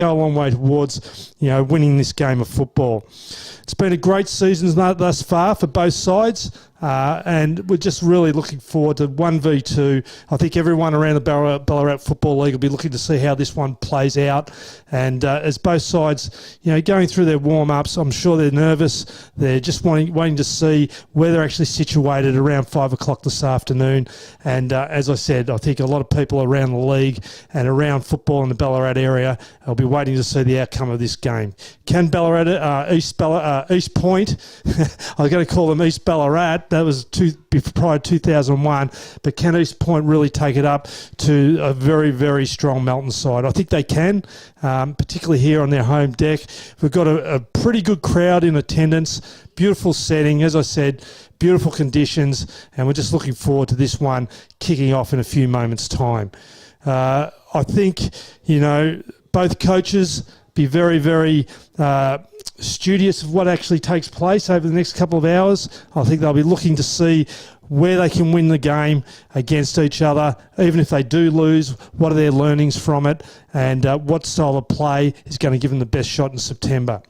go a long way towards, winning this game of football. It's been a great season thus far for both sides, and we're just really looking forward to 1v2. I think everyone around the Ballarat Football League will be looking to see how this one plays out. And as both sides, going through their warm-ups, I'm sure they're nervous. They're just waiting to see where they're actually situated around 5 o'clock this afternoon. And as I said, I think a lot of people around the league and around football in the Ballarat area will be waiting to see the outcome of this game. Can East Point, I was going to call them East Ballarat, that was prior to 2001, but can East Point really take it up to a very, very strong Melton side? I think they can, particularly here on their home deck. We've got a pretty good crowd in attendance, beautiful setting, as I said, beautiful conditions, and we're just looking forward to this one kicking off in a few moments' time. I think, both coaches be very, very studious of what actually takes place over the next couple of hours. I think they'll be looking to see where they can win the game against each other. Even if they do lose, what are their learnings from it, and what style of play is going to give them the best shot in September.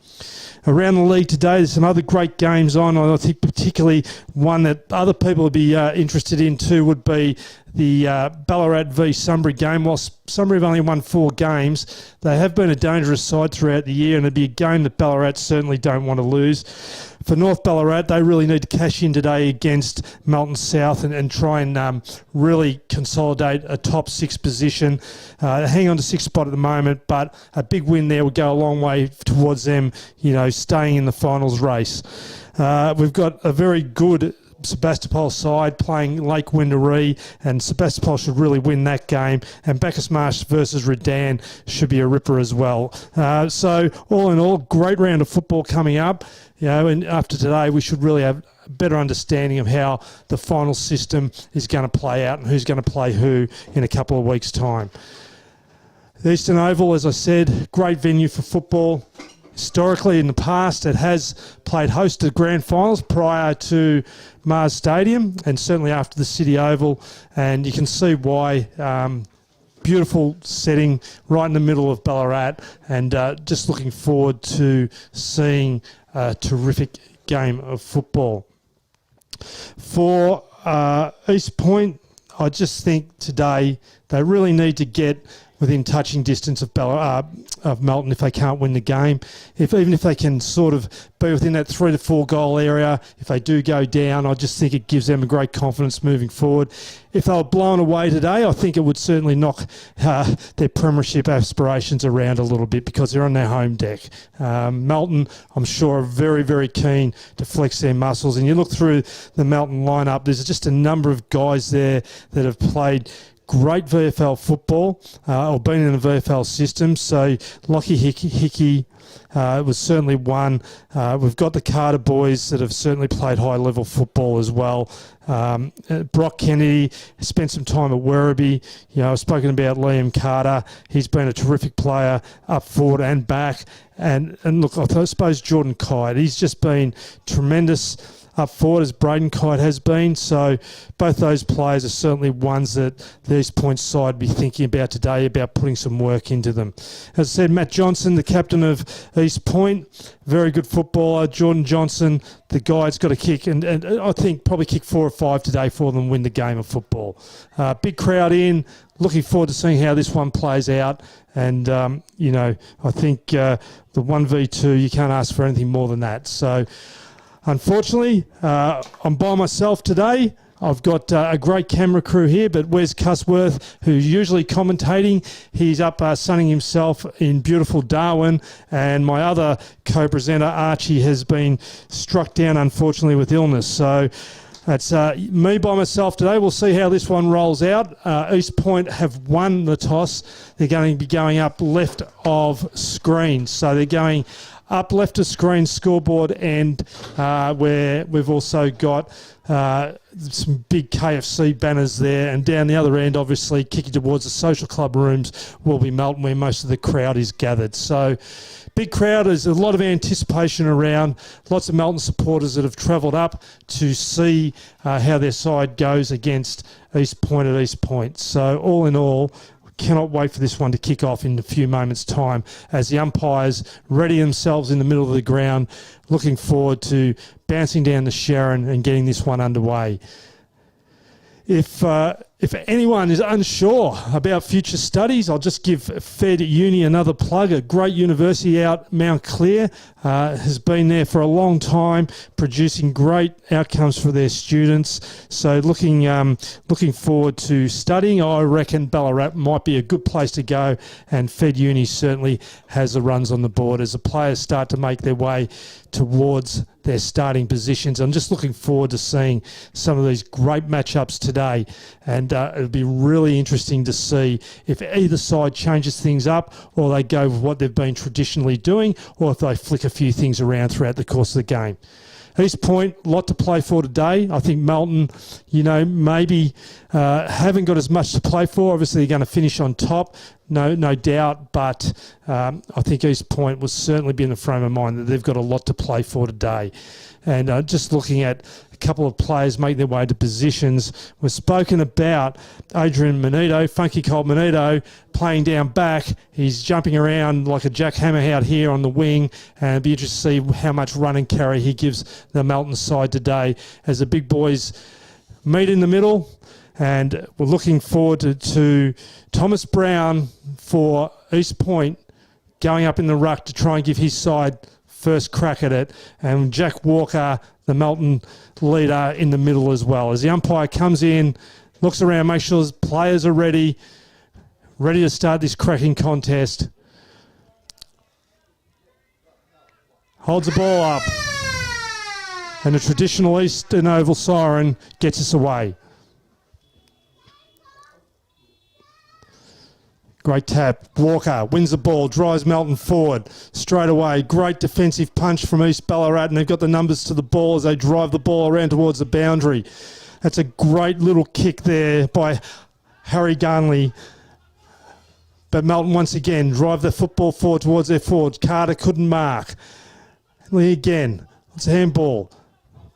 Around the league today, there's some other great games on. I think particularly one that other people would be interested in too would be the Ballarat v Sunbury game. Whilst Sunbury have only won 4 games, they have been a dangerous side throughout the year, and it'd be a game that Ballarat certainly don't want to lose. For North Ballarat, they really need to cash in today against Melton South and try and really consolidate a top 6 position. Hang on to 6th spot at the moment, but a big win there would go a long way towards them, staying in the finals race. We've got a very good Sebastopol side playing Lake Windaree, and Sebastopol should really win that game, and Bacchus Marsh versus Redan should be a ripper as well. So all in all, great round of football coming up, and after today we should really have a better understanding of how the final system is going to play out and who's going to play who in a couple of weeks' time. The Eastern Oval, as I said, great venue for football. Historically, in the past, it has played host to grand finals prior to Mars Stadium and certainly after the City Oval, and you can see why. Beautiful setting right in the middle of Ballarat, and just looking forward to seeing a terrific game of football. For East Point, I just think today they really need to get within touching distance of Melton if they can't win the game. Even if they can sort of be within that 3 to 4 goal area, if they do go down, I just think it gives them a great confidence moving forward. If they were blown away today, I think it would certainly knock their premiership aspirations around a little bit because they're on their home deck. Melton, I'm sure, are very, very keen to flex their muscles. And you look through the Melton lineup, there's just a number of guys there that have played great VFL football or been in the VFL system. So Lockie Hickey was certainly one. We've got the Carter boys that have certainly played high-level football as well. Brock Kennedy spent some time at Werribee. I've spoken about Liam Carter. He's been a terrific player up forward and back. And look, I suppose Jordan Kite, he's just been tremendous up forward as Braden Kite has been. So both those players are certainly ones that the East Point side be thinking about today, about putting some work into them. As I said, Matt Johnson, the captain of East Point, very good footballer. Jordan Johnson, the guy's got a kick, and I think probably kick 4 or 5 today for them, win the game of football. Big crowd in, looking forward to seeing how this one plays out. And, I think the 1v2, you can't ask for anything more than that. So, unfortunately, I'm by myself today. I've got a great camera crew here, but Wes Cusworth, who's usually commentating, he's up sunning himself in beautiful Darwin, and my other co-presenter, Archie, has been struck down, unfortunately, with illness. So that's me by myself today. We'll see how this one rolls out. East Point have won the toss. They're going to be going up left of screen. So they're going up left of screen scoreboard end, where we've also got some big KFC banners there, and down the other end, obviously kicking towards the social club rooms, will be Melton, where most of the crowd is gathered. So big crowd, there's a lot of anticipation around, lots of Melton supporters that have travelled up to see how their side goes against East Point at East Point. So all in all, cannot wait for this one to kick off in a few moments' time as the umpires ready themselves in the middle of the ground, looking forward to bouncing down the Sharon and getting this one underway. If anyone is unsure about future studies, I'll just give Fed Uni another plug. A great university out Mount Clear has been there for a long time, producing great outcomes for their students. So looking forward to studying. I reckon Ballarat might be a good place to go, and Fed Uni certainly has the runs on the board as the players start to make their way towards their starting positions. I'm just looking forward to seeing some of these great matchups today, and it'll be really interesting to see if either side changes things up or they go with what they've been traditionally doing, or if they flick a few things around throughout the course of the game. East Point, a lot to play for today. I think Melton, maybe haven't got as much to play for. Obviously, they're going to finish on top, no doubt. But I think East Point will certainly be in the frame of mind that they've got a lot to play for today. And just looking at a couple of players making their way to positions, we've spoken about Adrian Manito, Funky Cold Manito, playing down back. He's jumping around like a jackhammer out here on the wing, and it'll be interesting to see how much run and carry he gives the Melton side today as the big boys meet in the middle. And we're looking forward to Thomas Brown for East Point going up in the ruck to try and give his side first crack at it, and Jack Walker, the Melton leader, in the middle as well. As the umpire comes in, looks around, makes sure his players are ready to start this cracking contest. Holds the ball up, and the traditional Eastern Oval siren gets us away. Great tap. Walker wins the ball, drives Melton forward straight away. Great defensive punch from East Ballarat, and they've got the numbers to the ball as they drive the ball around towards the boundary. That's a great little kick there by Harry Garnley. But Melton once again drive the football forward towards their forwards. Carter couldn't mark. Lee again. It's a handball.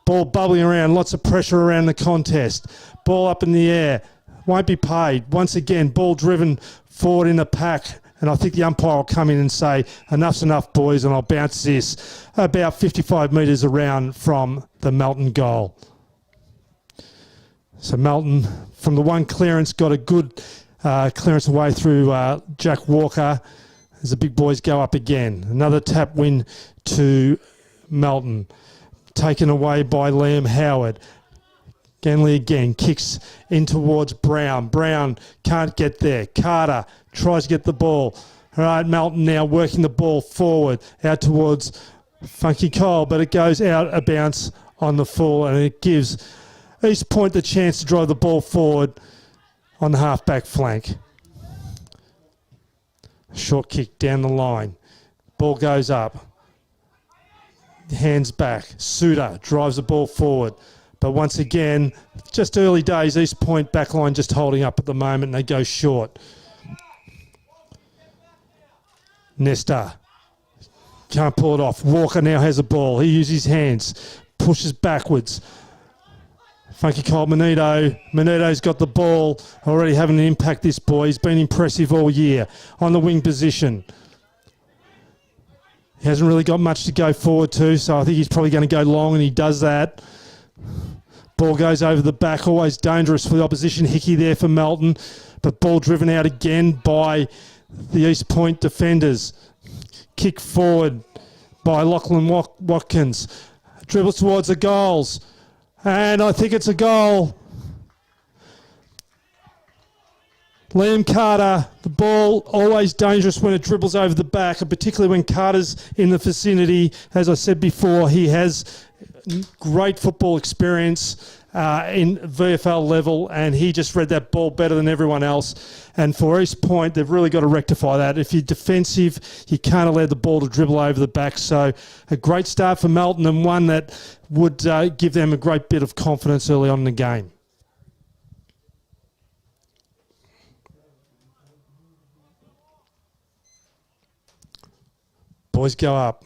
Ball bubbling around, lots of pressure around the contest. Ball up in the air. Won't be paid. Once again, ball driven forward in the pack, and I think the umpire will come in and say, enough's enough, boys, and I'll bounce this about 55 metres around from the Melton goal. So Melton, from the one clearance, got a good clearance away through Jack Walker as the big boys go up again. Another tap win to Melton, taken away by Liam Howard. Ganley again kicks in towards Brown. Brown can't get there. Carter tries to get the ball. All right, Melton now working the ball forward out towards Funky Cole, but it goes out a bounce on the full, and it gives East Point the chance to drive the ball forward on the half-back flank. Short kick down the line. Ball goes up. Hands back. Suter drives the ball forward. But once again, just early days, East Point backline just holding up at the moment, and they go short. Nesta can't pull it off. Walker now has the ball. He uses his hands, pushes backwards. Funky Cold Manito. Manito's got the ball, already having an impact, this boy. He's been impressive all year on the wing position. He hasn't really got much to go forward to, so I think he's probably going to go long, and he does that. Ball goes over the back, always dangerous for the opposition. Hickey there for Melton, but ball driven out again by the East Point defenders. Kick forward by Lachlan Watkins. Dribbles towards the goals, and I think it's a goal. Liam Carter, the ball always dangerous when it dribbles over the back, and particularly when Carter's in the vicinity. As I said before, he has great football experience in VFL level, and he just read that ball better than everyone else. And for East Point, they've really got to rectify that. If you're defensive, you can't allow the ball to dribble over the back. So a great start for Melton, and one that would give them a great bit of confidence early on in the game. Boys go up.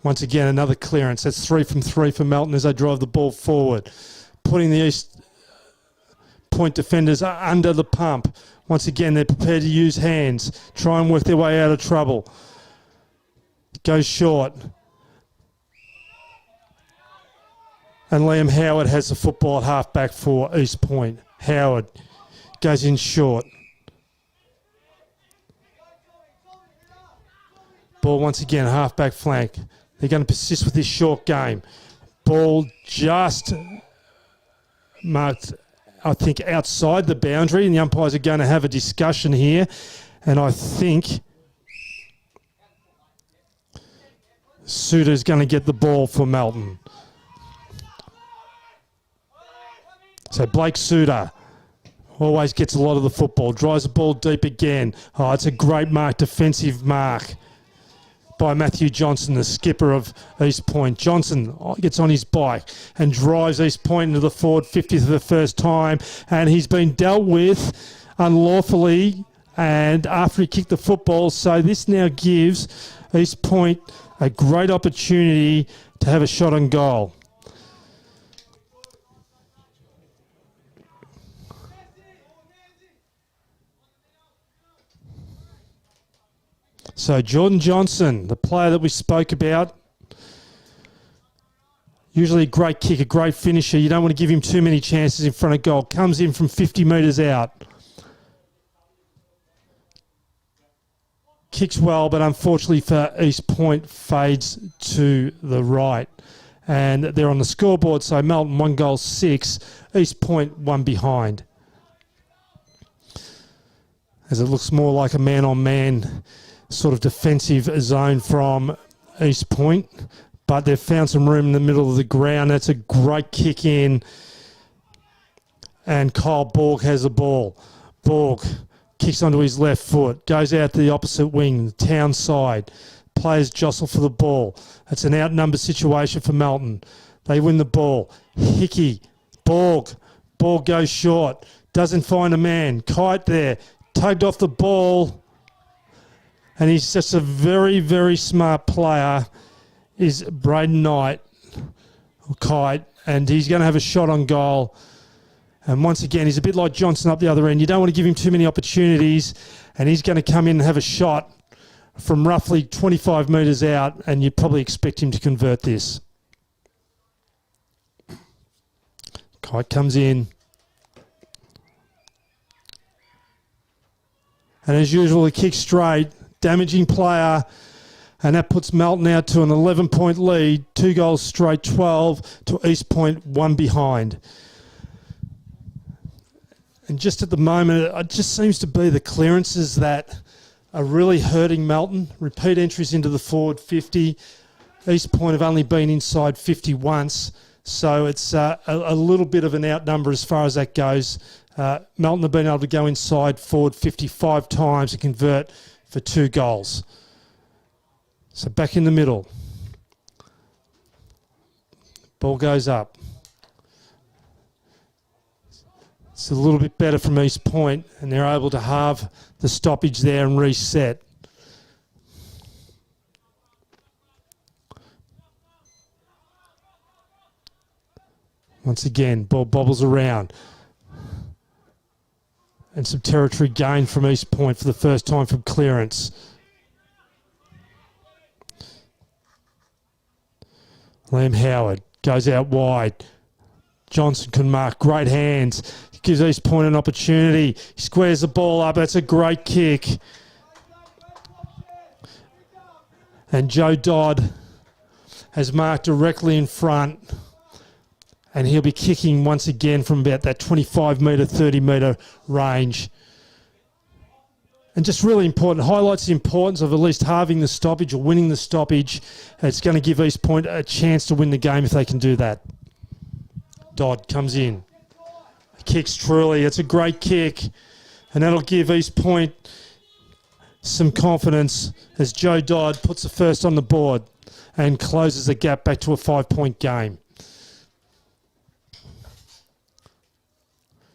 Once again, another clearance. That's 3 from 3 for Melton as they drive the ball forward. Putting Point defenders are under the pump. Once again, they're prepared to use hands, try and work their way out of trouble. Goes short. And Liam Howard has the football at half-back for East Point. Howard goes in short. Ball once again, half-back flank. They're going to persist with this short game. Ball just marked, I think, outside the boundary, and the umpires are going to have a discussion here. And I think Suter's going to get the ball for Melton. So Blake Suter always gets a lot of the football, drives the ball deep again. Oh, it's a great mark, defensive mark by Matthew Johnson, the skipper of East Point. Johnson gets on his bike and drives East Point into the forward 50 for the first time, and he's been dealt with unlawfully and after he kicked the football. So this now gives East Point a great opportunity to have a shot on goal. So Jordan Johnson, the player that we spoke about, usually a great kicker, great finisher. You don't want to give him too many chances in front of goal. Comes in from 50 metres out. Kicks well, but unfortunately for East Point, fades to the right. And they're on the scoreboard, so Melton 1 goal 6, East Point 1 behind. As it looks more like a man-on-man sort of defensive zone from East Point, but they've found some room in the middle of the ground. That's a great kick in, and Kyle Borg has the ball. Borg kicks onto his left foot, goes out to the opposite wing, the town side. Players jostle for the ball. It's an outnumbered situation for Melton. They win the ball. Hickey, Borg goes short, doesn't find a man. Kite there, tugged off the ball. And he's just a very, very smart player, is Braden Knight, or Kite, and he's going to have a shot on goal. And once again, he's a bit like Johnson up the other end. You don't want to give him too many opportunities, and he's going to come in and have a shot from roughly 25 metres out, and you'd probably expect him to convert this. Kite comes in. And as usual, he kicks straight. Damaging player, and that puts Melton out to an 11-point lead, 2 goals straight, 12 to East Point, 1 behind. And just at the moment, it just seems to be the clearances that are really hurting Melton. Repeat entries into the forward 50. East Point have only been inside 50 once, so it's a little bit of an outnumber as far as that goes. Melton have been able to go inside forward 55 times and convert for 2 goals. So back in the middle. Ball goes up. It's a little bit better from East Point, and they're able to halve the stoppage there and reset. Once again, ball bobbles around. And some territory gained from East Point for the first time from clearance. Liam Howard goes out wide. Johnson can mark. Great hands. He gives East Point an opportunity. He squares the ball up. That's a great kick. And Joe Dodd has marked directly in front. And he'll be kicking once again from about that 25-metre, 30-metre range. And just really important, highlights the importance of at least halving the stoppage or winning the stoppage. It's going to give East Point a chance to win the game if they can do that. Dodd comes in. Kicks truly. It's a great kick. And that'll give East Point some confidence as Joe Dodd puts the first on the board and closes the gap back to a 5-point game.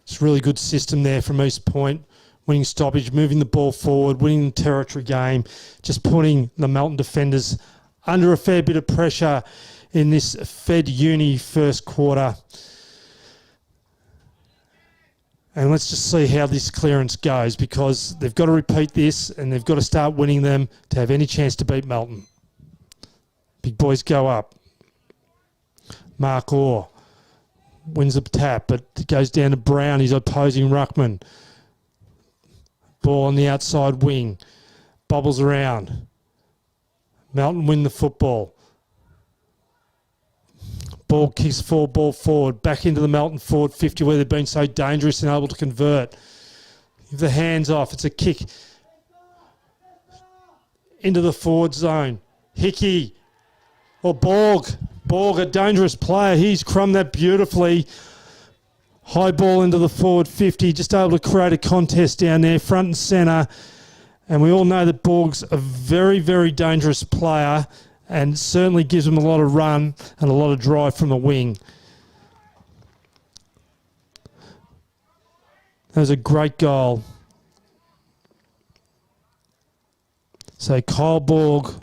It's a really good system there from East Point. Winning stoppage, moving the ball forward, winning the territory game, just putting the Melton defenders under a fair bit of pressure in this Fed Uni first quarter. And let's just see how this clearance goes, because they've got to repeat this and they've got to start winning them to have any chance to beat Melton. Big boys go up. Mark Orr wins a tap, but it goes down to Brown, his opposing ruckman. Ball on the outside wing. Bobbles around. Melton win the football. Ball kicks ball forward, back into the Melton forward 50 where they've been so dangerous and able to convert. Give the hands off. It's a kick into the forward zone. Hickey or Borg. Borg, a dangerous player. He's crumbed that beautifully. High ball into the forward 50, just able to create a contest down there, front and centre. And we all know that Borg's a very, very dangerous player, and certainly gives him a lot of run and a lot of drive from the wing. That was a great goal. So Kyle Borg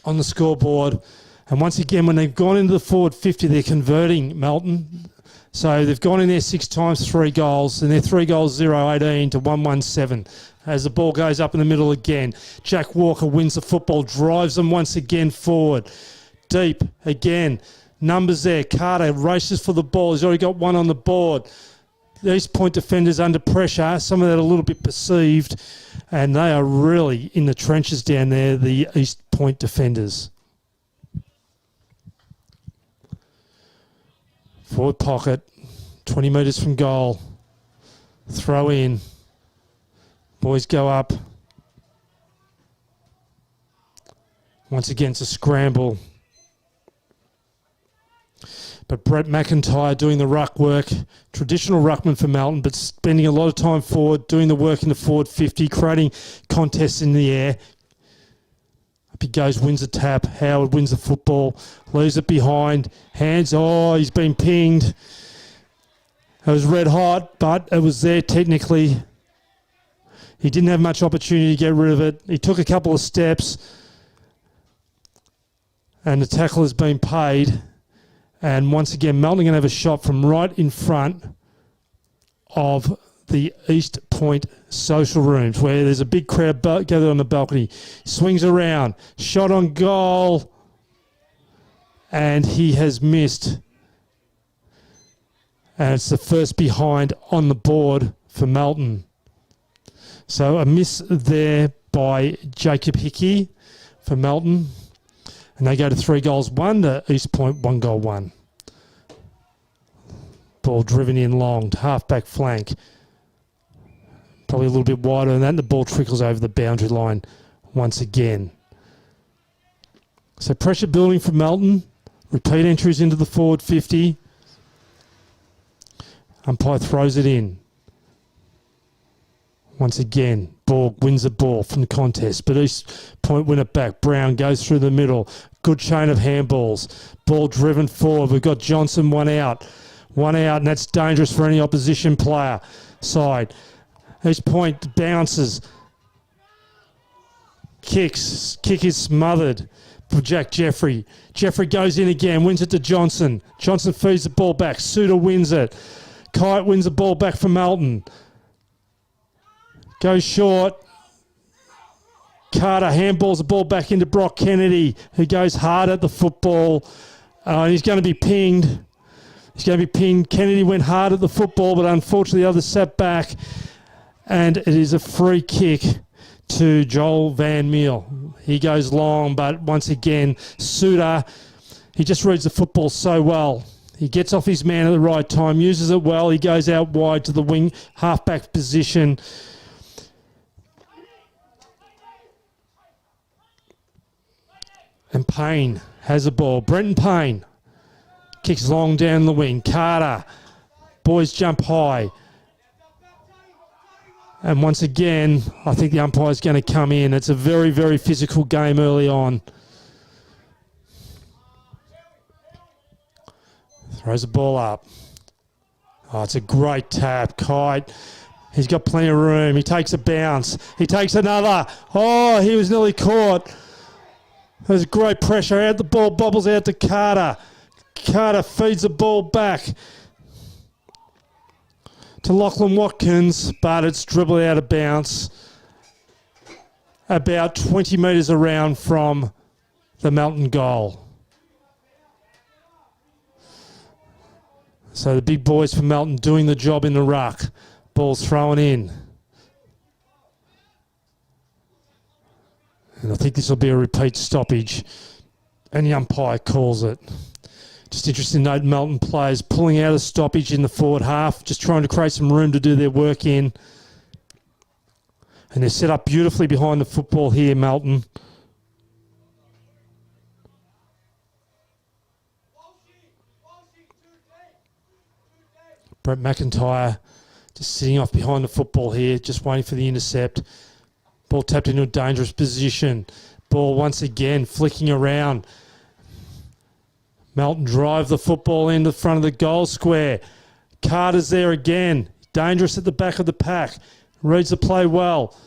on the scoreboard. And once again, when they've gone into the forward 50, they're converting Melton. So they've gone in there 6 times, 3 goals, and they're 3 goals, 0-18 to 1-1-7. As the ball goes up in the middle again, Jack Walker wins the football, drives them once again forward. Deep again. Numbers there. Carter races for the ball. He's already got one on the board. The East Point defenders under pressure. Some of that a little bit perceived. And they are really in the trenches down there, the East Point defenders. Forward pocket. 20 metres from goal. Throw in. Boys go up. Once again, it's a scramble. But Brett McIntyre doing the ruck work. Traditional ruckman for Melton, but spending a lot of time forward, doing the work in the forward 50, creating contests in the air. Up he goes, wins a tap. Howard wins the football, leaves it behind. Hands, he's been pinged. It was red hot, but it was there technically. He didn't have much opportunity to get rid of it. He took a couple of steps, and the tackle has been paid. And once again, Melton are going to have a shot from right in front of the East Point social rooms, where there's a big crowd gathered on the balcony. Swings around, shot on goal, and he has missed. And it's the first behind on the board for Melton. So a miss there by Jacob Hickey for Melton. And they go to 3 goals, 1 to East Point, 1 goal, 1. Ball driven in long to half-back flank. Probably a little bit wider than that. And the ball trickles over the boundary line once again. So pressure building for Melton. Repeat entries into the forward 50. Umpire throws it in. Once again, Borg wins the ball from the contest, but East Point win it back. Brown goes through the middle. Good chain of handballs. Ball driven forward. We've got Johnson one out, and that's dangerous for any opposition player side. East Point bounces. Kick is smothered for Jack Jeffrey. Jeffrey goes in again, wins it to Johnson. Johnson feeds the ball back. Suter wins it. Kite wins the ball back for Melton. Goes short. Carter handballs the ball back into Brock Kennedy, who goes hard at the football. He's going to be pinged. Kennedy went hard at the football, but unfortunately the other sat back. And it is a free kick to Joel Van Meel. He goes long, but once again, Suter, he just reads the football so well. He gets off his man at the right time, uses it well. He goes out wide to the wing, halfback position. And Payne has the ball. Brenton Payne kicks long down the wing. Carter. Boys jump high. And once again, I think the umpire's going to come in. It's a very, very physical game early on. Throws the ball up. It's a great tap. Kite. He's got plenty of room. He takes a bounce. He takes another. He was nearly caught. There's great pressure. Out the ball bobbles out to Carter. Carter feeds the ball back to Lachlan Watkins, but it's dribbled out of bounds about 20 metres around from the Melton goal. So the big boys from Melton doing the job in the ruck. Ball's thrown in. And I think this will be a repeat stoppage. And the umpire calls it. Just interesting to note Melton players pulling out a stoppage in the forward half, just trying to create some room to do their work in. And they're set up beautifully behind the football here, Melton. Brett McIntyre just sitting off behind the football here, just waiting for the intercept. Ball tapped into a dangerous position. Ball once again flicking around. Melton drive the football into the front of the goal square. Carter's there again. Dangerous at the back of the pack. Reads the play well.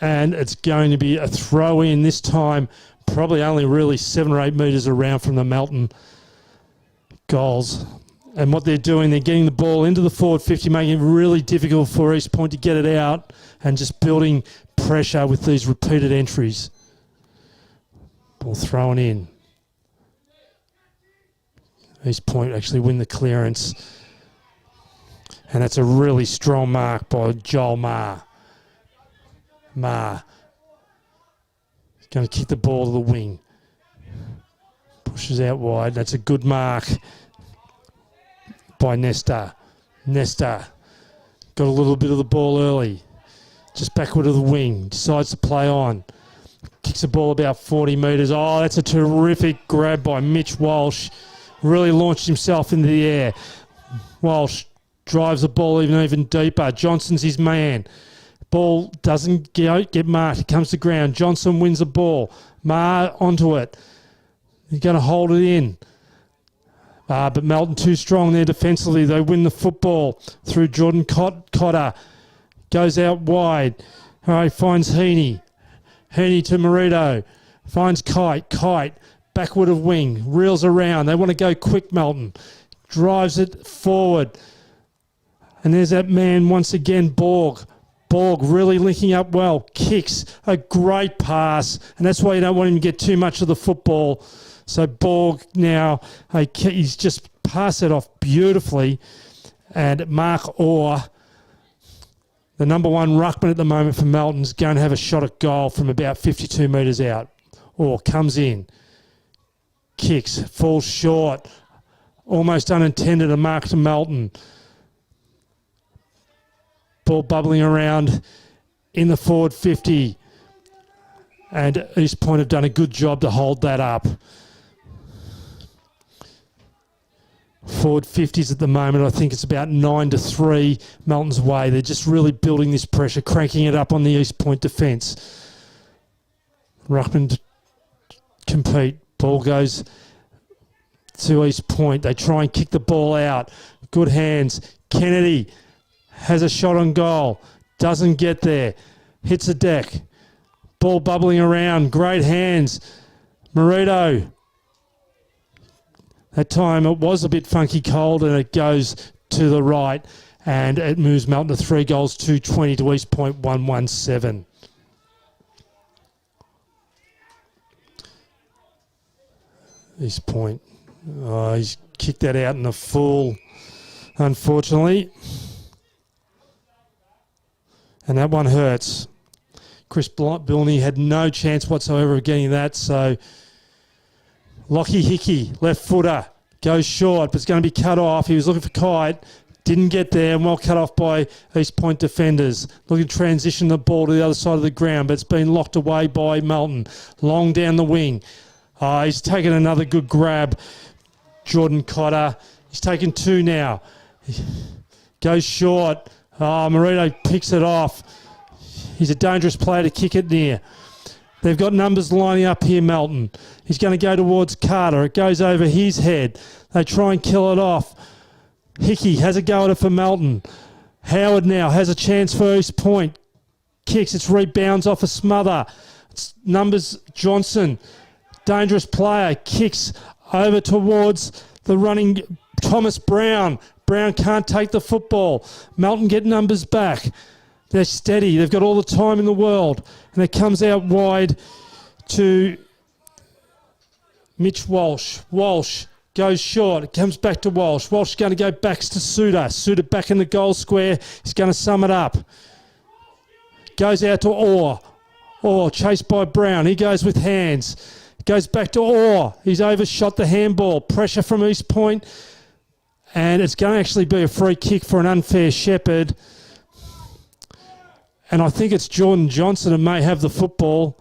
And it's going to be a throw in this time. Probably only really 7 or 8 metres around from the Melton goals. And what they're doing, they're getting the ball into the forward 50, making it really difficult for East Point to get it out and just building pressure with these repeated entries. Ball thrown in. East Point actually win the clearance. And that's a really strong mark by Joel Maher. Maher. He's going to kick the ball to the wing. Pushes out wide. That's a good mark by Nesta. Nesta got a little bit of the ball early. Just backward of the wing. Decides to play on. Kicks the ball about 40 metres. Oh, that's a terrific grab by Mitch Walsh. Really launched himself into the air. Walsh drives the ball even deeper. Johnson's his man. Ball doesn't get marked. It comes to ground. Johnson wins the ball. Maher onto it. He's going to hold it in. But Melton too strong there defensively. They win the football through Jordan Cotter. Goes out wide. All right, finds Heaney. Heaney to Marito. Finds Kite. Kite. Backward of wing. Reels around. They want to go quick, Melton. Drives it forward. And there's that man once again, Borg. Borg really linking up well. Kicks. A great pass. And that's why you don't want him to get too much of the football. So Borg now, he's just passed it off beautifully. And Mark Orr, the number one ruckman at the moment for Melton, is going to have a shot at goal from about 52 metres out. Orr comes in. Kicks. Falls short. Almost unintended, a mark to Melton. Ball bubbling around in the forward 50. And East Point have done a good job to hold that up. Forward 50s at the moment. I think it's about 9-3 Melton's way. They're just really building this pressure, cranking it up on the East Point defence. Ruckman compete. Ball goes to East Point. They try and kick the ball out. Good hands. Kennedy has a shot on goal. Doesn't get there. Hits the deck. Ball bubbling around. Great hands. Marito. That time it was a bit funky cold and it goes to the right and it moves Melton to 3 goals, 220 to East Point, 117. East Point. Oh, he's kicked that out in the full, unfortunately. And that one hurts. Chris Bilney had no chance whatsoever of getting that, so Lockie Hickey, left footer, goes short, but it's going to be cut off. He was looking for Kite, didn't get there, and well cut off by East Point defenders. Looking to transition the ball to the other side of the ground, but it's been locked away by Melton. Long down the wing. He's taken another good grab. Jordan Cotter. He's taken 2 now. Goes short. Marito picks it off. He's a dangerous player to kick it near. They've got numbers lining up here, Melton. He's going to go towards Carter. It goes over his head. They try and kill it off. Hickey has a go at it for Melton. Howard now has a chance for East Point. Kicks. It's rebounds off a smother. It's numbers Johnson. Dangerous player. Kicks over towards the running Thomas Brown. Brown can't take the football. Melton get numbers back. They're steady. They've got all the time in the world. And it comes out wide to Mitch Walsh. Walsh goes short. It comes back to Walsh. Walsh is going to go back to Suter. Suter back in the goal square. He's going to sum it up. Goes out to Orr. Orr chased by Brown. He goes with hands. Goes back to Orr. He's overshot the handball. Pressure from East Point. And it's going to actually be a free kick for an unfair shepherd. And I think it's Jordan Johnson who may have the football.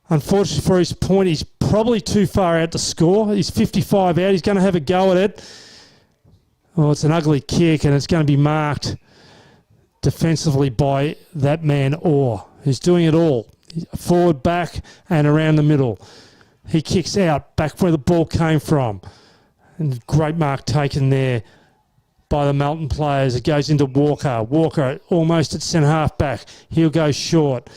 Unfortunately for East Point, he's probably too far out to score. He's 55 out. He's going to have a go at it. Oh, it's an ugly kick, and it's going to be marked defensively by that man, Orr, who's doing it all. Forward, back, and around the middle. He kicks out, back where the ball came from. And great mark taken there by the Melton players. It goes into Walker. Walker almost at centre half back. He'll go short.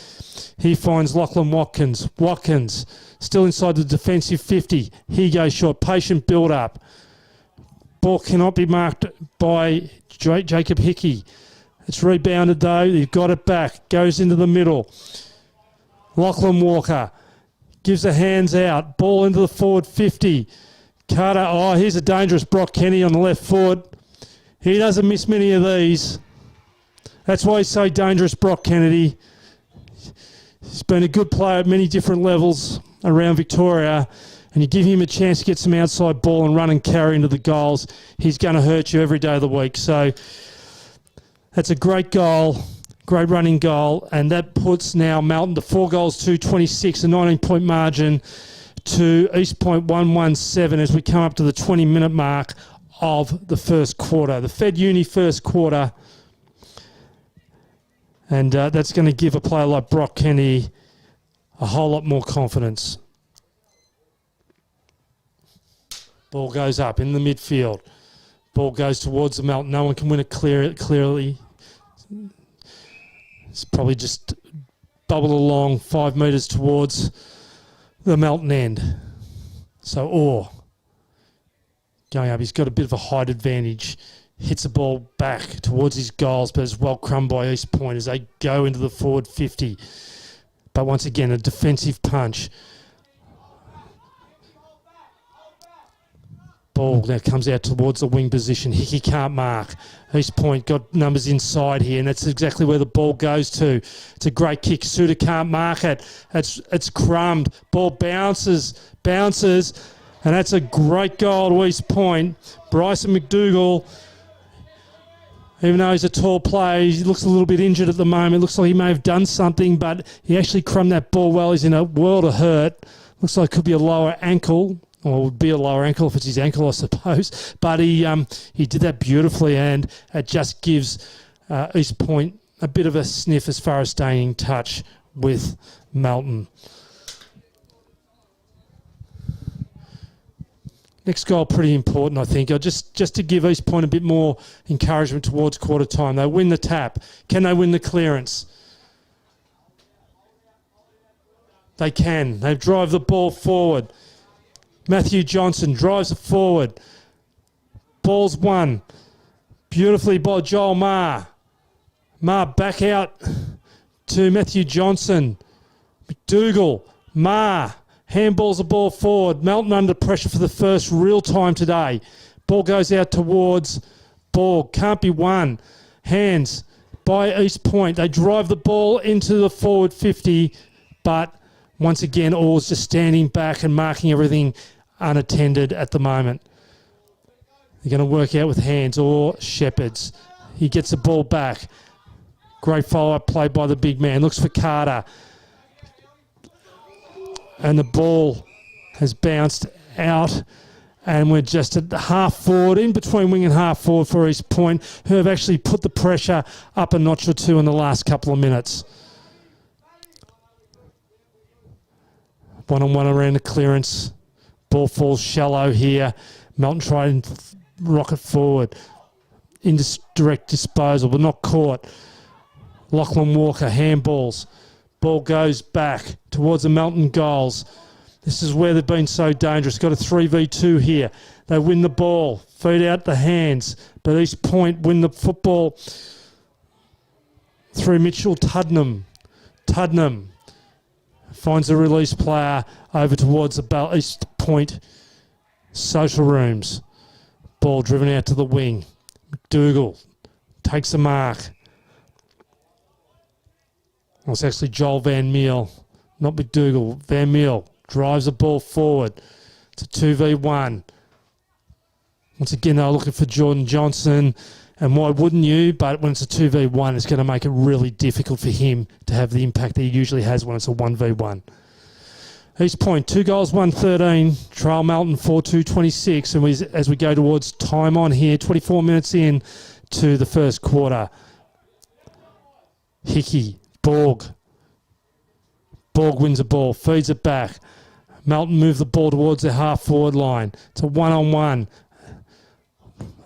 He finds Lachlan Watkins. Watkins still inside the defensive 50. He goes short. Patient build up. Ball cannot be marked by Jacob Hickey. It's rebounded though. He's got it back. Goes into the middle. Lachlan Walker gives the hands out. Ball into the forward 50. Carter. Oh, here's a dangerous Brock Kenny on the left foot. He doesn't miss many of these. That's why he's so dangerous, Brock Kennedy. He's been a good player at many different levels around Victoria, and you give him a chance to get some outside ball and run and carry into the goals, he's going to hurt you every day of the week. So that's a great goal, great running goal, and that puts now Melton to 4 goals to 26, a 19-point margin to East Point 117 as we come up to the 20-minute mark of the first quarter. The Fed Uni first quarter. And that's going to give a player like Brock Kenny a whole lot more confidence. Ball goes up in the midfield. Ball goes towards the Melton. No one can win it clearly. It's probably just bubbled along 5 metres towards the Melton end. So Orr going up. He's got a bit of a height advantage. Hits the ball back towards his goals, but it's well crumbed by East Point as they go into the forward 50. But once again, a defensive punch. Ball now comes out towards the wing position. Hickey can't mark. East Point got numbers inside here, and that's exactly where the ball goes to. It's a great kick. Suter can't mark it. It's crumbed. Ball bounces, and that's a great goal to East Point. Bryson McDougall, even though he's a tall player, he looks a little bit injured at the moment. Looks like he may have done something, but he actually crumbed that ball well. He's in a world of hurt. Looks like it could be a lower ankle, or it would be a lower ankle if it's his ankle, I suppose. But he did that beautifully, and it just gives East Point a bit of a sniff as far as staying in touch with Melton. Next goal, pretty important, I think. Just to give East Point a bit more encouragement towards quarter time. They win the tap. Can they win the clearance? They can. They drive the ball forward. Matthew Johnson drives it forward. Ball's won. Beautifully by Joel Maher. Maher back out to Matthew Johnson. McDougall. Maher. Handballs the ball forward. Melton under pressure for the first real time today. Ball goes out towards Ball. Can't be won. Hands by East Point. They drive the ball into the forward 50, but once again, Orr's just standing back and marking everything unattended at the moment. They're going to work out with hands or Shepherds. He gets the ball back. Great follow-up play by the big man. Looks for Carter. And the ball has bounced out, and we're just at the half forward, in between wing and half forward for East Point, who have actually put the pressure up a notch or two in the last couple of minutes. One-on-one around the clearance. Ball falls shallow here. Melton try and rock it forward. Indirect disposal, but not caught. Lachlan Walker, handballs. Ball goes back towards the Melton goals. This is where they've been so dangerous. Got a 3v2 here. They win the ball, feed out the hands, but East Point win the football through Mitchell Tuddenham. Tuddenham finds a release player over towards the East Point social rooms. Ball driven out to the wing. McDougall takes a mark. Well, it's actually Joel Van Meel, not McDougall. Van Meel drives the ball forward. It's a 2v1. Once again, they're looking for Jordan Johnson. And why wouldn't you? But when it's a 2v1, it's going to make it really difficult for him to have the impact that he usually has when it's a 1v1. East Point, 2 goals, 1-13. Trail Melton, 4-2-26. And as we go towards time on here, 24 minutes in to the first quarter. Hickey, Borg. Borg wins the ball, feeds it back. Melton move the ball towards their half-forward line. It's a one-on-one.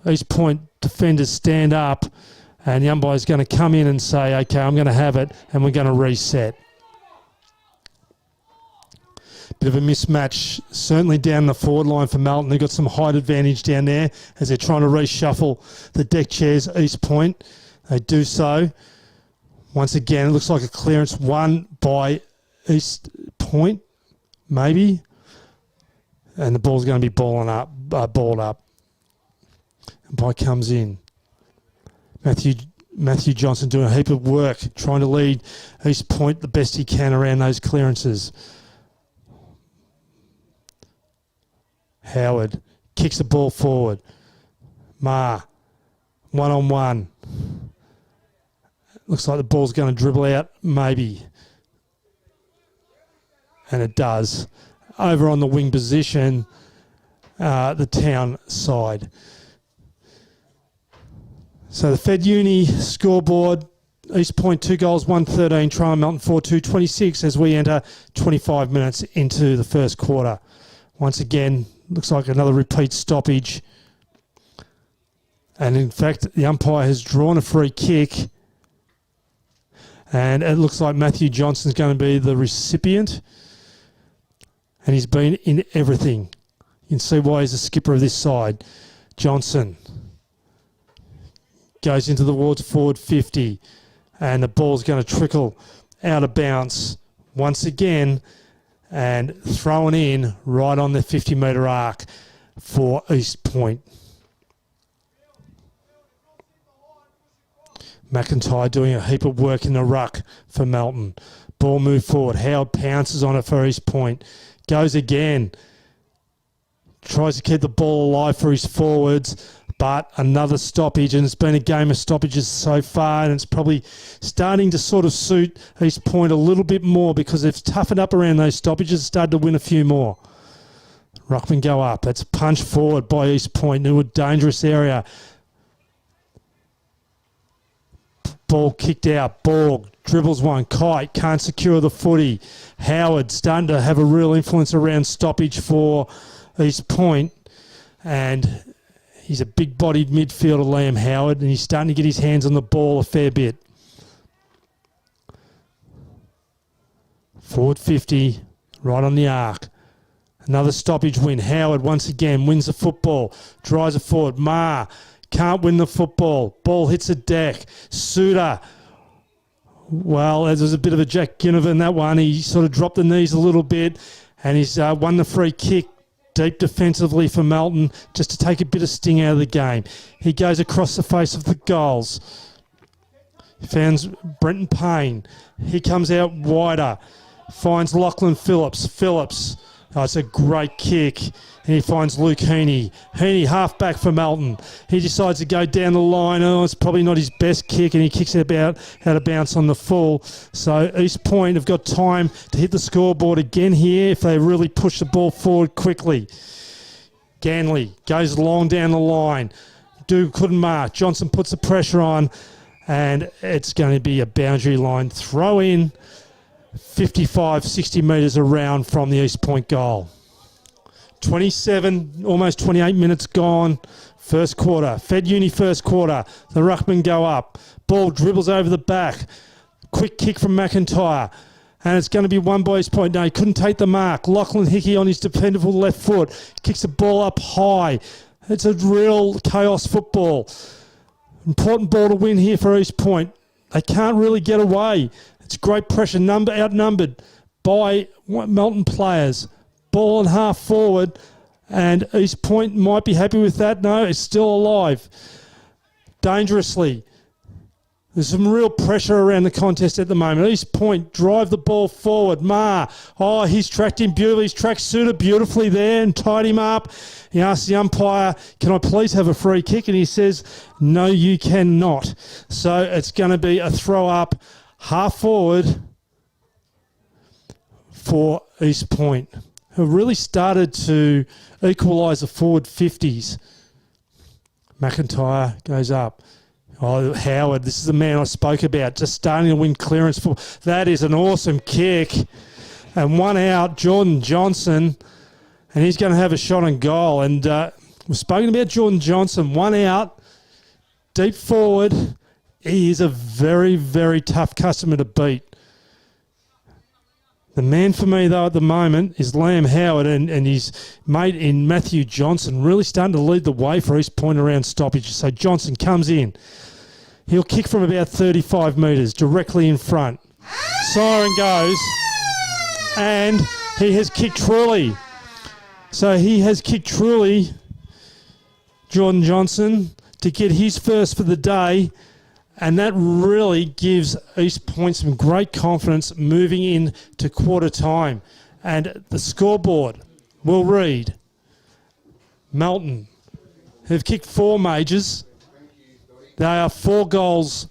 East Point defenders stand up, and the umpire's going to come in and say, okay, I'm going to have it, and we're going to reset. Bit of a mismatch, certainly down the forward line for Melton. They've got some height advantage down there as they're trying to reshuffle the deck chairs East Point. They do so. Once again, it looks like a clearance won by East Point, maybe. And the ball's going to be balled up. Umpire comes in. Matthew Johnson doing a heap of work, trying to lead East Point the best he can around those clearances. Howard kicks the ball forward. Ma, one-on-one. Looks like the ball's going to dribble out, maybe. And it does. Over on the wing position, the town side. So the Fed Uni scoreboard, East Point 2 goals, 1-13, Trail Melton 4-2-26 as we enter 25 minutes into the first quarter. Once again, looks like another repeat stoppage. And in fact, the umpire has drawn a free kick. And it looks like Matthew Johnson's going to be the recipient. And he's been in everything. You can see why he's the skipper of this side. Johnson goes into the wards forward 50. And the ball's going to trickle out of bounds once again. And thrown in right on the 50-metre arc for East Point. McIntyre doing a heap of work in the ruck for Melton. Ball moved forward. Howard pounces on it for East Point. Goes again. Tries to keep the ball alive for his forwards. But another stoppage, and it's been a game of stoppages so far, and it's probably starting to sort of suit East Point a little bit more because they've toughened up around those stoppages, started to win a few more. Ruckman go up. That's punched forward by East Point into a dangerous area. Ball kicked out. Borg dribbles one. Kite can't secure the footy. Howard starting to have a real influence around stoppage for East Point, and he's a big-bodied midfielder, Liam Howard, and he's starting to get his hands on the ball a fair bit. Forward 50, right on the arc. Another stoppage win. Howard once again wins the football, drives it forward. Ma can't win the football. Ball hits the deck. Suter, well, there's a bit of a Jack Ginnivan in that one. He sort of dropped the knees a little bit, and he's won the free kick. Deep defensively for Melton, just to take a bit of sting out of the game. He goes across the face of the goals. He finds Brenton Payne. He comes out wider. Finds Lachlan Phillips. Oh, it's a great kick. And he finds Luke Heaney. Heaney, half-back for Melton. He decides to go down the line. Oh, it's probably not his best kick, and he kicks it out of bounce on the full. So East Point have got time to hit the scoreboard again here if they really push the ball forward quickly. Ganley goes long down the line. Duke couldn't mark. Johnson puts the pressure on, and it's going to be a boundary line throw in 55, 60 metres around from the East Point goal. 27, almost 28 minutes gone. First quarter. Fed Uni first quarter. The Ruckman go up. Ball dribbles over the back. Quick kick from McIntyre. And it's going to be won by East Point. No, he couldn't take the mark. Lachlan Hickey on his dependable left foot. Kicks the ball up high. It's a real chaos football. Important ball to win here for East Point. They can't really get away. It's great pressure, outnumbered by Melton players. Ball and half forward. And East Point might be happy with that. No, it's still alive. Dangerously. There's some real pressure around the contest at the moment. East Point drive the ball forward. He's tracked him beautifully. He's tracked Suter beautifully there and tied him up. He asks the umpire, can I please have a free kick? And he says, no, you cannot. So it's going to be a throw up half forward for East Point, who really started to equalise the forward 50s. McIntyre goes up. Oh, Howard, this is the man I spoke about, just starting to win clearance. That is an awesome kick. And one out, Jordan Johnson, and he's going to have a shot on goal. And we've spoken about Jordan Johnson, one out, deep forward. He is a very, very tough customer to beat. The man for me, though, at the moment is Liam Howard and his mate in Matthew Johnson, really starting to lead the way for East Point around stoppages. So Johnson comes in. He'll kick from about 35 metres, directly in front. Siren goes, and he has kicked truly. So he has kicked truly, Jordan Johnson, to get his first for the day. And that really gives East Point some great confidence moving in to quarter time. And the scoreboard will read, Melton have kicked 4 majors. They are 4 goals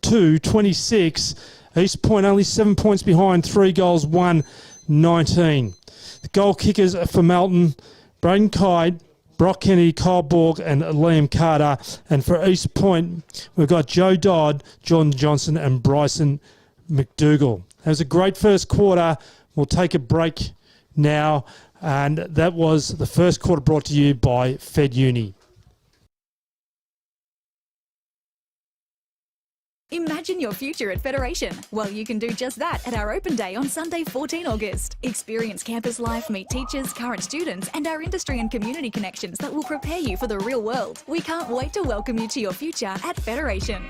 to 26. East Point only 7 points behind, 3 goals, 1, 19. The goal kickers for Melton, Braden Kyde, Brock Kennedy, Kyle Borg and Liam Carter. And for East Point, we've got Joe Dodd, Jordan Johnson and Bryson McDougall. That was a great first quarter. We'll take a break now. And that was the first quarter brought to you by Fed Uni. Imagine your future at Federation. Well, you can do just that at our open day on Sunday, 14 August. Experience campus life, meet teachers, current students, and our industry and community connections that will prepare you for the real world. We can't wait to welcome you to your future at Federation.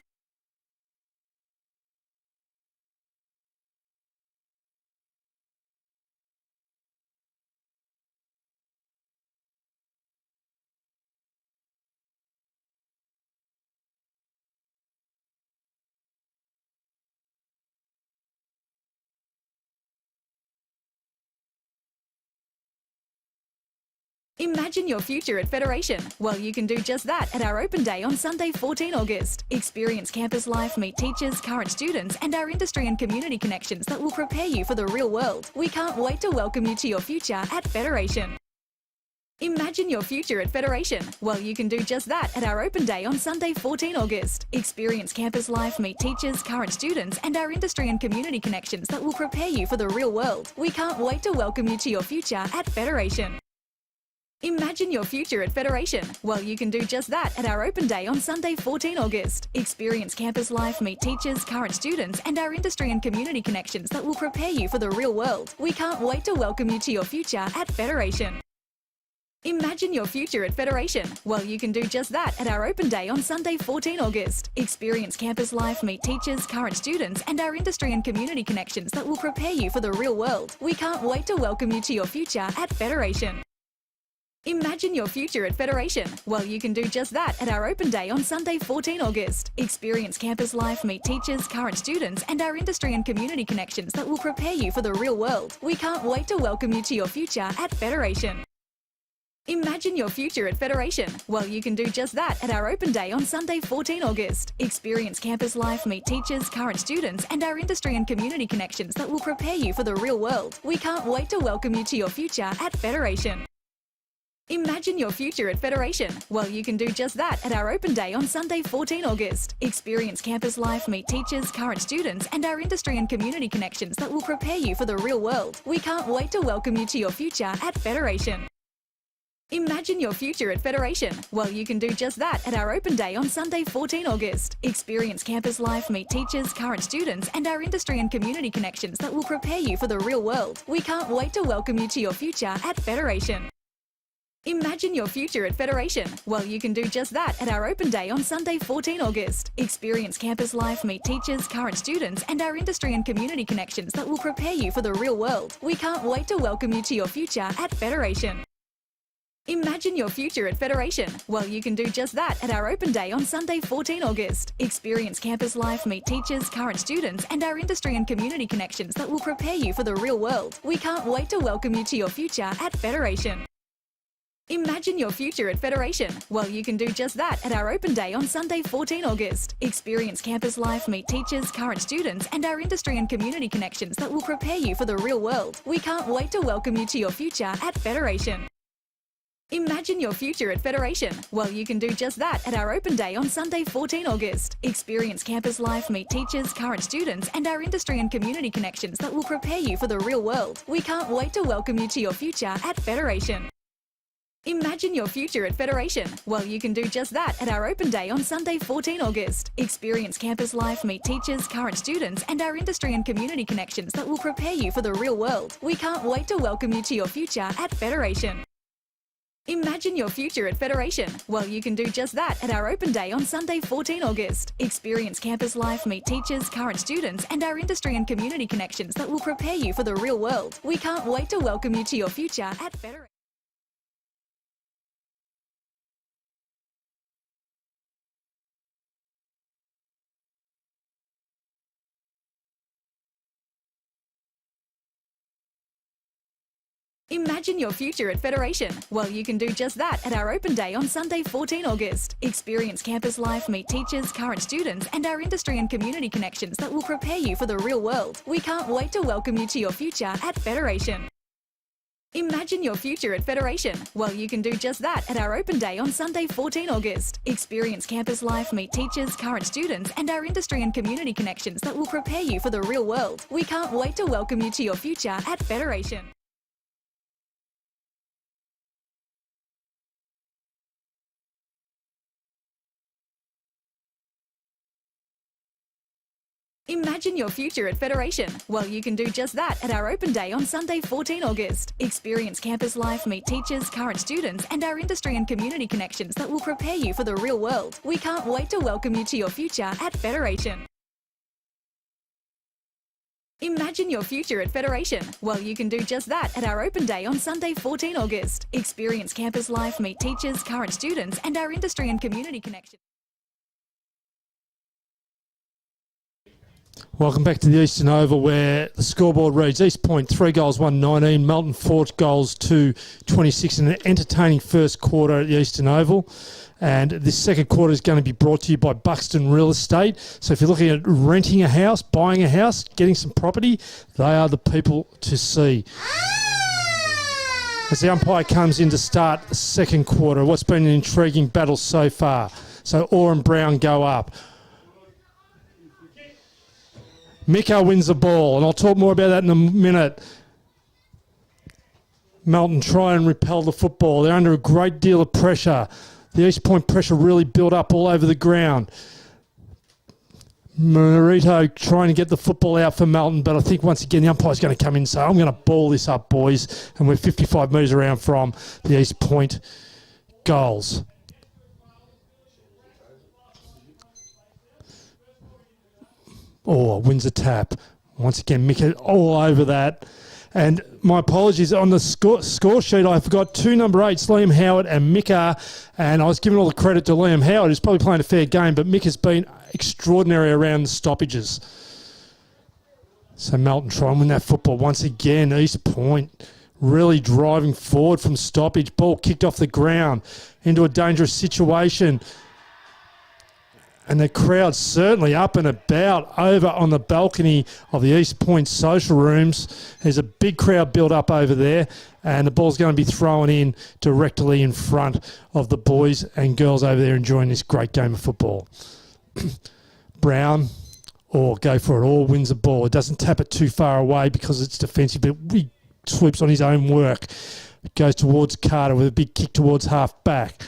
Imagine your future at Federation. Well, you can do just that at our open day on Sunday, 14 August. Experience campus life, meet teachers, current students, and our industry and community connections that will prepare you for the real world. We can't wait to welcome you to your future at Federation. Imagine your future at Federation. Well, you can do just that at our open day on Sunday, 14 August. Experience campus life, meet teachers, current students, and our industry and community connections that will prepare you for the real world. We can't wait to welcome you to your future at Federation. Imagine your future at Federation. Well, you can do just that at our open day on Sunday, 14 August. Experience campus life, meet teachers, current students, and our industry and community connections that will prepare you for the real world. We can't wait to welcome you to your future at Federation. Imagine your future at Federation. Well, you can do just that at our open day on Sunday, 14 August. Experience campus life, meet teachers, current students, and our industry and community connections that will prepare you for the real world. We can't wait to welcome you to your future at Federation. Imagine your future at Federation. Well, you can do just that at our open day on Sunday, 14 August. Experience campus life, meet teachers, current students, and our industry and community connections that will prepare you for the real world. We can't wait to welcome you to your future at Federation. Imagine your future at Federation. Well, you can do just that at our open day on Sunday, 14 August. Experience campus life, meet teachers, current students, and our industry and community connections that will prepare you for the real world. We can't wait to welcome you to your future at Federation. Imagine your future at Federation. Well, you can do just that at our open day on Sunday, 14 August. Experience campus life, meet teachers, current students, and our industry and community connections that will prepare you for the real world. We can't wait to welcome you to your future at Federation. Imagine your future at Federation. Well, you can do just that at our open day on Sunday, 14 August. Experience campus life, meet teachers, current students, and our industry and community connections that will prepare you for the real world. We can't wait to welcome you to your future at Federation. Imagine your future at Federation. Well, you can do just that at our open day on Sunday, 14 August. Experience campus life, meet teachers, current students, and our industry and community connections that will prepare you for the real world. We can't wait to welcome you to your future at Federation. Imagine your future at Federation. Well, you can do just that at our open day on Sunday, 14 August. Experience campus life, meet teachers, current students, and our industry and community connections that will prepare you for the real world. We can't wait to welcome you to your future at Federation. Imagine your future at Federation. Well, you can do just that at our open day on Sunday, 14 August. Experience campus life, meet teachers, current students, and our industry and community connections that will prepare you for the real world. We can't wait to welcome you to your future at Federation. Imagine your future at Federation. Well, you can do just that at our open day on Sunday, 14 August. Experience campus life, meet teachers, current students, and our industry and community connections that will prepare you for the real world. We can't wait to welcome you to your future at Federation. Imagine your future at Federation. Well, you can do just that at our open day on Sunday, 14 August. Experience campus life, meet teachers, current students, and our industry and community connections that will prepare you for the real world. We can't wait to welcome you to your future at Federation. Imagine your future at Federation. Well, you can do just that at our open day on Sunday, 14 August. Experience campus life, meet teachers, current students, and our industry and community connections that will prepare you for the real world. We can't wait to welcome you to your future at Federation. Imagine your future at Federation. Well, you can do just that at our open day on Sunday, 14 August. Experience campus life, meet teachers, current students, and our industry and community connections that will prepare you for the real world. We can't wait to welcome you to your future at Federation. Imagine your future at Federation. Well, you can do just that at our open day on Sunday, 14 August. Experience campus life, meet teachers, current students, and our industry and community connections that will prepare you for the real world. We can't wait to welcome you to your future at Federation. Imagine your future at Federation. Well, you can do just that at our open day on Sunday, 14 August. Experience campus life, meet teachers, current students, and our industry and community connections that will prepare you for the real world. We can't wait to welcome you to your future at Federation. Imagine your future at Federation. Well, you can do just that at our open day on Sunday, 14 August. Experience campus life, meet teachers, current students, and our industry and community connections. Welcome back to the Eastern Oval, where the scoreboard reads East Point 3 goals, 1-19, Melton 4 goals, 2-26, and an entertaining first quarter at the Eastern Oval. And this second quarter is going to be brought to you by Buxton Real Estate. So if you're looking at renting a house, buying a house, getting some property, they are the people to see. As the umpire comes in to start the second quarter, what's been an intriguing battle so far. So Orr and Brown go up. Miko wins the ball, and I'll talk more about that in a minute. Melton try and repel the football. They're under a great deal of pressure. The East Point pressure really built up all over the ground. Marito trying to get the football out for Melton, but I think once again the umpire's going to come in and say, I'm going to ball this up, boys. And we're 55 metres around from the East Point goals. Oh, wins a tap. Once again, Mika all over that. And my apologies, on the score sheet, I forgot 2 number 8s, Liam Howard and Mika. And I was giving all the credit to Liam Howard, who's probably playing a fair game, but Mika's been extraordinary around the stoppages. So Melton try and win that football once again. East Point really driving forward from stoppage. Ball kicked off the ground into a dangerous situation. And the crowd certainly up and about over on the balcony of the East Point social rooms. There's a big crowd built up over there, and the ball's going to be thrown in directly in front of the boys and girls over there enjoying this great game of football. Brown, or go for it, or wins the ball. It doesn't tap it too far away because it's defensive, but he swoops on his own work. It goes towards Carter with a big kick towards half back.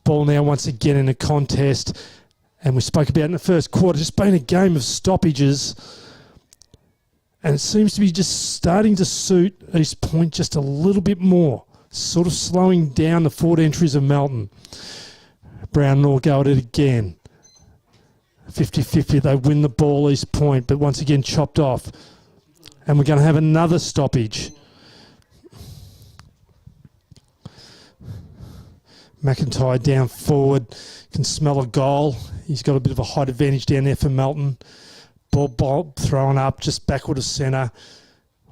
Ball now once again in a contest. And we spoke about in the first quarter, just been a game of stoppages. And it seems to be just starting to suit East Point just a little bit more. Sort of slowing down the forward entries of Melton. Brown will go at it again. 50-50, they win the ball, East Point, but once again chopped off. And we're going to have another stoppage. McIntyre down forward, can smell a goal. He's got a bit of a height advantage down there for Melton. Ball thrown up, just backward of centre.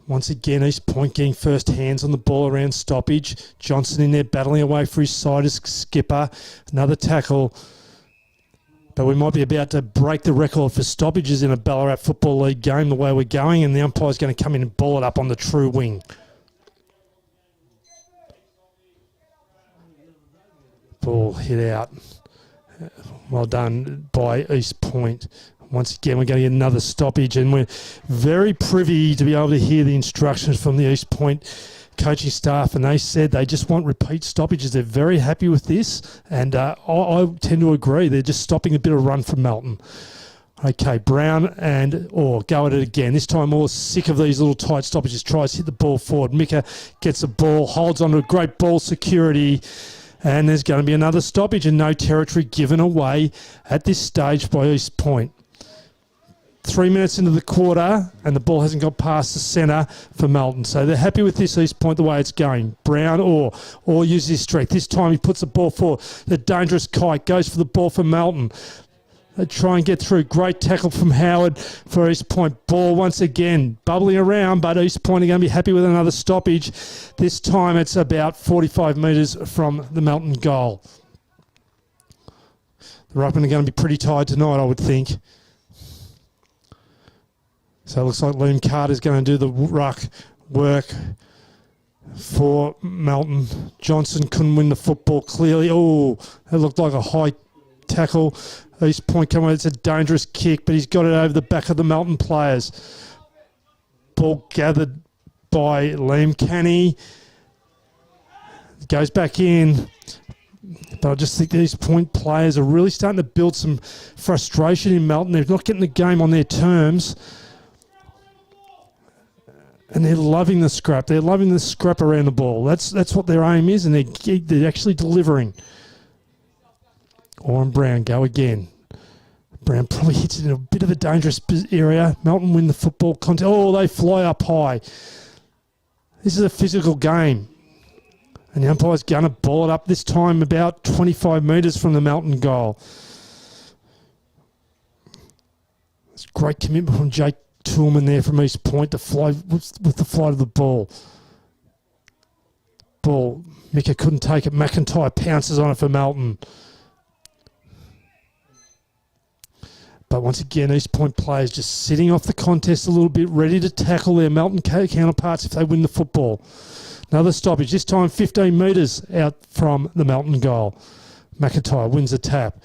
Once again, East Point getting first hands on the ball around stoppage. Johnson in there battling away for his side as skipper. Another tackle. But we might be about to break the record for stoppages in a Ballarat Football League game the way we're going, and the umpire's going to come in and ball it up on the true wing. Ball hit out. Well done by East Point. Once again, we're going to get another stoppage, and we're very privy to be able to hear the instructions from the East Point coaching staff, and they said they just want repeat stoppages. They're very happy with this, and I tend to agree. They're just stopping a bit of run from Melton. Okay, Brown and Orr go at it again. This time Orr's sick of these little tight stoppages, tries to hit the ball forward. Mika gets the ball, holds on to a great ball security, and there's going to be another stoppage and no territory given away at this stage by East Point. 3 minutes into the quarter, and the ball hasn't got past the centre for Melton. So they're happy with this East Point, the way it's going. Brown or uses his strength. This time he puts the ball forward. The dangerous kite goes for the ball for Melton. They try and get through. Great tackle from Howard for East Point. Ball once again bubbling around, but East Point are going to be happy with another stoppage. This time it's about 45 metres from the Melton goal. The ruckmen are going to be pretty tired tonight, I would think. So it looks like Liam Carter's going to do the ruck work for Melton. Johnson couldn't win the football clearly. Oh, that looked like a high tackle. East Point coming. It's a dangerous kick, but he's got it over the back of the Melton players. Ball gathered by Liam Canny. Goes back in. But I just think these Point players are really starting to build some frustration in Melton. They're not getting the game on their terms. And they're loving the scrap. They're loving the scrap around the ball. That's what their aim is, and they're actually delivering. Orr and Brown go again. Brown probably hits it in a bit of a dangerous area. Melton win the football contest. Oh, they fly up high. This is a physical game. And the umpire's going to ball it up this time about 25 metres from the Melton goal. It's great commitment from Jake Toolman there from East Point to fly with the flight of the ball. Mika couldn't take it. McIntyre pounces on it for Melton. But once again, East Point players just sitting off the contest a little bit, ready to tackle their Melton counterparts if they win the football. Another stoppage, this time 15 metres out from the Melton goal. McIntyre wins the tap.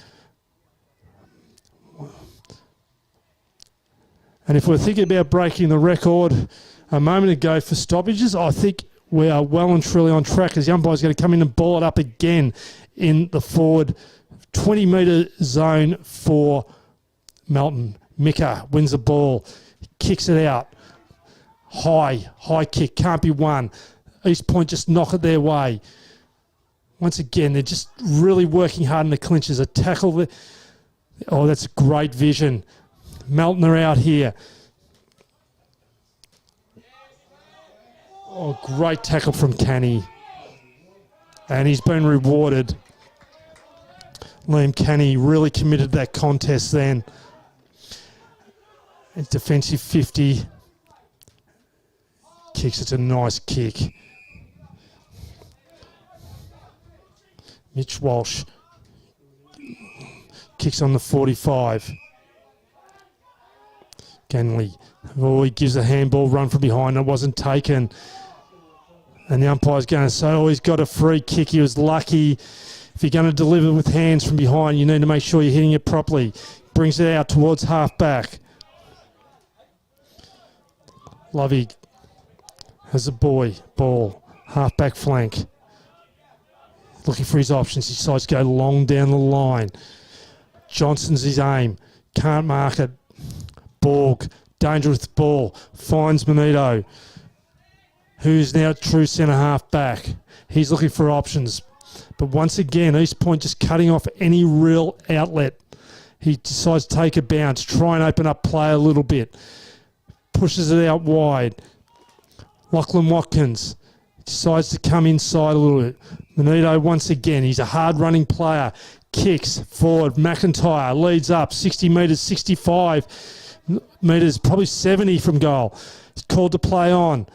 And if we're thinking about breaking the record a moment ago for stoppages, I think we are well and truly on track, as the umpire's going to come in and ball it up again in the forward 20-metre zone for Melton. Mika wins the ball, kicks it out. High kick, can't be won. East Point just knock it their way. Once again, they're just really working hard in the clinches. A tackle. Oh, that's great vision. Melton are out here. Oh, great tackle from Canny. And he's been rewarded. Liam Canny really committed that contest then. It's defensive 50. Kicks, it's a nice kick. Mitch Walsh kicks on the 45. Ganley, he gives a handball run from behind. It wasn't taken. And the umpire's going to say, oh, he's got a free kick. He was lucky. If you're going to deliver with hands from behind, you need to make sure you're hitting it properly. Brings it out towards half back. Lovey has a ball. half-back flank. Looking for his options. He decides to go long down the line. Johnson's his aim. Can't mark it. Borg, dangerous ball. Finds Manito, who's now true centre-half back. He's looking for options. But once again, East Point just cutting off any real outlet. He decides to take a bounce, try and open up play a little bit. Pushes it out wide. Lachlan Watkins decides to come inside a little bit. Manito once again, he's a hard-running player. Kicks forward. McIntyre leads up 60 metres, 65 metres, probably 70 from goal. He's called to play on.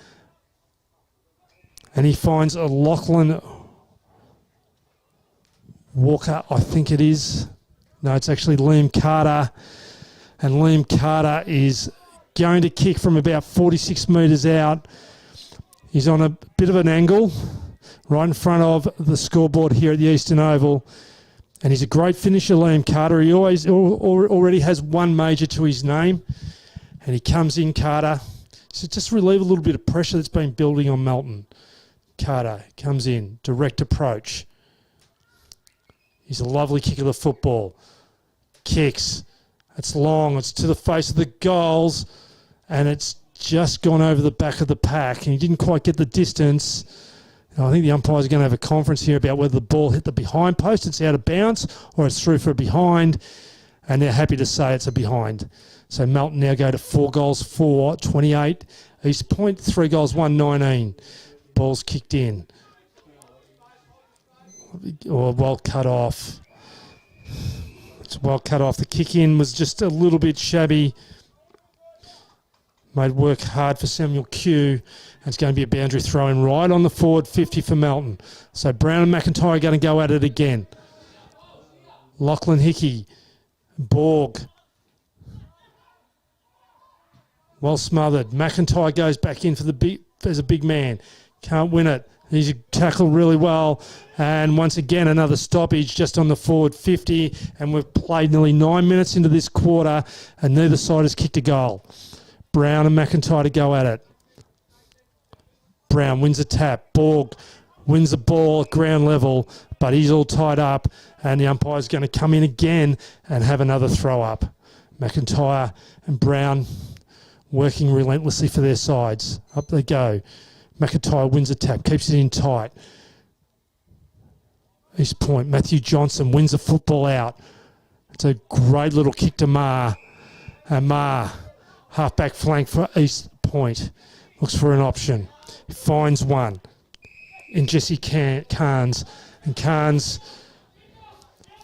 And he finds a Lachlan Walker, I think it is. No, it's actually Liam Carter. And Liam Carter is going to kick from about 46 metres out. He's on a bit of an angle right in front of the scoreboard here at the Eastern Oval. And he's a great finisher, Liam Carter. He already has one major to his name. And he comes in, Carter. So just relieve a little bit of pressure that's been building on Melton. Carter comes in, direct approach. He's a lovely kick of the football. Kicks. It's long. It's to the face of the goals. And it's just gone over the back of the pack. And he didn't quite get the distance. I think the umpires are going to have a conference here about whether the ball hit the behind post, it's out of bounds, or it's through for a behind. And they're happy to say it's a behind. So Melton now go to 4 goals, 4, 28. East Point, 3 goals, 1, 19. Ball's kicked in. Or well cut off. It's well cut off. The kick in was just a little bit shabby. Made work hard for Samuel Q. And it's going to be a boundary throw in right on the forward 50 for Melton. So Brown and McIntyre are going to go at it again. Lachlan Hickey. Borg. Well smothered. McIntyre goes back in for as a big man. Can't win it. He's tackled really well. And once again, another stoppage just on the forward 50. And we've played nearly 9 minutes into this quarter, and neither side has kicked a goal. Brown and McIntyre to go at it. Brown wins a tap. Borg wins the ball at ground level, but he's all tied up, and the umpire's going to come in again and have another throw up. McIntyre and Brown working relentlessly for their sides. Up they go. McIntyre wins a tap, keeps it in tight. East Point, Matthew Johnson wins the football out. It's a great little kick to Marr. And Marr, half-back flank for East Point. Looks for an option. Finds one in Jesse Carnes. And Carnes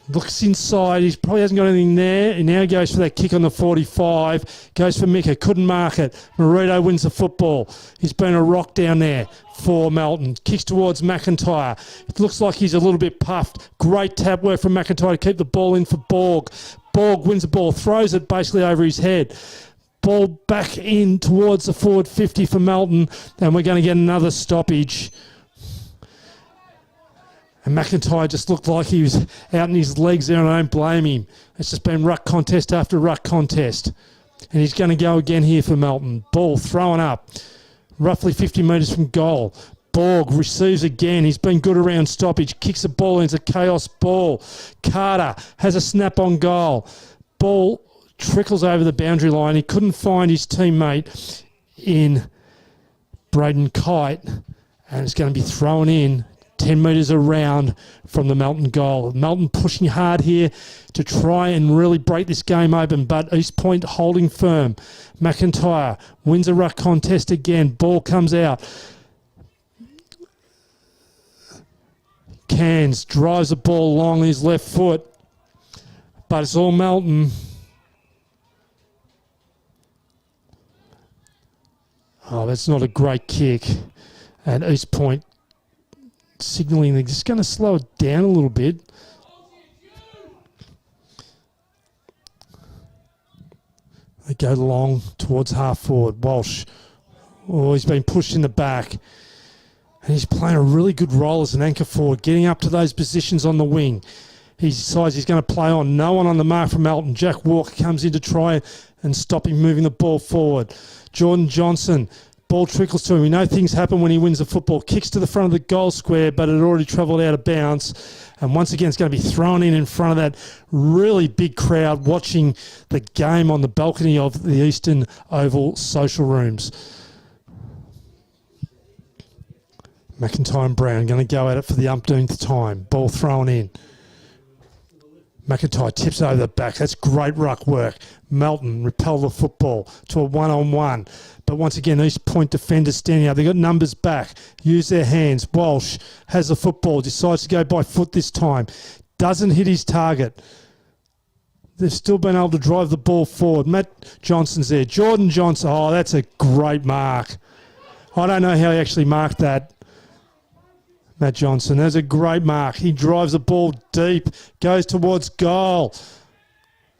looks inside. He probably hasn't got anything there. He now goes for that kick on the 45. Goes for Mika. Couldn't mark it. Marito wins the football. He's been a rock down there for Melton. Kicks towards McIntyre. It looks like he's a little bit puffed. Great tap work from McIntyre to keep the ball in for Borg. Borg wins the ball. Throws it basically over his head. Ball back in towards the forward 50 for Melton. And we're going to get another stoppage. And McIntyre just looked like he was out in his legs there, and I don't blame him. It's just been ruck contest after ruck contest. And he's going to go again here for Melton. Ball thrown up, roughly 50 metres from goal. Borg receives again. He's been good around stoppage. Kicks the ball into chaos ball. Carter has a snap on goal. Ball trickles over the boundary line. He couldn't find his teammate in Braden Kite. And it's going to be thrown in 10 metres around from the Melton goal. Melton pushing hard here to try and really break this game open, but East Point holding firm. McIntyre wins a ruck contest again. Ball comes out. Cairns drives the ball along his left foot, but it's all Melton. Oh, that's not a great kick. And East Point signalling they're just going to slow it down a little bit. They go long towards half forward. Walsh. Oh, he's been pushed in the back. And he's playing a really good role as an anchor forward, getting up to those positions on the wing. He decides he's going to play on. No one on the mark from Melton. Jack Walker comes in to try and stop him moving the ball forward. Jordan Johnson Ball trickles to him. We know things happen when he wins the football. Kicks to the front of the goal square, but it had already travelled out of bounds. And once again, it's going to be thrown in front of that really big crowd watching the game on the balcony of the Eastern Oval social rooms. McIntyre and Brown going to go at it for the umpteenth time. Ball thrown in. McIntyre tips over the back. That's great ruck work. Melton repel the football to a one-on-one. But once again, East Point defenders standing up. They've got numbers back. Use their hands. Walsh has the football. Decides to go by foot this time. Doesn't hit his target. They've still been able to drive the ball forward. Matt Johnson's there. Jordan Johnson. Oh, that's a great mark. I don't know how he actually marked that. Matt Johnson, that's a great mark. He drives the ball deep, goes towards goal,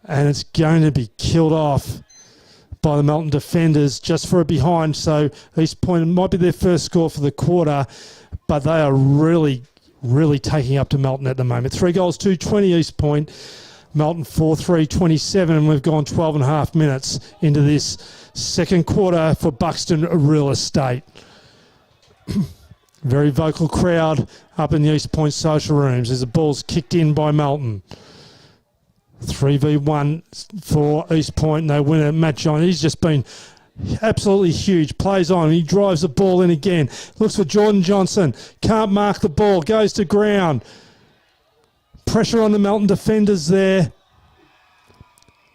and it's going to be killed off by the Melton defenders just for a behind. So East Point might be their first score for the quarter, but they are really, really taking up to Melton at the moment. 3 goals, 2-20 East Point. Melton 4-3-27, and we've gone 12 and a half minutes into this second quarter for Buxton Real Estate. Very vocal crowd up in the East Point social rooms as the ball's kicked in by Melton. 3v1 for East Point, and they win it. Matt Johnson, he's just been absolutely huge. Plays on, he drives the ball in again. Looks for Jordan Johnson, can't mark the ball, goes to ground. Pressure on the Melton defenders there.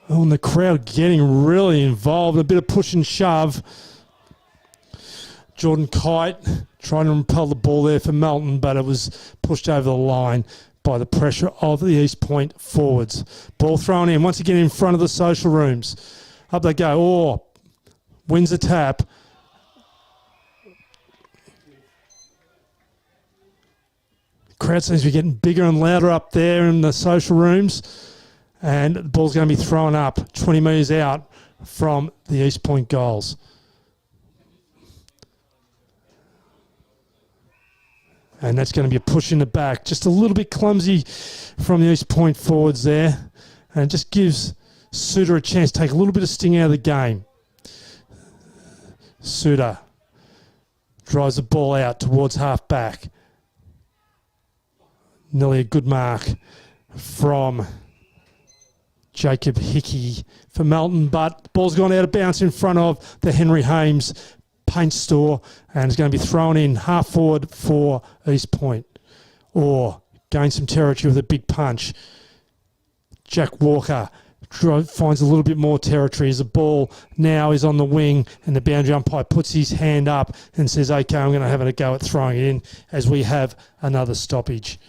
Oh, and the crowd getting really involved. A bit of push and shove. Jordan Kite trying to repel the ball there for Melton, but it was pushed over the line by the pressure of the East Point forwards. Ball thrown in, once again in front of the social rooms. Up they go. Oh, wins the tap. The crowd seems to be getting bigger and louder up there in the social rooms. And the ball's going to be thrown up 20 metres out from the East Point goals. And that's going to be a push in the back. Just a little bit clumsy from the East Point forwards there. And it just gives Suter a chance to take a little bit of sting out of the game. Suter drives the ball out towards half-back. Nearly a good mark from Jacob Hickey for Melton. But the ball's gone out of bounds in front of the Henry Hames paint store, and it's going to be thrown in half forward for East Point. Or gain some territory with a big punch. Jack Walker finds a little bit more territory as the ball now is on the wing, and the boundary umpire puts his hand up and says, okay, I'm going to have a go at throwing it in as we have another stoppage.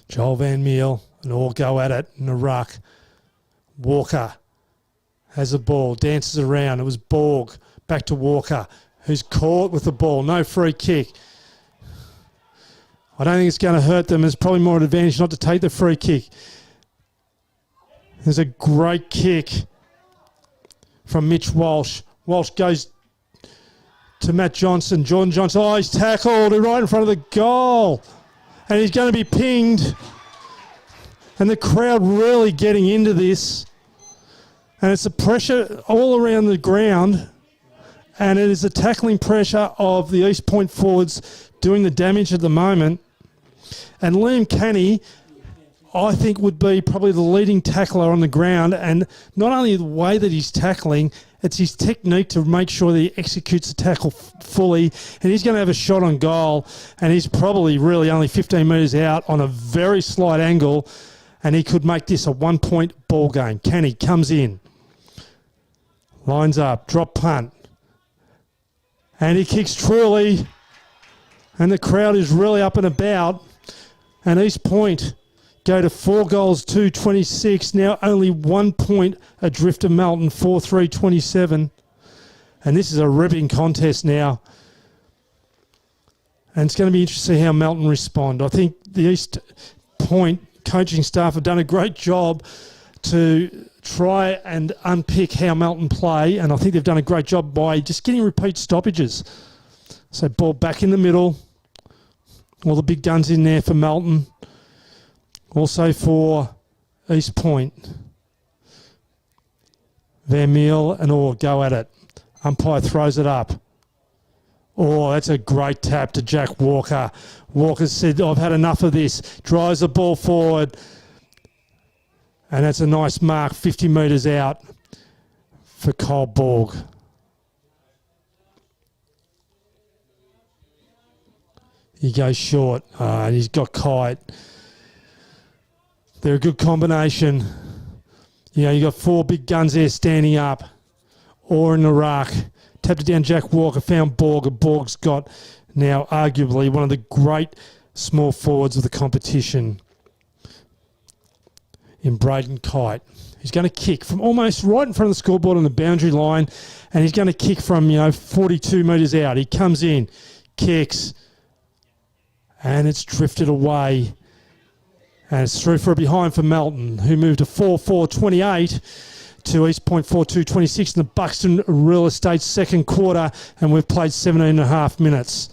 Joel Van Meel and all go at it in the ruck. Walker has the ball, dances around. It was Borg. Back to Walker, who's caught with the ball. No free kick. I don't think it's going to hurt them. It's probably more an advantage not to take the free kick. There's a great kick from Mitch Walsh. Walsh goes to Matt Johnson. Jordan Johnson. Oh, he's tackled right in front of the goal. And he's going to be pinged. And the crowd really getting into this. And it's the pressure all around the ground. And it is the tackling pressure of the East Point forwards doing the damage at the moment. And Liam Canny, I think, would be probably the leading tackler on the ground. And not only the way that he's tackling, it's his technique to make sure that he executes the tackle fully. And he's going to have a shot on goal. And he's probably really only 15 metres out on a very slight angle. And he could make this a 1-point ball game. Canny comes in. Lines up. Drop punt. And he kicks truly. And the crowd is really up and about. And East Point go to 4 goals, 2-26. Now only 1 point adrift of Melton, 4-3-27. And this is a ripping contest now. And it's going to be interesting to see how Melton respond. I think the East Point coaching staff have done a great job to try and unpick how Melton play. And I think they've done a great job by just getting repeat stoppages. So ball back in the middle. All the big guns in there for Melton. Also for East Point. Van Meel and Orr go at it. Umpire throws it up. Oh, that's a great tap to Jack Walker. Walker said, I've had enough of this. Drives the ball forward. And that's a nice mark, 50 metres out for Kyle Borg. He goes short. And he's got Kite. They're a good combination. You know, you got four big guns there standing up. Orr in the ruck. Tapped it down Jack Walker, found Borg, and Borg's got now arguably one of the great small forwards of the competition in Braden Kite. He's going to kick from almost right in front of the scoreboard on the boundary line, and he's going to kick from, 42 metres out. He comes in, kicks, and it's drifted away. And it's through for a behind for Melton, who moved to 4-4-28. To East Point 4-2-26 in the Buxton Real Estate second quarter, and we've played 17 and a half minutes.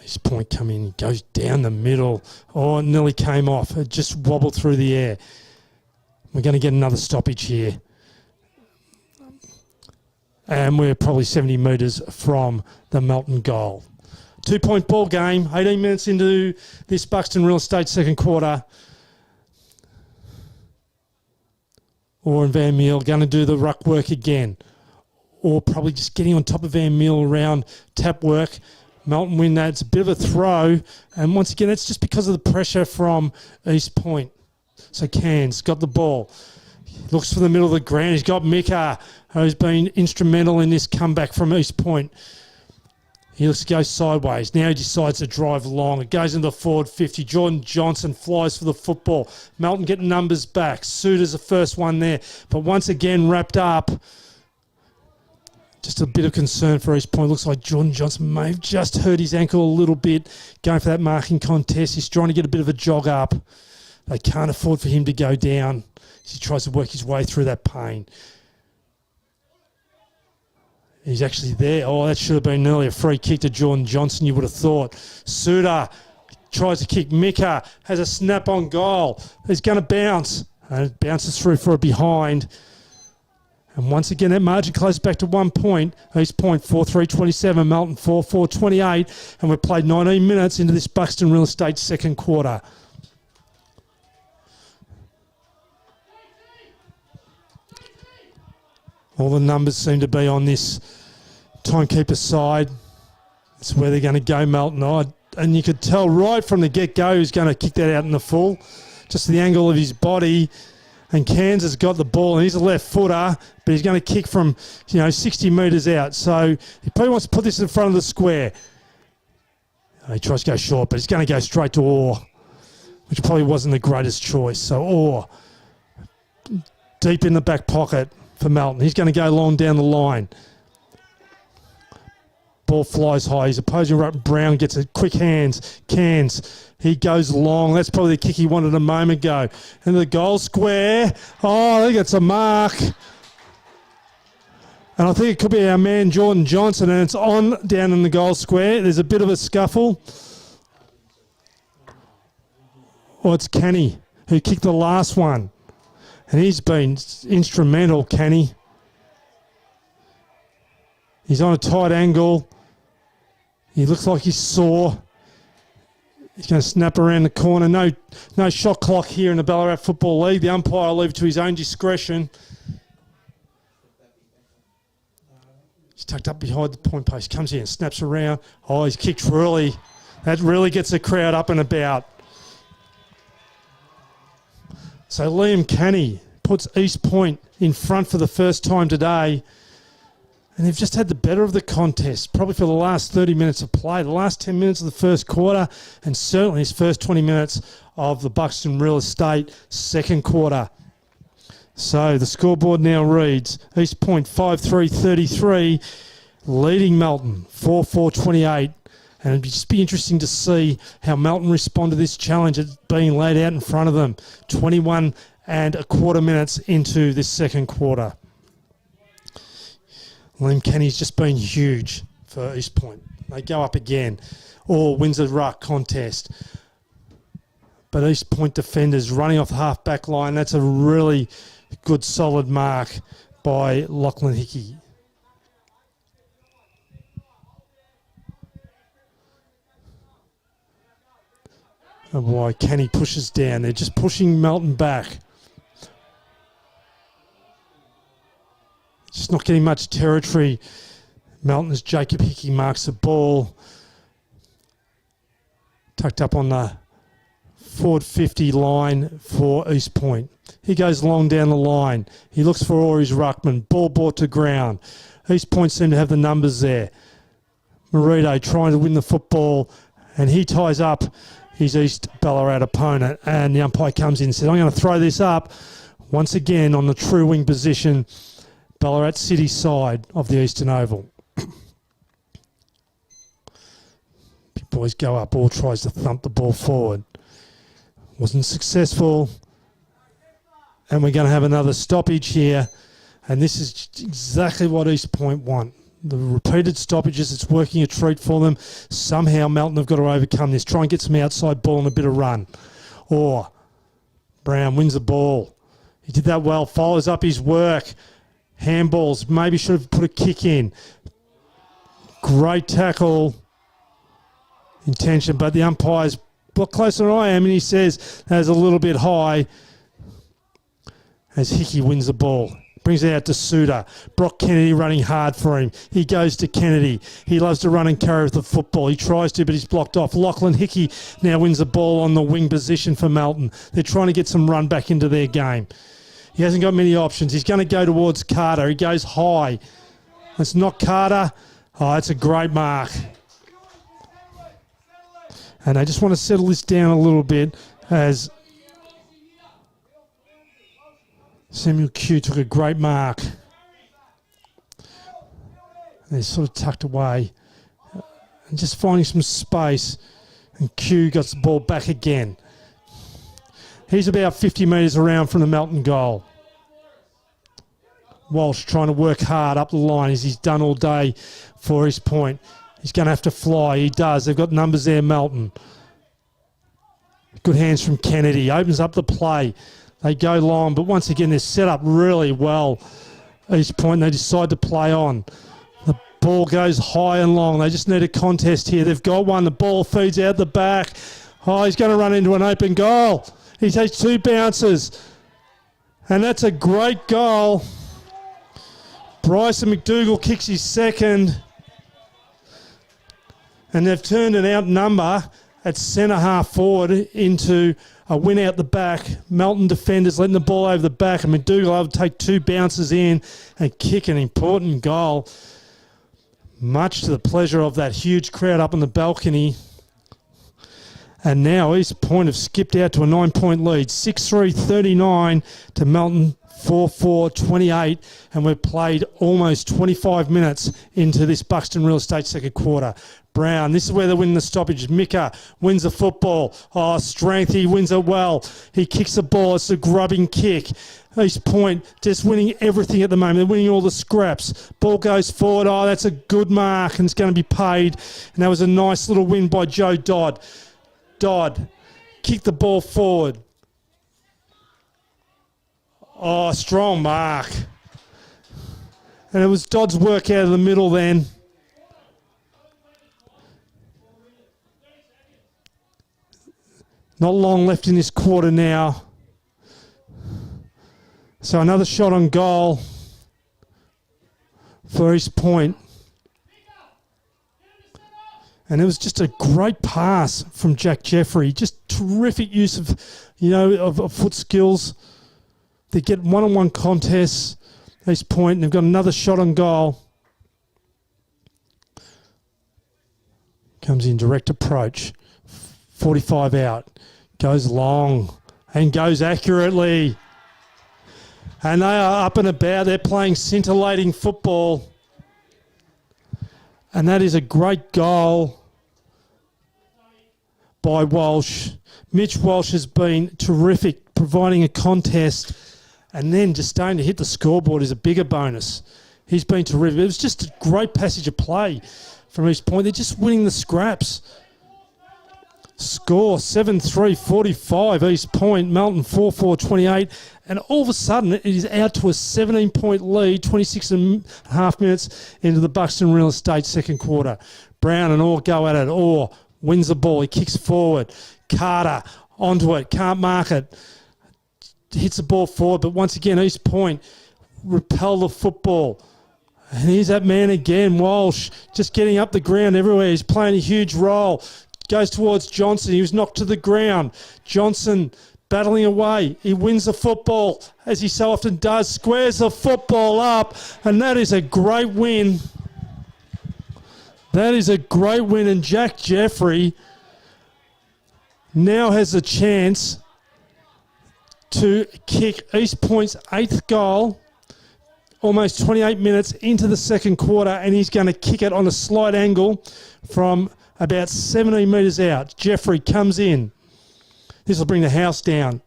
East Point come in, goes down the middle. Oh, it nearly came off. It just wobbled through the air. We're going to get another stoppage here. And we're probably 70 metres from the Melton goal. 2-point ball game, 18 minutes into this Buxton Real Estate second quarter. Orr and Van Meel going to do the ruck work again. Or probably just getting on top of Van Meel around tap work. Melton win that. It's a bit of a throw. And once again, it's just because of the pressure from East Point. So Cairns got the ball. Looks for the middle of the ground. He's got Mika, who's been instrumental in this comeback from East Point. He looks to go sideways. Now he decides to drive long. It goes into the forward 50. Jordan Johnson flies for the football. Melton getting numbers back. Suter's the first one there. But once again, wrapped up. Just a bit of concern for East Point. Looks like Jordan Johnson may have just hurt his ankle a little bit going for that marking contest. He's trying to get a bit of a jog up. They can't afford for him to go down. He tries to work his way through that pain. He's actually there. Oh, that should have been nearly a free kick to Jordan Johnson, you would have thought. Suter tries to kick. Mika has a snap on goal. He's going to bounce. And it bounces through for a behind. And once again, that margin closes back to 1 point. East Point 4-3-27, Melton 4-4-28. And we've played 19 minutes into this Buxton Real Estate second quarter. All the numbers seem to be on this timekeeper side. That's where they're going to go, Melton. And you could tell right from the get-go who's going to kick that out in the full. Just the angle of his body. And Cairns has got the ball, and he's a left footer, but he's going to kick from 60 metres out. So he probably wants to put this in front of the square. He tries to go short, but he's going to go straight to Orr, which probably wasn't the greatest choice. So Orr, deep in the back pocket for Melton. He's going to go long down the line. Ball flies high. His opposing ruck, Brown, gets it. Quick hands. Cairns. He goes long. That's probably the kick he wanted a moment ago. Into the goal square. Oh, I think it's a mark. And I think it could be our man Jordan Johnson, and it's on down in the goal square. There's a bit of a scuffle. Or it's Kenny, who kicked the last one. And he's been instrumental, Kenny. He's on a tight angle. He looks like he's sore. He's going to snap around the corner. No shot clock here in the Ballarat Football League. The umpire will leave it to his own discretion. He's tucked up behind the point post. Comes in, snaps around. Oh, he's kicked really. That really gets the crowd up and about. So Liam Canny puts East Point in front for the first time today. And they've just had the better of the contest, probably for the last 30 minutes of play, the last 10 minutes of the first quarter, and certainly his first 20 minutes of the Buxton Real Estate second quarter. So the scoreboard now reads East Point 5-3-33, leading Melton 4-4-28. And it'd just be interesting to see how Melton respond to this challenge that's being laid out in front of them. 21 and a quarter minutes into this second quarter. Liam Kenny's just been huge for East Point. They go up again. Or wins the ruck contest. But East Point defenders running off the half-back line. That's a really good, solid mark by Lachlan Hickey. Oh boy, Kenny pushes down. They're just pushing Melton back. Just not getting much territory. Melton as Jacob Hickey marks the ball. Tucked up on the forward 50 line for East Point. He goes long down the line. He looks for Ori's ruckman. Ball brought to ground. East Point seem to have the numbers there. Marito trying to win the football, and he ties up his East Ballarat opponent, and the umpire comes in and says, I'm going to throw this up once again on the true wing position, Ballarat City side of the Eastern Oval. Big boys go up, all tries to thump the ball forward. Wasn't successful, and we're going to have another stoppage here, and this is exactly what East Point want. The repeated stoppages, it's working a treat for them. Somehow Melton have got to overcome this. Try and get some outside ball and a bit of run. Or Brown wins the ball. He did that well, follows up his work. Handballs, maybe should have put a kick in. Great tackle. Intention, but the umpire's a lot closer than I am, and he says that's a little bit high as Hickey wins the ball. Brings it out to Suter. Brock Kennedy running hard for him. He goes to Kennedy. He loves to run and carry with the football. He tries to, but he's blocked off. Lachlan Hickey now wins the ball on the wing position for Melton. They're trying to get some run back into their game. He hasn't got many options. He's going to go towards Carter. He goes high. It's not Carter. Oh, it's a great mark. And I just want to settle this down a little bit as Samuel Q took a great mark. They're sort of tucked away and just finding some space. And Q got the ball back again. He's about 50 metres around from the Melton goal. Walsh trying to work hard up the line as he's done all day for East Point. He's going to have to fly. He does. They've got numbers there, Melton. Good hands from Kennedy. Opens up the play. They go long, but once again, they're set up really well. East Point, they decide to play on. The ball goes high and long. They just need a contest here. They've got one. The ball feeds out the back. Oh, he's going to run into an open goal. He takes two bounces. And that's a great goal. Bryson McDougall kicks his second. And they've turned an outnumber at centre half forward into a win out the back. Melton defenders letting the ball over the back, and McDougall able to take two bounces in and kick an important goal. Much to the pleasure of that huge crowd up on the balcony. And now East Point have skipped out to a 9-point lead. 6-3-39 to Melton 4-4-28. And we've played almost 25 minutes into this Buxton Real Estate second quarter. Brown, this is where they're winning the stoppage. Mika wins the football. Oh, strength, he wins it well. He kicks the ball. It's a grubbing kick. East Point just winning everything at the moment. They're winning all the scraps. Ball goes forward. Oh, that's a good mark, and it's going to be paid. And that was a nice little win by Joe Dodd. Dodd kicked the ball forward. Oh, strong mark. And it was Dodd's work out of the middle then. Not long left in this quarter now. So another shot on goal for East Point. And it was just a great pass from Jack Jeffrey. Just terrific use of foot skills. They get one-on-one contests. East Point, and they've got another shot on goal. Comes in direct approach. 45 out. Goes long and goes accurately. And they are up and about. They're playing scintillating football. And that is a great goal by Walsh. Mitch Walsh has been terrific, providing a contest, and then just starting to hit the scoreboard is a bigger bonus. He's been terrific. It was just a great passage of play from East Point. They're just winning the scraps. Score 7-3-45 East Point, Melton 4-4-28, and all of a sudden it is out to a 17-point lead, 26 and a half minutes into the Buxton Real Estate second quarter. Brown and Orr go at it. Orr wins the ball, he kicks forward. Carter onto it, can't mark it. Hits the ball forward, but once again East Point repel the football. And here's that man again, Walsh, just getting up the ground everywhere. He's playing a huge role. Goes towards Johnson. He was knocked to the ground. Johnson battling away. He wins the football, as he so often does. Squares the football up, and that is a great win. That is a great win, and Jack Jeffrey now has a chance to kick East Point's 8th goal almost 28 minutes into the second quarter, and he's going to kick it on a slight angle from about 17 metres out. Jeffrey comes in. This will bring the house down.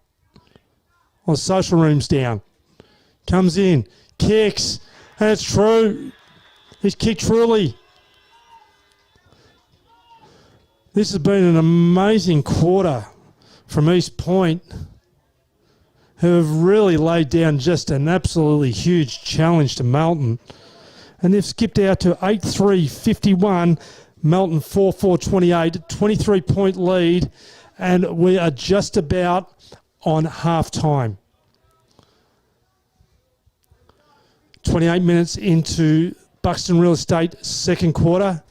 Or the social rooms down. Comes in. Kicks. And it's true. He's kicked truly. This has been an amazing quarter from East Point, who have really laid down just an absolutely huge challenge to Melton. And they've skipped out to 8-3-51. Melton 4-4-28, 23-point lead, and we are just about on half-time. 28 minutes into Buxton Real Estate second quarter,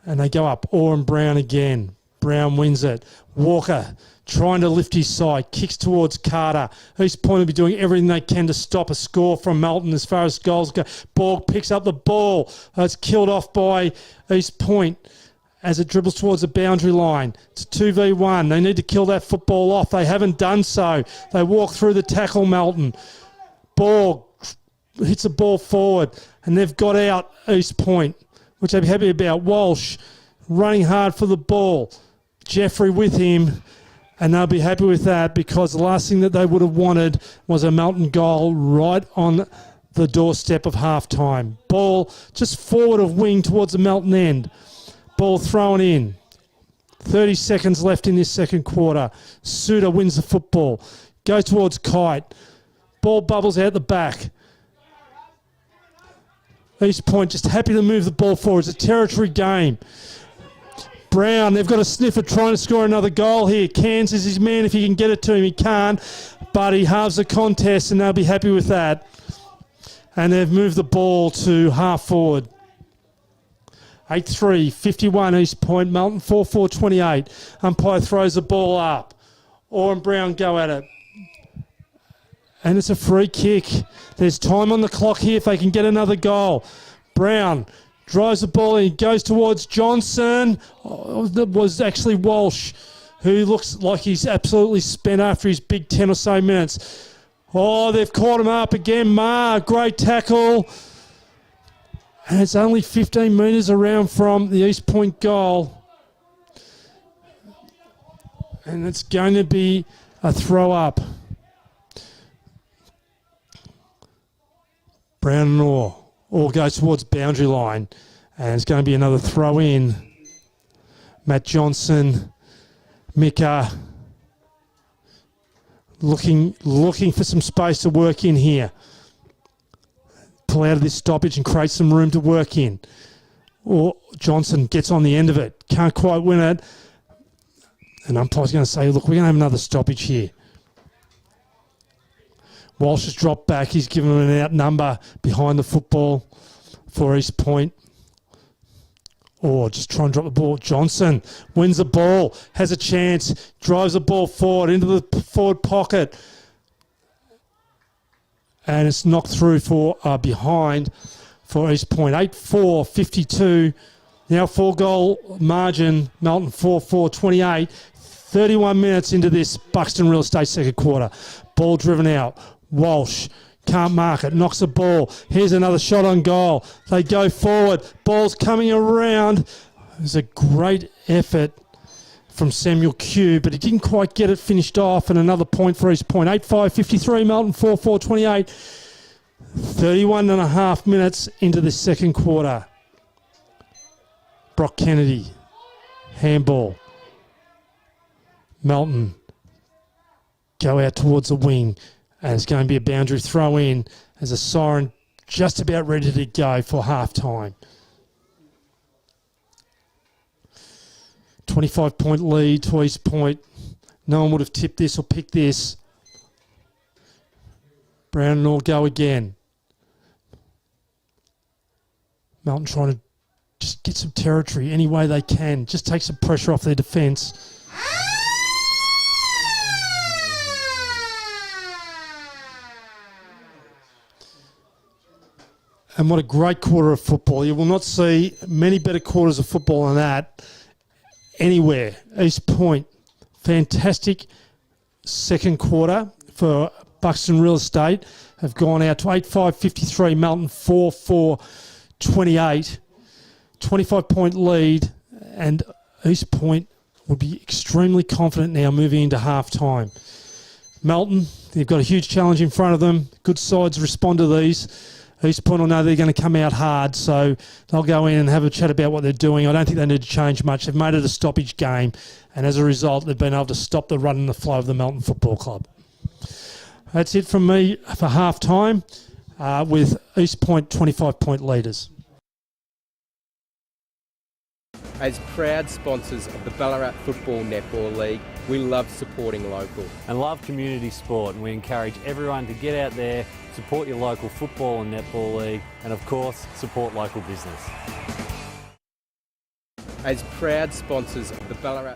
and they go up. Orr and Brown again. Brown wins it. Walker trying to lift his side, kicks towards Carter. East Point will be doing everything they can to stop a score from Melton as far as goals go. Borg picks up the ball. It's killed off by East Point as it dribbles towards the boundary line. It's 2v1. They need to kill that football off. They haven't done so. They walk through the tackle, Melton. Borg hits the ball forward, and they've got out East Point, which they'll be happy about. Walsh running hard for the ball. Jeffrey with him. And they'll be happy with that, because the last thing that they would have wanted was a Melton goal right on the doorstep of halftime. Ball just forward of wing towards the Melton end. Ball thrown in. 30 seconds left in this second quarter. Suter wins the football. Goes towards Kite. Ball bubbles out the back. East Point just happy to move the ball forward. It's a territory game. Brown, they've got a sniffer trying to score another goal here. Cairns is his man if he can get it to him. He can't, but he halves the contest, and they'll be happy with that. And they've moved the ball to half forward. 8-3-51 East Point. Melton 4-4-28. Umpire throws the ball up. Orr and Brown go at it. And it's a free kick. There's time on the clock here if they can get another goal. Brown drives the ball and he goes towards Johnson. Oh, that was actually Walsh, who looks like he's absolutely spent after his big 10 or so minutes. Oh, they've caught him up again. Great tackle. And it's only 15 metres around from the East Point goal. And it's going to be a throw up. Brown and Orr. All goes towards boundary line, and it's going to be another throw in. Matt Johnson, Mika, looking for some space to work in here. Pull out of this stoppage and create some room to work in. Or Johnson gets on the end of it, can't quite win it, and umpire's going to say, look, we're going to have another stoppage here. Walsh has dropped back. He's given him an out number behind the football for East Point. Or just try and drop the ball. Johnson wins the ball, has a chance, drives the ball forward into the forward pocket. And it's knocked through for behind for East Point. 8-4-52. Now 4-goal margin. Melton 4-4-28. 31 minutes into this Buxton Real Estate second quarter. Ball driven out. Walsh can't mark it, knocks the ball. Here's another shot on goal. They go forward. Ball's coming around. There's a great effort from Samuel Q, but he didn't quite get it finished off, and another point for East Point. 8-5-53, Melton 4-4-28. 31 and a half minutes into the second quarter. Brock Kennedy, handball. Melton go out towards the wing, and it's going to be a boundary throw in as a siren just about ready to go for half time. 25-point lead to East Point. No one would have tipped this or picked this. Brown and all go again. Melton trying to just get some territory any way they can. Just take some pressure off their defence. And what a great quarter of football. You will not see many better quarters of football than that anywhere. East Point, fantastic second quarter for Buxton Real Estate. Have gone out to 8-5-53, Melton 4-4-28. 25-point lead, and East Point would be extremely confident now moving into half-time. Melton, they've got a huge challenge in front of them. Good sides respond to these. East Point will know they're going to come out hard, so they'll go in and have a chat about what they're doing. I don't think they need to change much. They've made it a stoppage game, and as a result, they've been able to stop the run and the flow of the Melton Football Club. That's it from me for half-time with East Point 25-point leaders. As proud sponsors of the Ballarat Football Netball League, we love supporting local. And love community sport, and we encourage everyone to get out there, support your local football and netball league, and of course, support local business. As proud sponsors of the Ballarat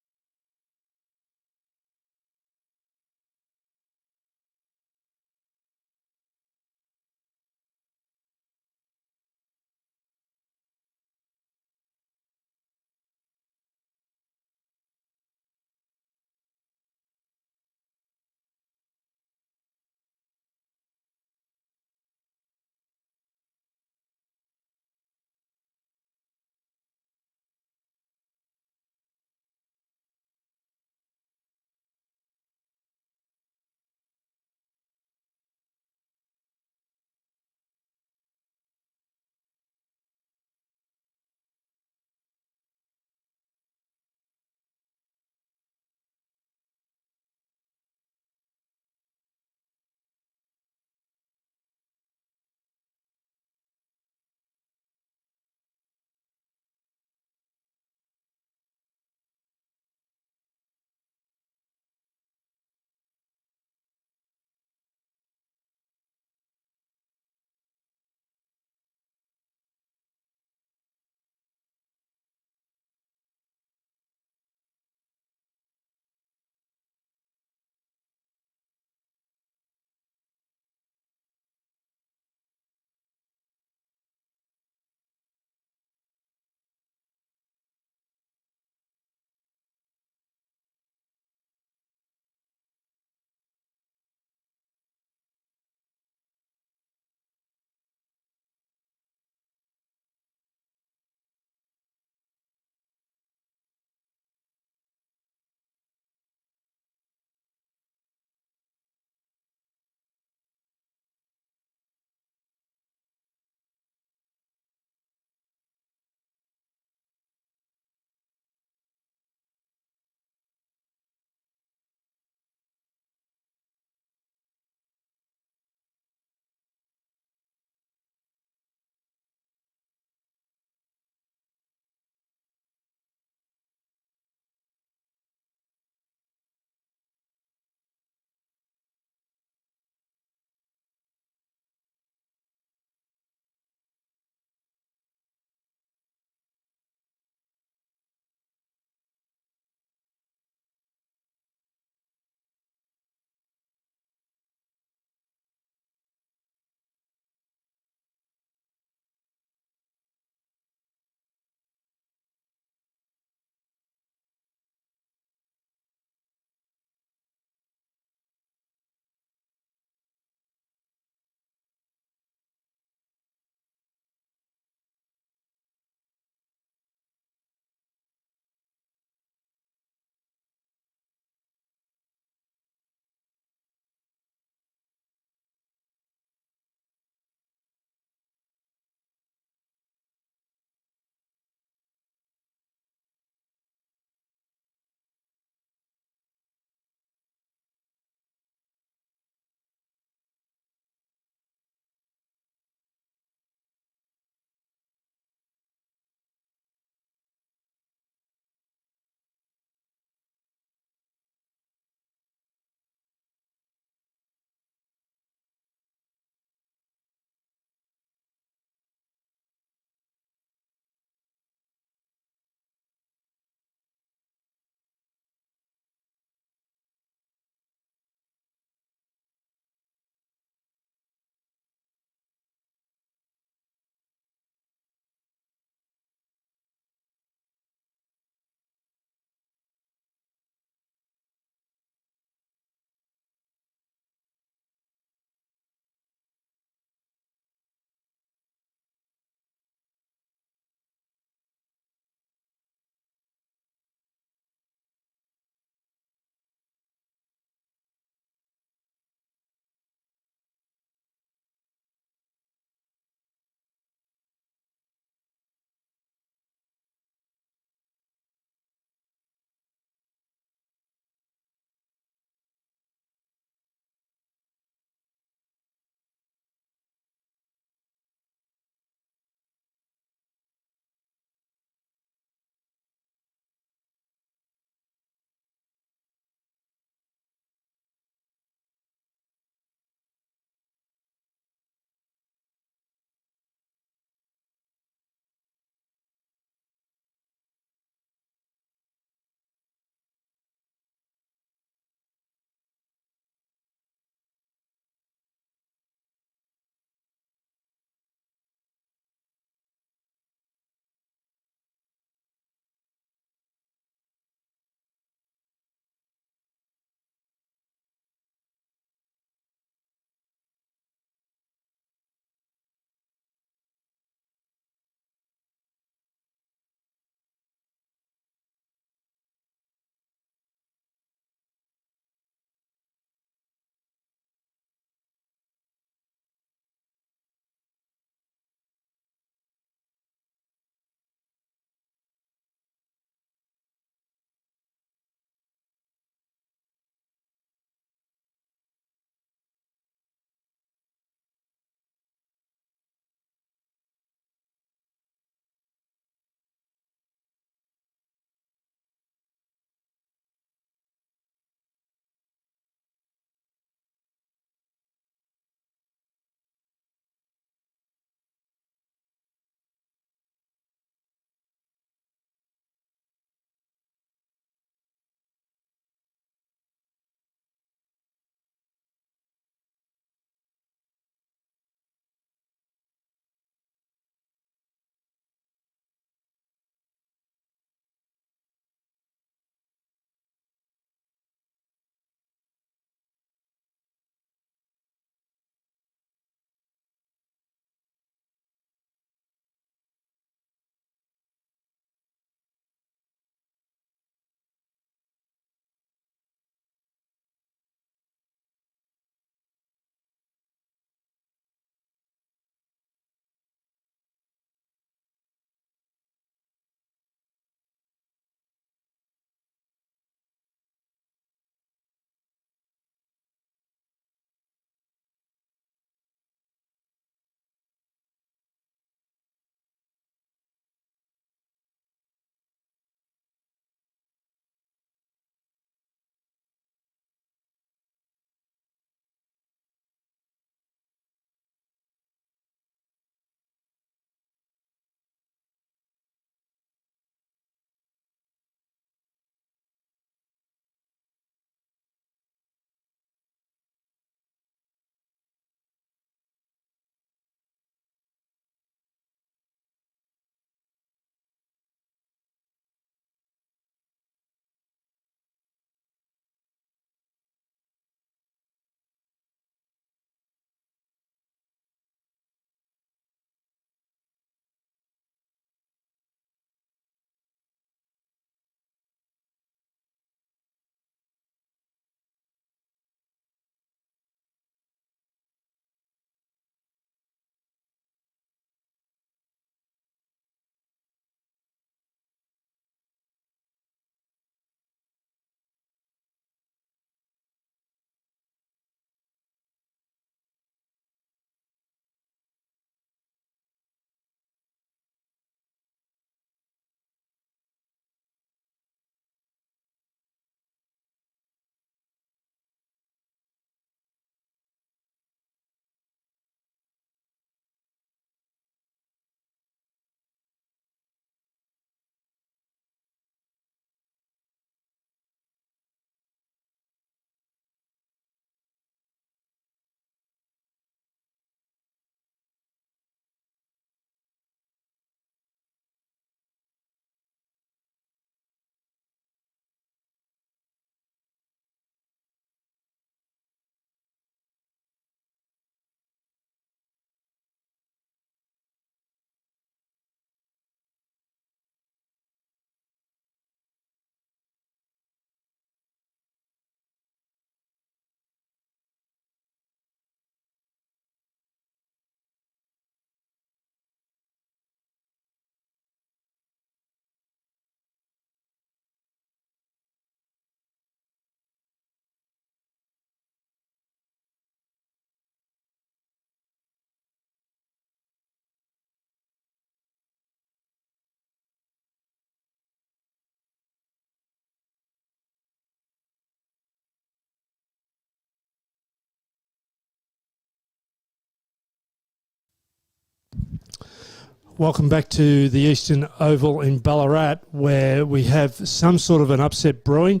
Welcome back to the Eastern Oval in Ballarat, where we have some sort of an upset brewing.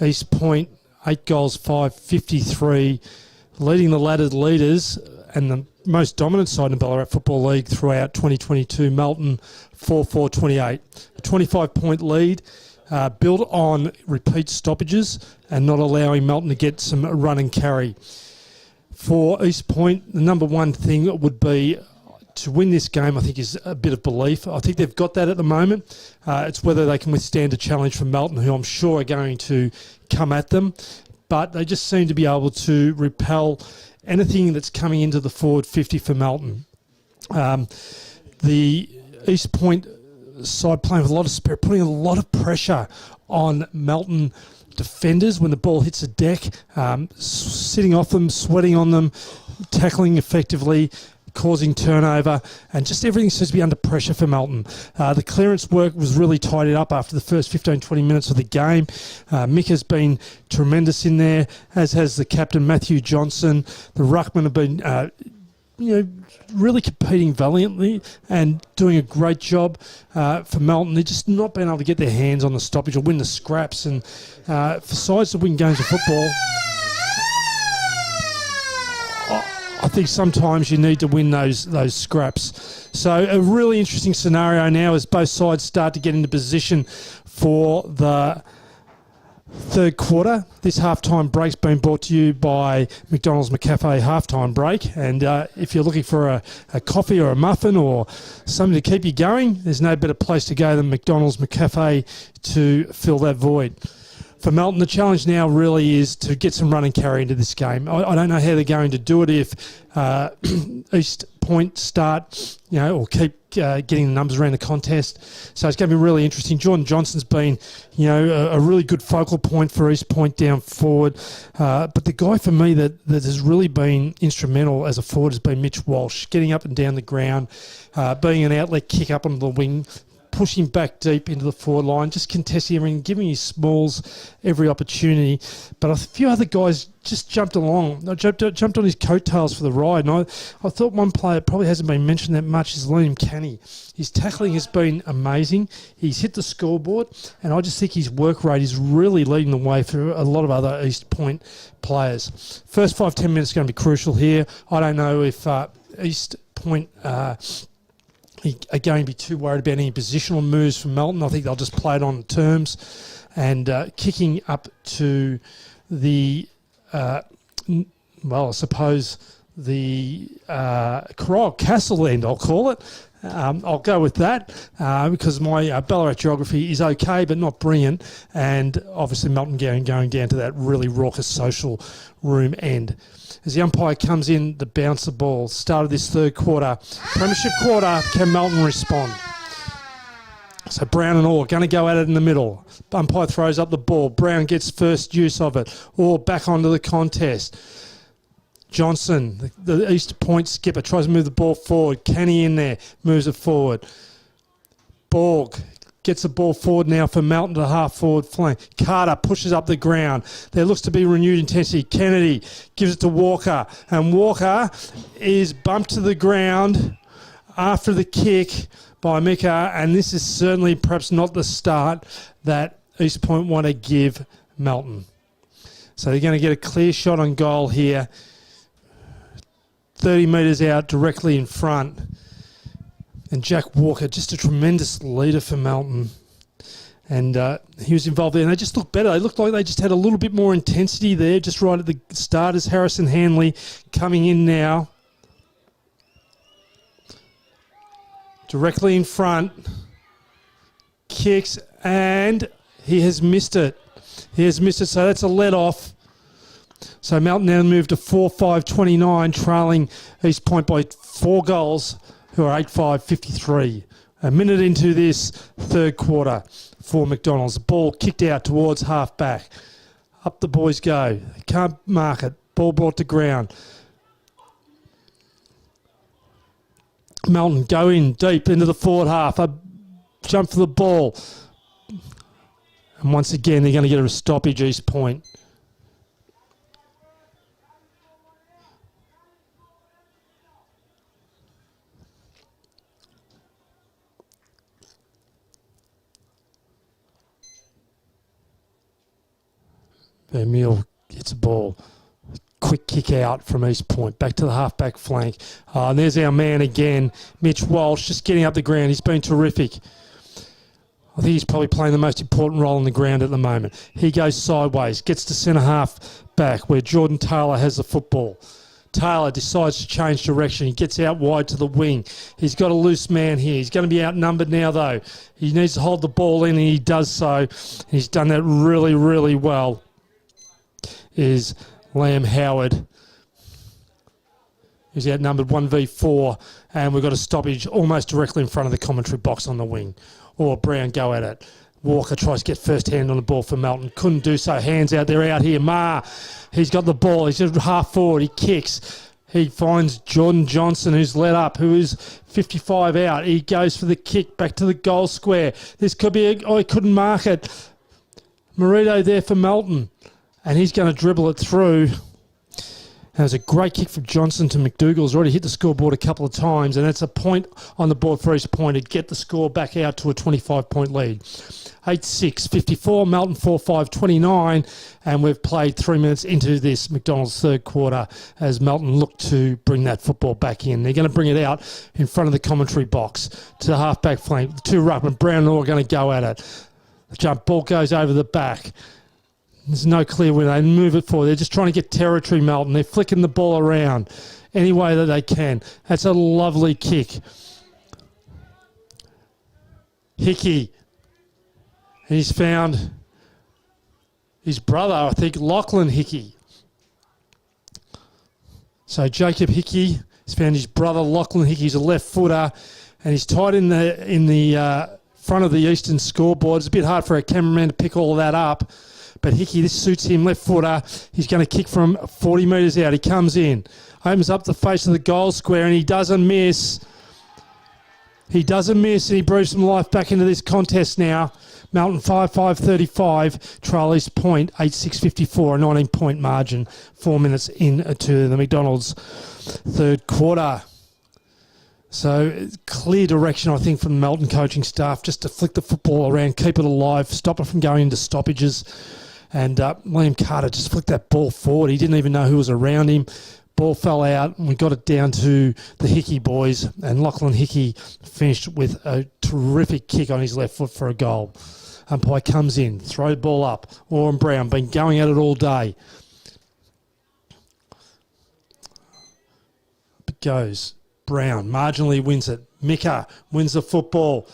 East Point, 8 goals, 5-53, leading the laddered leaders and the most dominant side in the Ballarat Football League throughout 2022, Melton, 4-4-28. A 25-point lead, built on repeat stoppages and not allowing Melton to get some run and carry. For East Point, the number one thing would be to win this game, I think, is a bit of belief. I think they've got that at the moment. It's whether they can withstand a challenge from Melton, who I'm sure are going to come at them. But they just seem to be able to repel anything that's coming into the forward 50 for Melton. The East Point side playing with a lot of spirit, putting a lot of pressure on Melton defenders when the ball hits the deck, sitting off them, sweating on them, tackling effectively, causing turnover, and just everything seems to be under pressure for Melton. The clearance work was really tidied up after the first 15-20 minutes of the game. Mick has been tremendous in there, as has the captain, Matthew Johnson. The ruckmen have been really competing valiantly and doing a great job for Melton. They're just not being able to get their hands on the stoppage or win the scraps. And for sides to win games of football, I think sometimes you need to win those scraps. So a really interesting scenario now as both sides start to get into position for the third quarter. This halftime break's been brought to you by McDonald's McCafe halftime break. And if you're looking for a coffee or a muffin or something to keep you going, there's no better place to go than McDonald's McCafe to fill that void. For Melton, the challenge now really is to get some run and carry into this game. I don't know how they're going to do it if East Point start, or keep getting the numbers around the contest. So it's going to be really interesting. Jordan Johnson's been, a really good focal point for East Point down forward. But the guy for me that has really been instrumental as a forward has been Mitch Walsh, getting up and down the ground, being an outlet kick up onto the wing, pushing back deep into the forward line, just contesting everything, giving his smalls every opportunity. But a few other guys just jumped along. I jumped on his coattails for the ride. And I thought one player probably hasn't been mentioned that much is Liam Canny. His tackling has been amazing. He's hit the scoreboard, and I just think his work rate is really leading the way for a lot of other East Point players. First 5-10 minutes is going to be crucial here. I don't know if East Point are going to be too worried about any positional moves from Melton. I think they'll just play it on terms. And kicking up to the, I suppose the Coral Castle end, I'll call it. I'll go with that because my Ballarat geography is okay but not brilliant. And obviously Melton going down to that really raucous social room end. As the umpire comes in, the bounce the ball. Start of this third quarter. Premiership quarter, can Melton respond? So Brown and Orr going to go at it in the middle. Umpire throws up the ball. Brown gets first use of it. Orr back onto the contest. Johnson, the East Point skipper, tries to move the ball forward. Canny in there, moves it forward. Borg gets the ball forward now for Melton to half-forward flank. Carter pushes up the ground. There looks to be renewed intensity. Kennedy gives it to Walker, and Walker is bumped to the ground after the kick by Mika, and this is certainly perhaps not the start that East Point want to give Melton. So they're going to get a clear shot on goal here. 30 metres out, directly in front. And Jack Walker, just a tremendous leader for Melton. And he was involved there. And they just looked better. They looked like they just had a little bit more intensity there, just right at the start as Harrison Hanley coming in now. Directly in front. Kicks, and he has missed it. So that's a let-off. So Melton now moved to 4-5-29, trailing East Point by 4 goals, who are 8-5-53. A minute into this third quarter for McDonald's. The ball kicked out towards half-back. Up the boys go. They can't mark it. Ball brought to ground. Melton go in deep into the forward half. A jump for the ball. And once again, they're going to get a stoppage, East Point. Vermeil gets a ball. Quick kick out from East Point. Back to the half-back flank. And there's our man again, Mitch Walsh, just getting up the ground. He's been terrific. I think he's probably playing the most important role on the ground at the moment. He goes sideways, gets to centre-half back where Jordan Taylor has the football. Taylor decides to change direction. He gets out wide to the wing. He's got a loose man here. He's going to be outnumbered now, though. He needs to hold the ball in, and he does so. He's done that really, really well. Is Liam Howard. He's outnumbered 1v4, and we've got a stoppage almost directly in front of the commentary box on the wing. Or Brown go at it. Walker tries to get first hand on the ball for Melton. Couldn't do so. Hands out. They're out here. He's got the ball. He's just half forward. He kicks. He finds Jordan Johnson, who's let up, who is 55 out. He goes for the kick back to the goal square. This could be he couldn't mark it. Marito there for Melton. And he's going to dribble it through. That was a great kick from Johnson to McDougall's already hit the scoreboard a couple of times, and it's a point on the board for East Point to get the score back out to a 25-point lead. 8-6, 54, Melton 4-5, 29, and we've played 3 minutes into this McDonald's third quarter as Melton look to bring that football back in. They're going to bring it out in front of the commentary box to the half-back flank. The two ruckmen, Brown and Orr, are going to go at it. The jump ball goes over the back. There's no clear where they move it forward. They're just trying to get territory, Melton. They're flicking the ball around any way that they can. That's a lovely kick. Hickey. He's found his brother, I think, Lachlan Hickey. So Jacob Hickey has found his brother, Lachlan Hickey. He's a left footer, and he's tied in the front of the Eastern scoreboard. It's a bit hard for a cameraman to pick all of that up. But Hickey, this suits him, left footer. He's going to kick from 40 metres out. He comes in, opens up the face of the goal square, and he doesn't miss. He doesn't miss, and he breathes some life back into this contest now. Melton 5-5-35, trail East Point 8-6-54, a 19-point margin, 4 minutes into the McDonald's third quarter. So clear direction, I think, from the Melton coaching staff, just to flick the football around, keep it alive, stop it from going into stoppages. And Liam Carter just flicked that ball forward. He didn't even know who was around him. Ball fell out, and we got it down to the Hickey boys. And Lachlan Hickey finished with a terrific kick on his left foot for a goal. Umpire comes in, throw the ball up. Orr and Brown been going at it all day. Up it goes. Brown marginally wins it. Mika wins the football.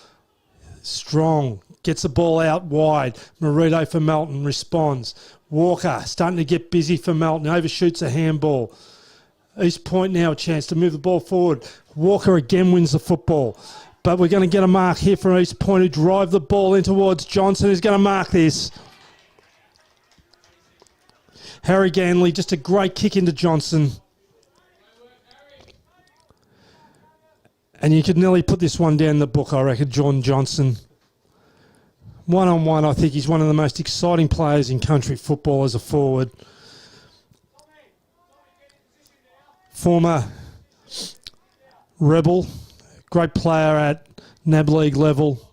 Strong. Gets the ball out wide. Marito for Melton responds. Walker starting to get busy for Melton. Overshoots a handball. East Point now a chance to move the ball forward. Walker again wins the football. But we're going to get a mark here from East Point, who drive the ball in towards Johnson, who's going to mark this. Harry Ganley, just a great kick into Johnson. And you could nearly put this one down the book, I reckon, John Johnson. One-on-one, I think he's one of the most exciting players in country football as a forward. Former Rebel, great player at NAB League level.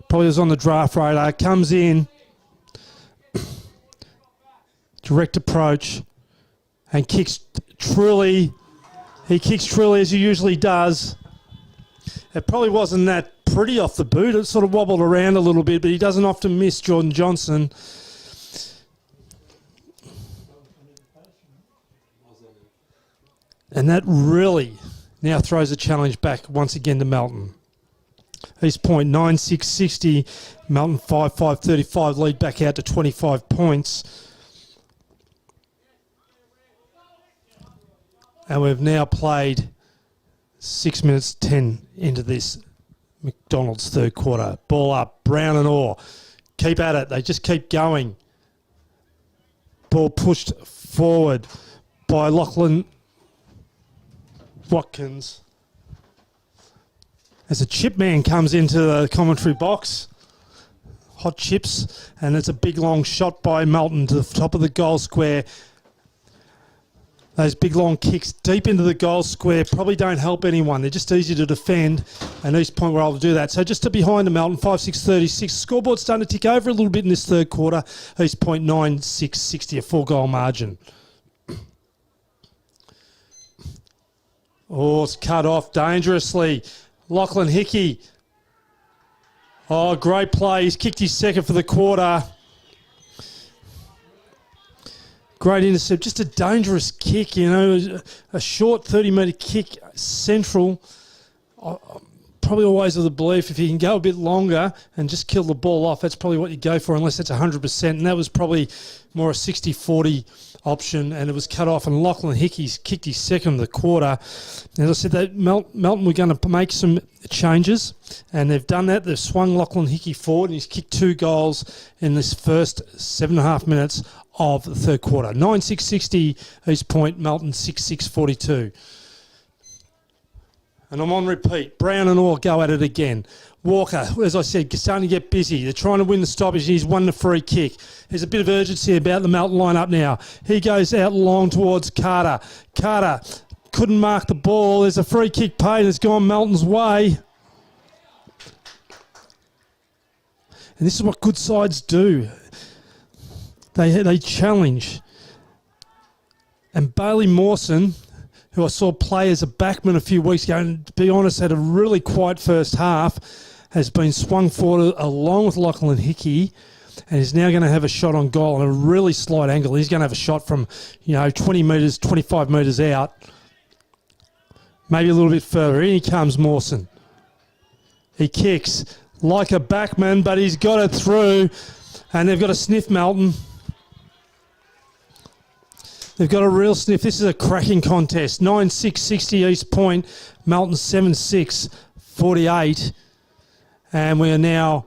Probably was on the draft radar. Comes in, direct approach, and kicks truly. He kicks truly as he usually does. It probably wasn't that pretty off the boot. It sort of wobbled around a little bit, but he doesn't often miss Jordan Johnson. And that really now throws a challenge back once again to Melton. East Point 9-6-60, Melton 5-5-35, lead back out to 25 points. And we've now played 6 minutes 10 into this McDonald's third quarter. Ball up, Brown and Orr. Keep at it. They just keep going. Ball pushed forward by Lachlan Watkins. As a chip man comes into the commentary box. Hot chips. And it's a big long shot by Melton to the top of the goal square. Those big long kicks deep into the goal square probably don't help anyone. They're just easy to defend, and East Point were able to do that. So just to behind the Melton, 5-6-36. Scoreboard's starting to tick over a little bit in this third quarter. East Point 9-6-60, a 4-goal margin. Oh, it's cut off dangerously. Lachlan Hickey. Oh, great play. He's kicked his second for the quarter. Great intercept. Just a dangerous kick, you know, a short 30-metre kick, central. Probably always of the belief if you can go a bit longer and just kill the ball off, that's probably what you go for unless it's 100%. And that was probably more a 60-40 option, and it was cut off. And Lachlan Hickey's kicked his second of the quarter. As I said, that Melton were going to make some changes, and they've done that. They've swung Lachlan Hickey forward, and he's kicked 2 goals in this first 7.5 minutes of the third quarter. 9-6-60 East Point, Melton 6-6-42. And I'm on repeat. Brown and Orr go at it again. Walker, as I said, starting to get busy. They're trying to win the stoppage. He's won the free kick. There's a bit of urgency about the Melton line-up now. He goes out long towards Carter. Carter couldn't mark the ball. There's a free kick paid. It's gone Melton's way. And this is what good sides do. They challenge. And Bailey Mawson, who I saw play as a backman a few weeks ago, and to be honest, had a really quiet first half, has been swung forward along with Lachlan Hickey, and is now going to have a shot on goal on a really slight angle. He's going to have a shot from, 20 metres, 25 metres out, maybe a little bit further. In he comes, Mawson. He kicks like a backman, but he's got it through, and they've got a sniff, Melton. They've got a real sniff. This is a cracking contest. 9-6-60 East Point, Melton 7-6-48. And we are now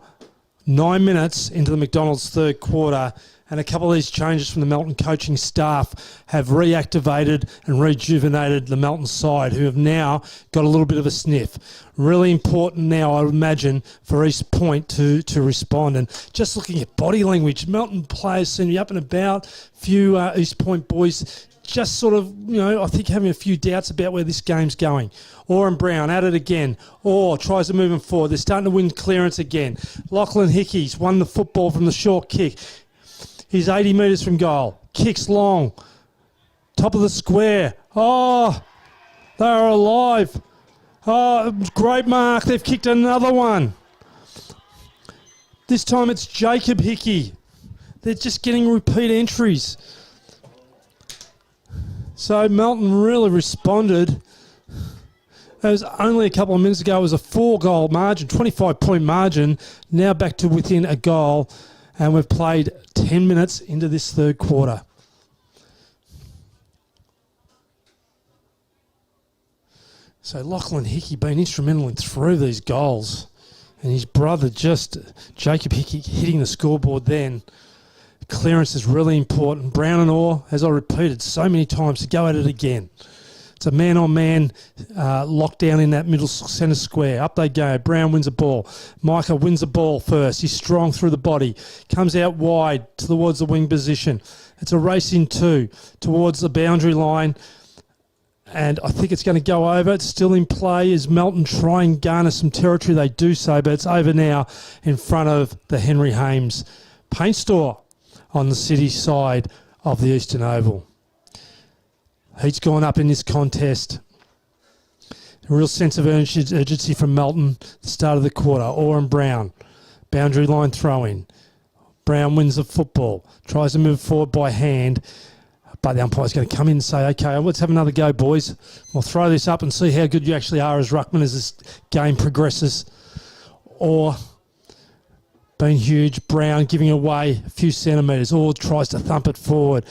9 minutes into the McDonald's third quarter, and a couple of these changes from the Melton coaching staff have reactivated and rejuvenated the Melton side, who have now got a little bit of a sniff. Really important now, I would imagine, for East Point to respond. And just looking at body language, Melton players seem to be up and about. Few East Point boys just sort of, I think having a few doubts about where this game's going. Orr and Brown at it again. Orr tries to move them forward. They're starting to win clearance again. Lachlan Hickey's won the football from the short kick. He's 80 metres from goal. Kicks long. Top of the square. Oh, they're alive. Oh, great mark. They've kicked another one. This time it's Jacob Hickey. They're just getting repeat entries. So Melton really responded. That was only a couple of minutes ago. It was a 4-goal margin, 25-point margin. Now back to within a goal. And we've played 10 minutes into this third quarter. So Lachlan Hickey been instrumental in 3 of these goals. And his brother, Jacob Hickey, hitting the scoreboard then. Clearance is really important. Brown and Orr, as I repeated so many times, to go at it again. It's a man-on-man lockdown in that middle centre square. Up they go. Brown wins a ball. Micah wins the ball first. He's strong through the body. Comes out wide towards the wing position. It's a race in 2 towards the boundary line. And I think it's going to go over. It's still in play as Melton try and garner some territory. They do so, but it's over now in front of the Henry Hames paint store on the city side of the Eastern Oval. Heat's gone up in this contest. A real sense of urgency from Melton at the start of the quarter. Orr and Brown. Boundary line throw-in. Brown wins the football. Tries to move forward by hand. But the umpire's going to come in and say, OK, let's have another go, boys. We'll throw this up and see how good you actually are as ruckman as this game progresses. Or been huge. Brown giving away a few centimetres. Orr tries to thump it forward.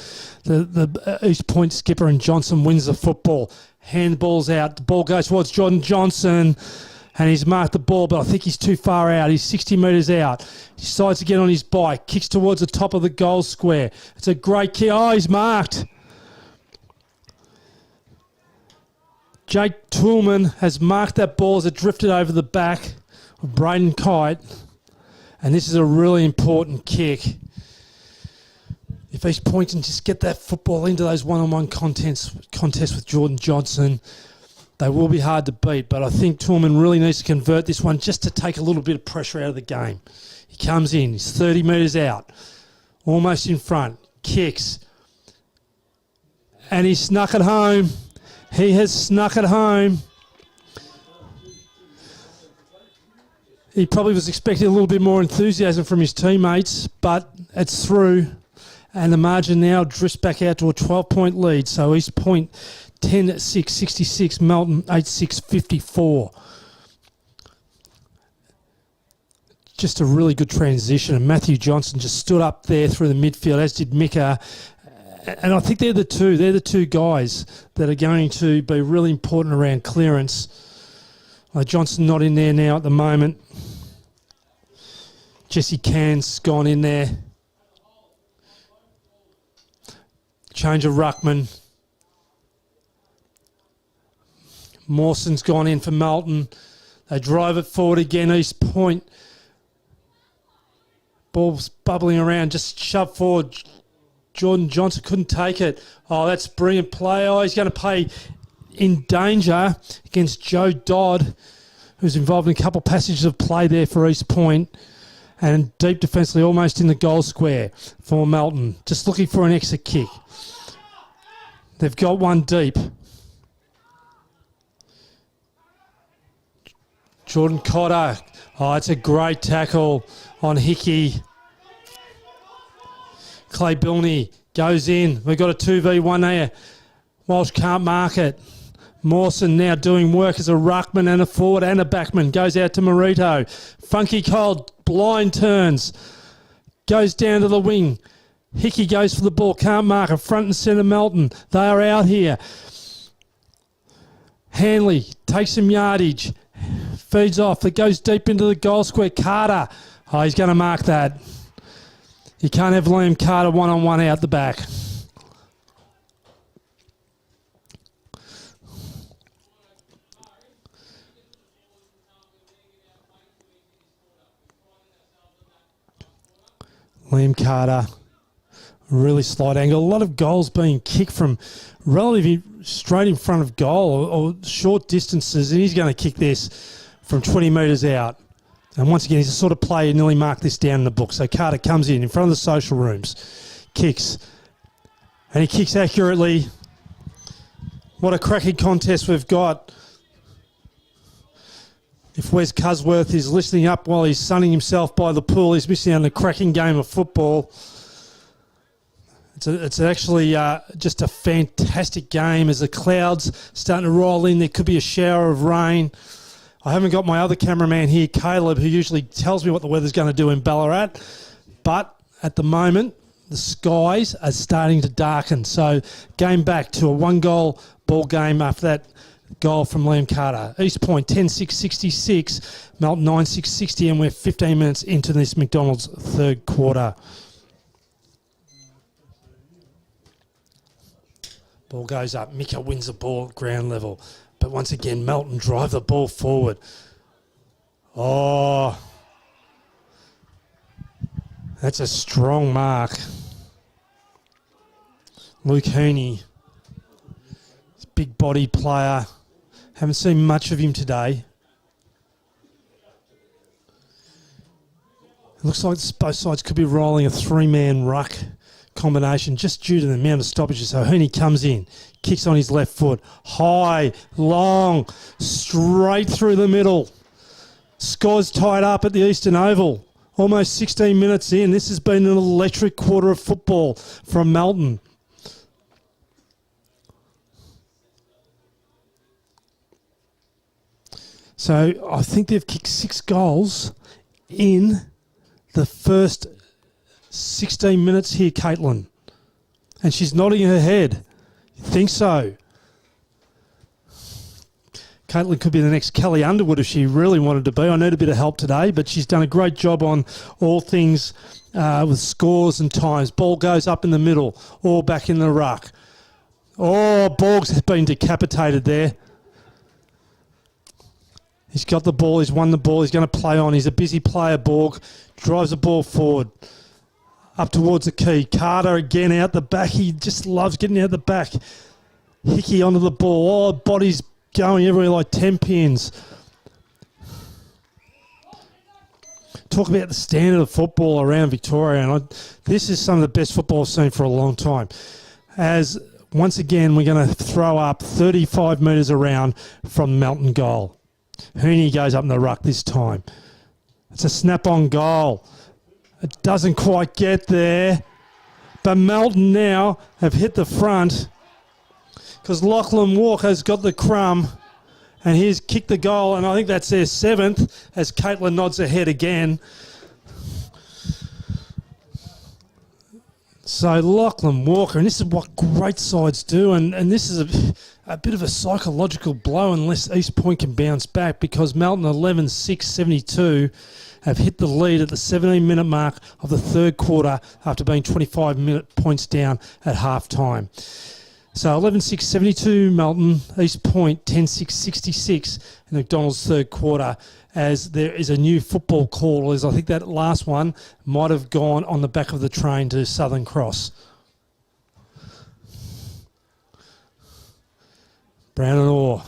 The East Point skipper and Johnson wins the football. Handball's out. The ball goes towards Jordan Johnson. And he's marked the ball, but I think he's too far out. He's 60 metres out. He decides to get on his bike. Kicks towards the top of the goal square. It's a great kick. Oh, he's marked. Jake Toolman has marked that ball as it drifted over the back of Braden Kite. And this is a really important kick. if East Point can just get that football into those one-on-one contests with Jordan Johnson, they will be hard to beat. But I think Toolman really needs to convert this one just to take a little bit of pressure out of the game. He comes in, he's 30 metres out, almost in front, kicks, and he snuck it home. He has snuck it home. He probably was expecting a little bit more enthusiasm from his teammates, but it's through. And the margin now drifts back out to a 12-point lead. So East Point 10-6, 66, Melton 8-6, 54. Just a really good transition. And Matthew Johnson just stood up there through the midfield, as did Mika. And I think they're the two guys that are going to be really important around clearance. Johnson not in there now at the moment. Jesse Cairns gone in there. Change of ruckman. Mawson's gone in for Melton. They drive it forward again, East Point. Ball's bubbling around, just shoved forward. Jordan Johnson couldn't take it. Oh, that's brilliant play. Oh, he's going to play in danger against Joe Dodd, who's involved in a couple of passages of play there for East Point, and deep defensively almost in the goal square for Melton, just looking for an exit kick. They've got one deep. Jordan Cotter. Oh, it's a great tackle on Hickey. Clay Bilney goes in. We've got a 2v1 there. Walsh can't mark it. Mawson now doing work as a ruckman and a forward and a backman. Goes out to Marito. Funky Cold, blind turns. Goes down to the wing. Hickey goes for the ball. Can't mark it. Front and centre Melton. They are out here. Hanley takes some yardage. Feeds off. It goes deep into the goal square. Carter. Oh, he's going to mark that. You can't have Liam Carter one-on-one out the back. Liam Carter, really slight angle. A lot of goals being kicked from relatively straight in front of goal or short distances, and he's going to kick this from 20 metres out. And once again, he's the sort of player who nearly marked this down in the book. So Carter comes in front of the social rooms, kicks, and he kicks accurately. What a cracking contest we've got. If Wes Cusworth is listening up while he's sunning himself by the pool, he's missing out on a cracking game of football. It's actually just a fantastic game as the clouds starting to roll in. There could be a shower of rain. I haven't got my other cameraman here, Caleb, who usually tells me what the weather's going to do in Ballarat. But at the moment, the skies are starting to darken. So game back to a one-goal ball game after that goal from Liam Carter. East Point 10-6, 66, Melton 9-6, 60, and we're 15 minutes into this McDonald's third quarter. Ball goes up. Mika wins the ball at ground level. But once again, Melton drive the ball forward. Oh, that's a strong mark. Luke Heaney, big body player. Haven't seen much of him today. It looks like both sides could be rolling a three-man ruck combination just due to the amount of stoppages. So Heaney comes in, kicks on his left foot, high, long, straight through the middle. Scores tied up at the Eastern Oval. Almost 16 minutes in. This has been an electric quarter of football from Melton. So I think they've kicked 6 goals in the first 16 minutes here, Caitlin. And she's nodding her head. You think so? Caitlin could be the next Kelly Underwood if she really wanted to be. I need a bit of help today, but she's done a great job on all things with scores and times. Ball goes up in the middle, all back in the ruck. Oh, Borgs has been decapitated there. He's got the ball, he's won the ball, he's going to play on. He's a busy player, Borg. Drives the ball forward. up towards the key. Carter again out the back. He just loves getting out the back. Hickey onto the ball. Oh, body's going everywhere like 10 pins. Talk about the standard of football around Victoria, and this is some of the best football I've seen for a long time. As once again, we're going to throw up 35 metres around from Melton goal. Hooney goes up in the ruck this time. It's a snap-on goal. It doesn't quite get there, but Melton now have hit the front because Lachlan Walker's got the crumb. And he's kicked the goal, and I think that's their 7th, as Caitlin nods ahead again. So Lachlan Walker, and this is what great sides do, and this is a bit of a psychological blow unless East Point can bounce back, because Melton 11-6-72 have hit the lead at the 17-minute mark of the third quarter after being 25 points down at half-time. So 11-6-72 Melton, East Point 10-6-66 in McDonald's third quarter, as there is a new football call, as I think that last one might have gone on the back of the train to Southern Cross. Brown and Orr.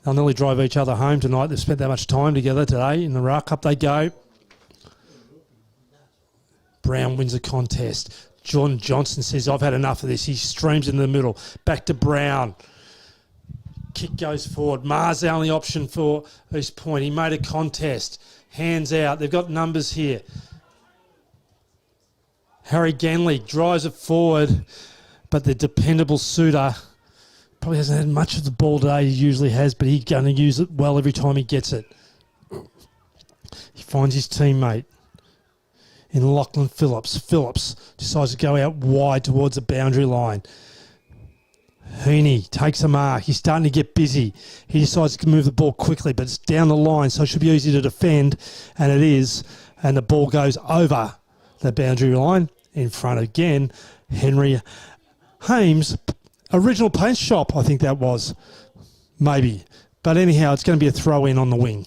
They'll nearly drive each other home tonight. They've spent that much time together today in the ruck. Up they go. Brown wins the contest. John Johnson says, I've had enough of this. He streams in the middle. Back to Brown. Kick goes forward. Ma's the only option for East Point. He made a contest. Hands out. They've got numbers here. Harry Ganley drives it forward, but the dependable Suter probably hasn't had much of the ball today. He usually has, but he's going to use it well every time he gets it. He finds his teammate in Lachlan Phillips. Phillips decides to go out wide towards the boundary line. Heaney takes a mark. He's starting to get busy. He decides to move the ball quickly, but it's down the line, so it should be easy to defend, and it is. And the ball goes over the boundary line. In front again, Henry Hames. Original paint shop, I think that was. Maybe. But anyhow, it's going to be a throw-in on the wing.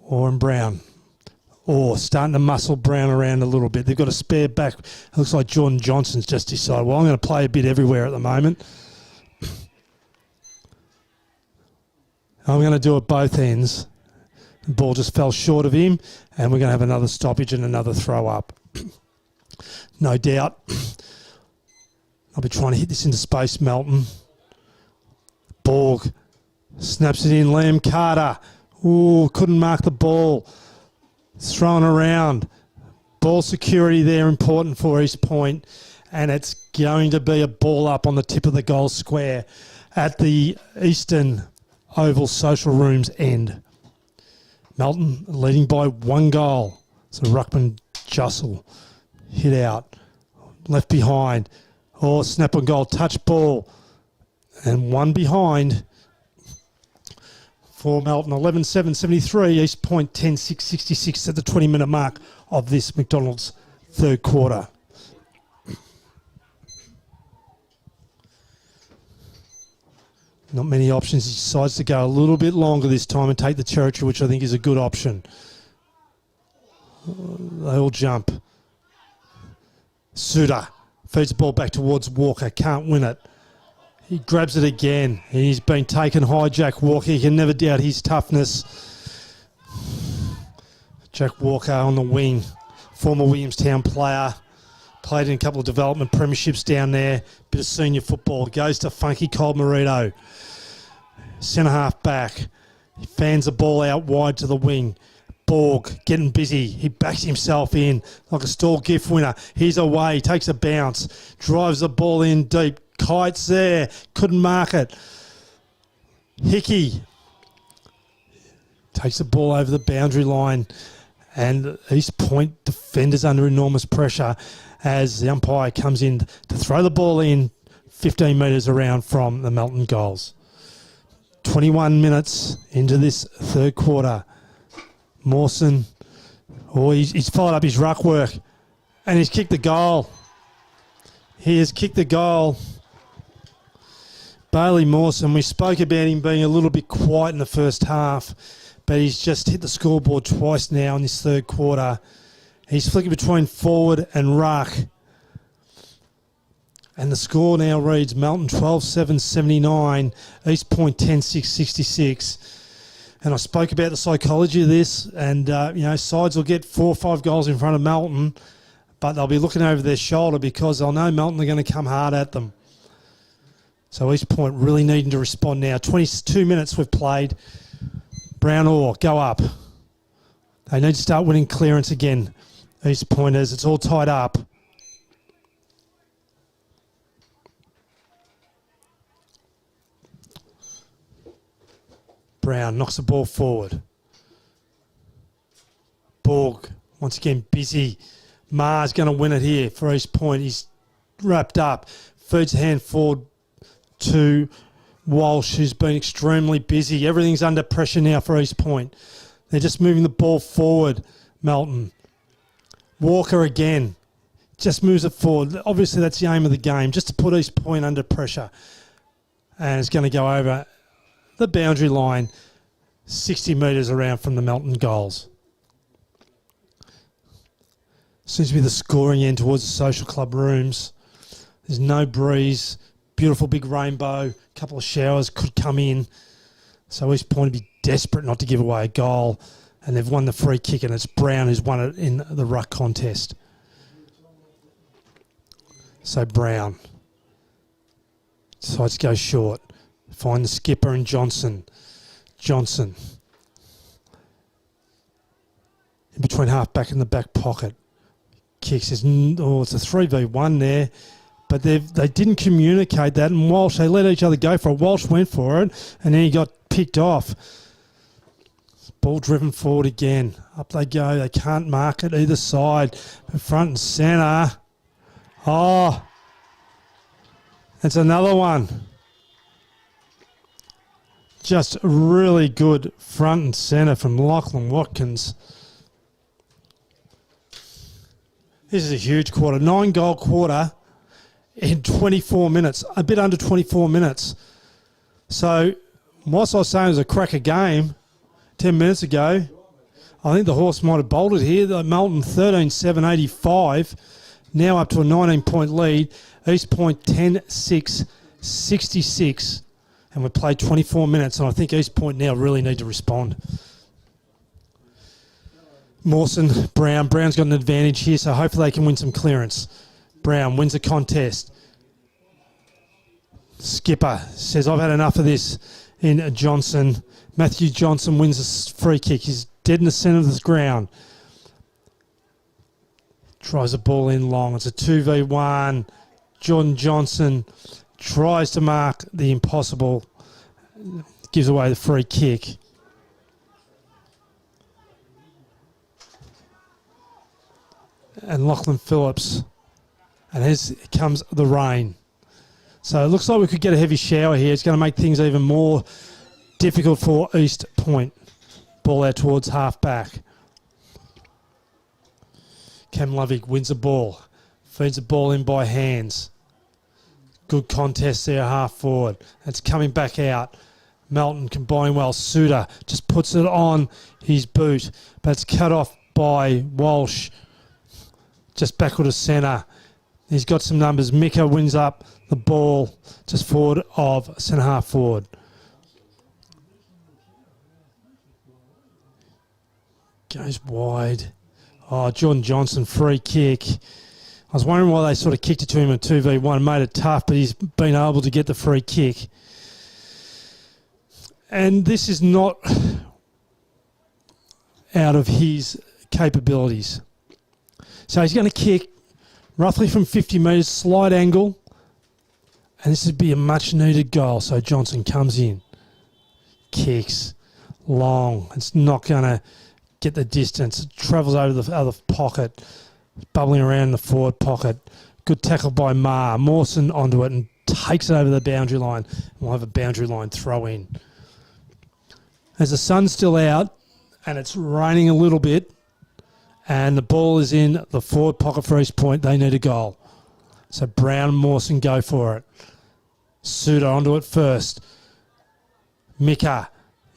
Orr and Brown. Or starting to muscle Brown around a little bit. They've got a spare back. It looks like Jordan Johnson's just decided, well, I'm going to play a bit everywhere at the moment. I'm going to do it both ends. The ball just fell short of him, and we're going to have another stoppage and another throw up. No doubt. I'll be trying to hit this into space, Melton. Borg snaps it in. Liam Carter. Ooh, couldn't mark the ball. Thrown around. Ball security there, important for East Point. And it's going to be a ball up on the tip of the goal square at the Eastern Oval Social Rooms end. Melton leading by 1 goal. So Ruckman Jussel hit out. Left behind. Oh, snap on goal. Touch ball. And 1 behind for Melton, 11-7-73, East Point 10-6-66 at the 20-minute mark of this McDonald's third quarter. Not many options. He decides to go a little bit longer this time and take the territory, which I think is a good option. They all jump. Suter feeds the ball back towards Walker. Can't win it. He grabs it again. He's been taken high, Jack Walker. You can never doubt his toughness. Jack Walker on the wing. Former Williamstown player. Played in a couple of development premierships down there. Bit of senior football. Goes to Funky Cold Marito. Centre half back. He fans the ball out wide to the wing. Borg getting busy. He backs himself in like a stall gift winner. He's away. Takes a bounce. Drives the ball in deep. Kites there. Couldn't mark it. Hickey takes the ball over the boundary line. And East Point defenders under enormous pressure as the umpire comes in to throw the ball in 15 metres around from the Melton goals. 21 minutes into this third quarter. Mawson, he's followed up his ruck work and he's kicked the goal. He has kicked the goal. Bailey Mawson, we spoke about him being a little bit quiet in the first half, but he's just hit the scoreboard twice now in this third quarter. He's flicking between forward and ruck. And the score now reads Melton 12-7-79, East Point 10-6-66. And I spoke about the psychology of this, and sides will get 4 or 5 goals in front of Melton, but they'll be looking over their shoulder because they'll know Melton are going to come hard at them. So East Point really needing to respond now. 22 minutes we've played. Brown Orr, go up. They need to start winning clearance again. East Pointers, it's all tied up. Brown knocks the ball forward. Borg, once again, busy. Ma's going to win it here for East Point. He's wrapped up. Feeds a hand forward to Walsh, who's been extremely busy. Everything's under pressure now for East Point. They're just moving the ball forward, Melton. Walker again. Just moves it forward. Obviously, that's the aim of the game, just to put East Point under pressure. And it's going to go over the boundary line, 60 metres around from the Melton goals. Seems to be the scoring end towards the social club rooms. There's no breeze. Beautiful big rainbow. A couple of showers could come in. So East Point would be desperate not to give away a goal. And they've won the free kick, and it's Brown who's won it in the ruck contest. So Brown decides to go short. Find the skipper and Johnson. Johnson. In between half back in the back pocket. Kicks. It's a 3v1 there. But they didn't communicate that. And Walsh, they let each other go for it. Walsh went for it. And then he got picked off. Ball driven forward again. Up they go. They can't mark it either side. Front and centre. Oh. That's another one. Just really good front and centre from Lachlan Watkins. This is a huge quarter. 9-goal quarter in 24 minutes. A bit under 24 minutes. So, whilst I was saying it was a cracker game 10 minutes ago, I think the horse might have bolted here. The Melton 13-7-85. Now up to a 19-point lead. East Point 10-6-66. And we've played 24 minutes, and I think East Point now really need to respond. Mawson, Brown. Brown's got an advantage here, so hopefully they can win some clearance. Brown wins the contest. Skipper says, I've had enough of this in Johnson. Matthew Johnson wins a free kick. He's dead in the centre of the ground. Tries the ball in long. It's a 2v1. Jordan Johnson tries to mark the impossible, gives away the free kick. And Lachlan Phillips. And here comes the rain. So it looks like we could get a heavy shower here. It's going to make things even more difficult for East Point. Ball out towards half back. Cam Lovick wins the ball. Feeds the ball in by hands. Good contest there, half forward. It's coming back out. Melton combining well. Suter just puts it on his boot, but it's cut off by Walsh. Just backward to centre. He's got some numbers. Mika wins up the ball just forward of centre half forward. Goes wide. Oh, Jordan Johnson, free kick. I was wondering why they sort of kicked it to him at 2v1, made it tough, but he's been able to get the free kick. And this is not out of his capabilities. So he's going to kick roughly from 50 metres, slight angle, and this would be a much-needed goal. So Johnson comes in, kicks, long. It's not going to get the distance. It travels over the other pocket, bubbling around in the forward pocket. Good tackle by Ma. Mawson onto it and takes it over the boundary line. We'll have a boundary line throw in. As the sun's still out and it's raining a little bit and the ball is in the forward pocket for East Point, they need a goal. So Brown and Mawson go for it. Suter onto it first. Mika.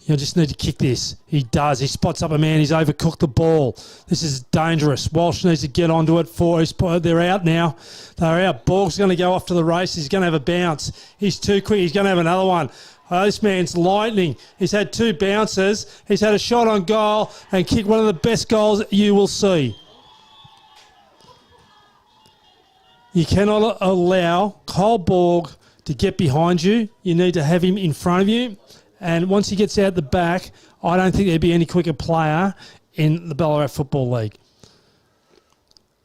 You just need to kick this. He does. He spots up a man. He's overcooked the ball. This is dangerous. Walsh needs to get onto it for his... They're out now. They're out. Borg's going to go off to the race. He's going to have a bounce. He's too quick. He's going to have another one. This man's lightning. He's had 2 bounces. He's had a shot on goal and kicked one of the best goals you will see. You cannot allow Kyle Borg to get behind you. You need to have him in front of you. And once he gets out the back, I don't think there'd be any quicker player in the Ballarat Football League.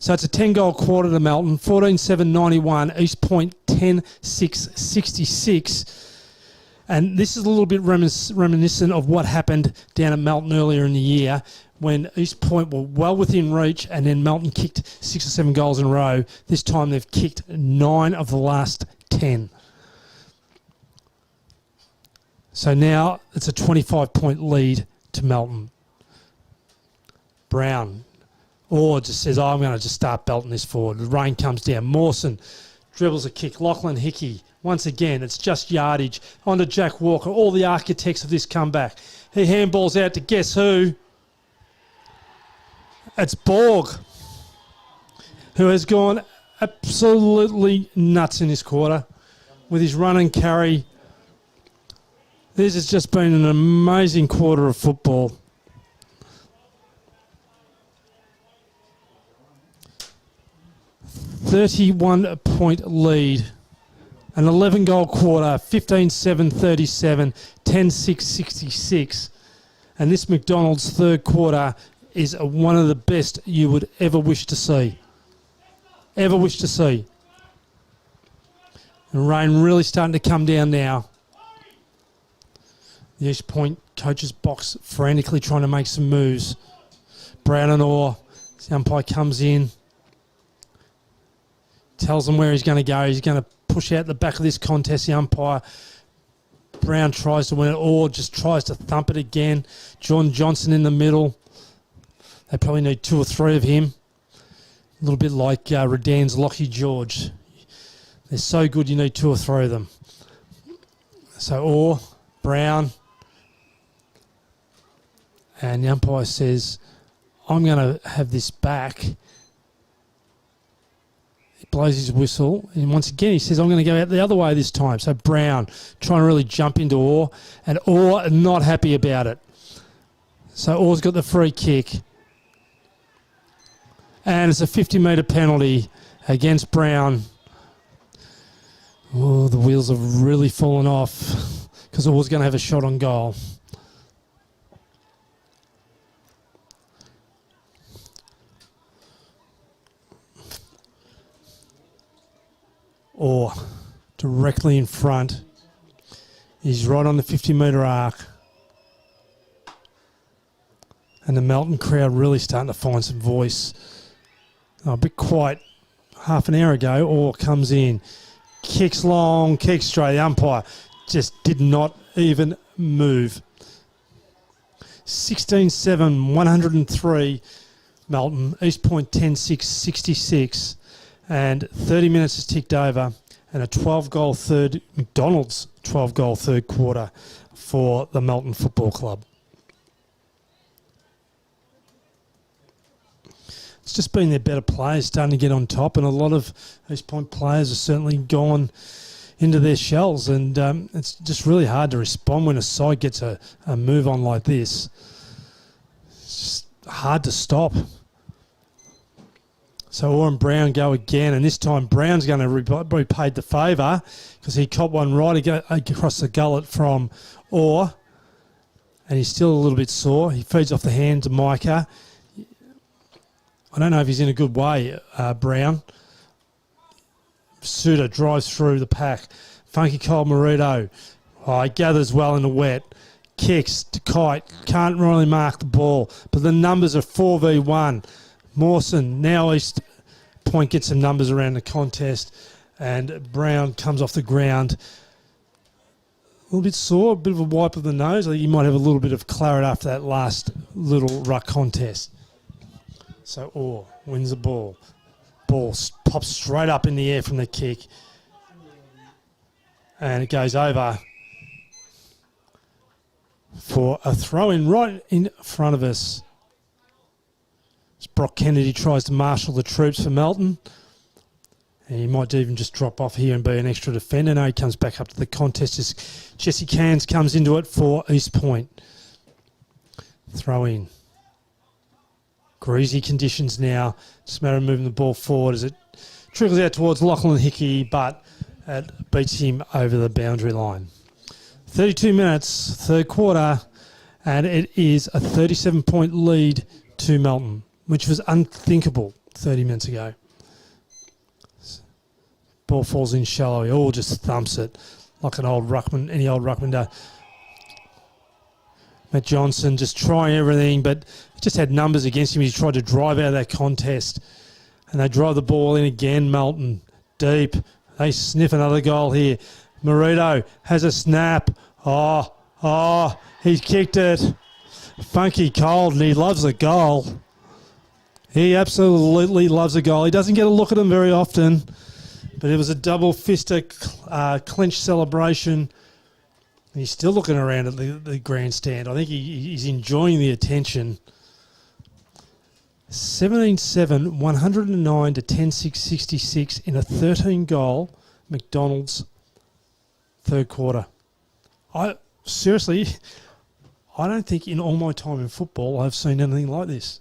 So it's a 10-goal quarter to Melton, 14-7-91, East Point 10-6-66. And this is a little bit reminiscent of what happened down at Melton earlier in the year when East Point were well within reach and then Melton kicked 6 or 7 goals in a row. This time they've kicked 9 of the last 10. So now it's a 25-point lead to Melton. Brown. Or just says, I'm going to just start belting this forward. The rain comes down. Mawson dribbles a kick. Lachlan Hickey. Once again, it's just yardage. On to Jack Walker. All the architects of this comeback. He handballs out to guess who? It's Borg, who has gone absolutely nuts in this quarter with his run and carry. This has just been an amazing quarter of football. .31 lead. An 11-goal quarter, 15-7-37, 10-6-66. And this McDonald's third quarter is one of the best you would ever wish to see. Ever wish to see. The rain really starting to come down now. The East Point coach's box frantically trying to make some moves. Brown and Orr. The umpire comes in. Tells him where he's going to go. He's going to push out the back of this contest, the umpire. Brown tries to win it. Orr just tries to thump it again. John Johnson in the middle. They probably need 2 or 3 of him. A little bit like Redan's Lockie George. They're so good you need 2 or 3 of them. So Orr, Brown. And the umpire says, I'm going to have this back. He blows his whistle. And once again, he says, I'm going to go out the other way this time. So Brown trying to really jump into Orr. And Orr not happy about it. So Orr's got the free kick. And it's a 50-metre penalty against Brown. Oh, the wheels have really fallen off because Orr's going to have a shot on goal. Orr directly in front. He's right on the 50-metre arc. And the Melton crowd really starting to find some voice. A bit quiet half an hour ago. Orr comes in. Kicks long, kicks straight. The umpire just did not even move. 16-7, 103 Melton. East Point 10-6, 66. And 30 minutes has ticked over. And a 12-goal third, McDonald's 12-goal third quarter for the Melton Football Club. It's just been their better players starting to get on top, and a lot of East Point players have certainly gone into their shells, and it's just really hard to respond when a side gets a move on like this. It's just hard to stop. So Orr and Brown go again, and this time Brown's going to be paid the favour because he caught one right across the gullet from Orr, and he's still a little bit sore. He feeds off the hand to Micah. I don't know if he's in a good way, Brown. Suter drives through the pack. Funky Cole Marito. Oh, he gathers well in the wet. Kicks to Kite. Can't really mark the ball. But the numbers are 4v1. Mawson, now East Point gets some numbers around the contest. And Brown comes off the ground. A little bit sore, a bit of a wipe of the nose. I think he might have a little bit of claret after that last little ruck contest. So Orr wins the ball. Ball pops straight up in the air from the kick. And it goes over. for a throw-in right in front of us. As Brock Kennedy tries to marshal the troops for Melton. And he might even just drop off here and be an extra defender. No, he comes back up to the contest as Jesse Cairns comes into it for East Point. Throw in. Greasy conditions now. Just a matter of moving the ball forward as it trickles out towards Lachlan Hickey, but it beats him over the boundary line. 32 minutes, third quarter, and it is a 37-point lead to Melton, which was unthinkable 30 minutes ago. Ball falls in shallow. He all just thumps it like an old ruckman, any old ruckman does. Matt Johnson just trying everything, but he just had numbers against him. He tried to drive out of that contest. And they drive the ball in again, Melton. Deep. They sniff another goal here. Marito has a snap. He's kicked it. Funky cold, and he loves a goal. He absolutely loves a goal. He doesn't get a look at them very often. But it was a double-fisted clinch celebration. And he's still looking around at the grandstand. I think he's enjoying the attention. 17-7, 109 to 10-6, in a 13-goal McDonald's third quarter. I don't think in all my time in football I've seen anything like this.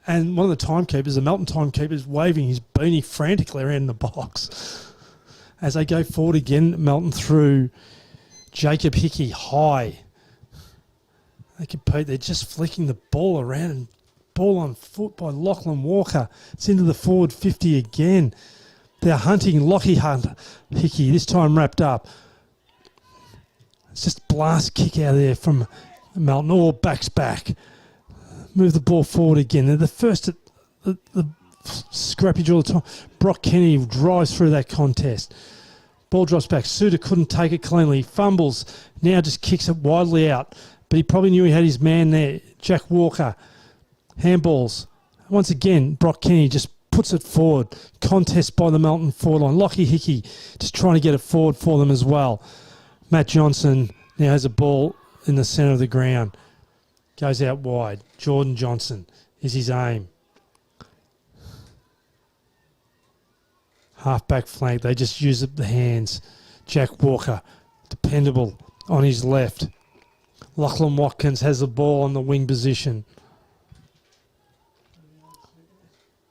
And one of the timekeepers, the Melton timekeeper, is waving his beanie frantically around the box. As they go forward again, Melton through Jacob Hickey high. They compete. They're just flicking the ball around, and ball on foot by Lachlan Walker. It's into the forward 50 again. They're hunting Lockie Hickey, this time wrapped up. It's just a blast kick out of there from Melton. All backs back. Move the ball forward again. They're the first at the scrappage all the time. Brock Kennedy drives through that contest. Ball drops back. Suter couldn't take it cleanly. Fumbles. Now just kicks it widely out. But he probably knew he had his man there. Jack Walker. Handballs. Once again, Brock Kennedy just puts it forward. Contest by the Melton forward line. Lockie Hickey just trying to get it forward for them as well. Matt Johnson now has a ball in the centre of the ground. Goes out wide. Jordan Johnson is his aim. Half-back flank. They just use the hands. Jack Walker, dependable on his left. Lachlan Watkins has the ball on the wing position.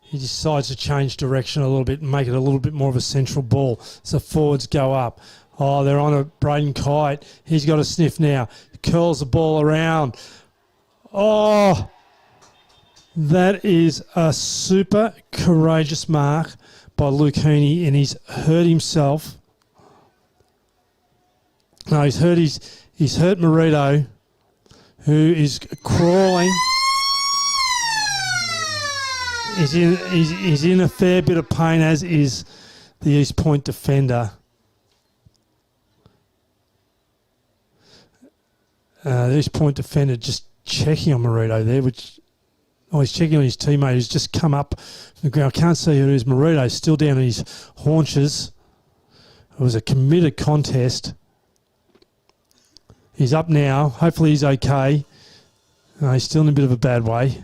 He decides to change direction a little bit and make it a little bit more of a central ball. So forwards go up. Oh, they're on a Braden Kite. He's got a sniff now. Curls the ball around. Oh, that is a super courageous mark by Luke Hooney, and he's hurt himself. No, he's hurt Marito, who is crawling. He's in a fair bit of pain, as is the East Point defender. The East Point defender just checking on Marito there, he's checking on his teammate who's just come up from the ground. I can't see who it is. Marito's still down on his haunches. It was a committed contest. He's up now. Hopefully he's okay. He's still in a bit of a bad way.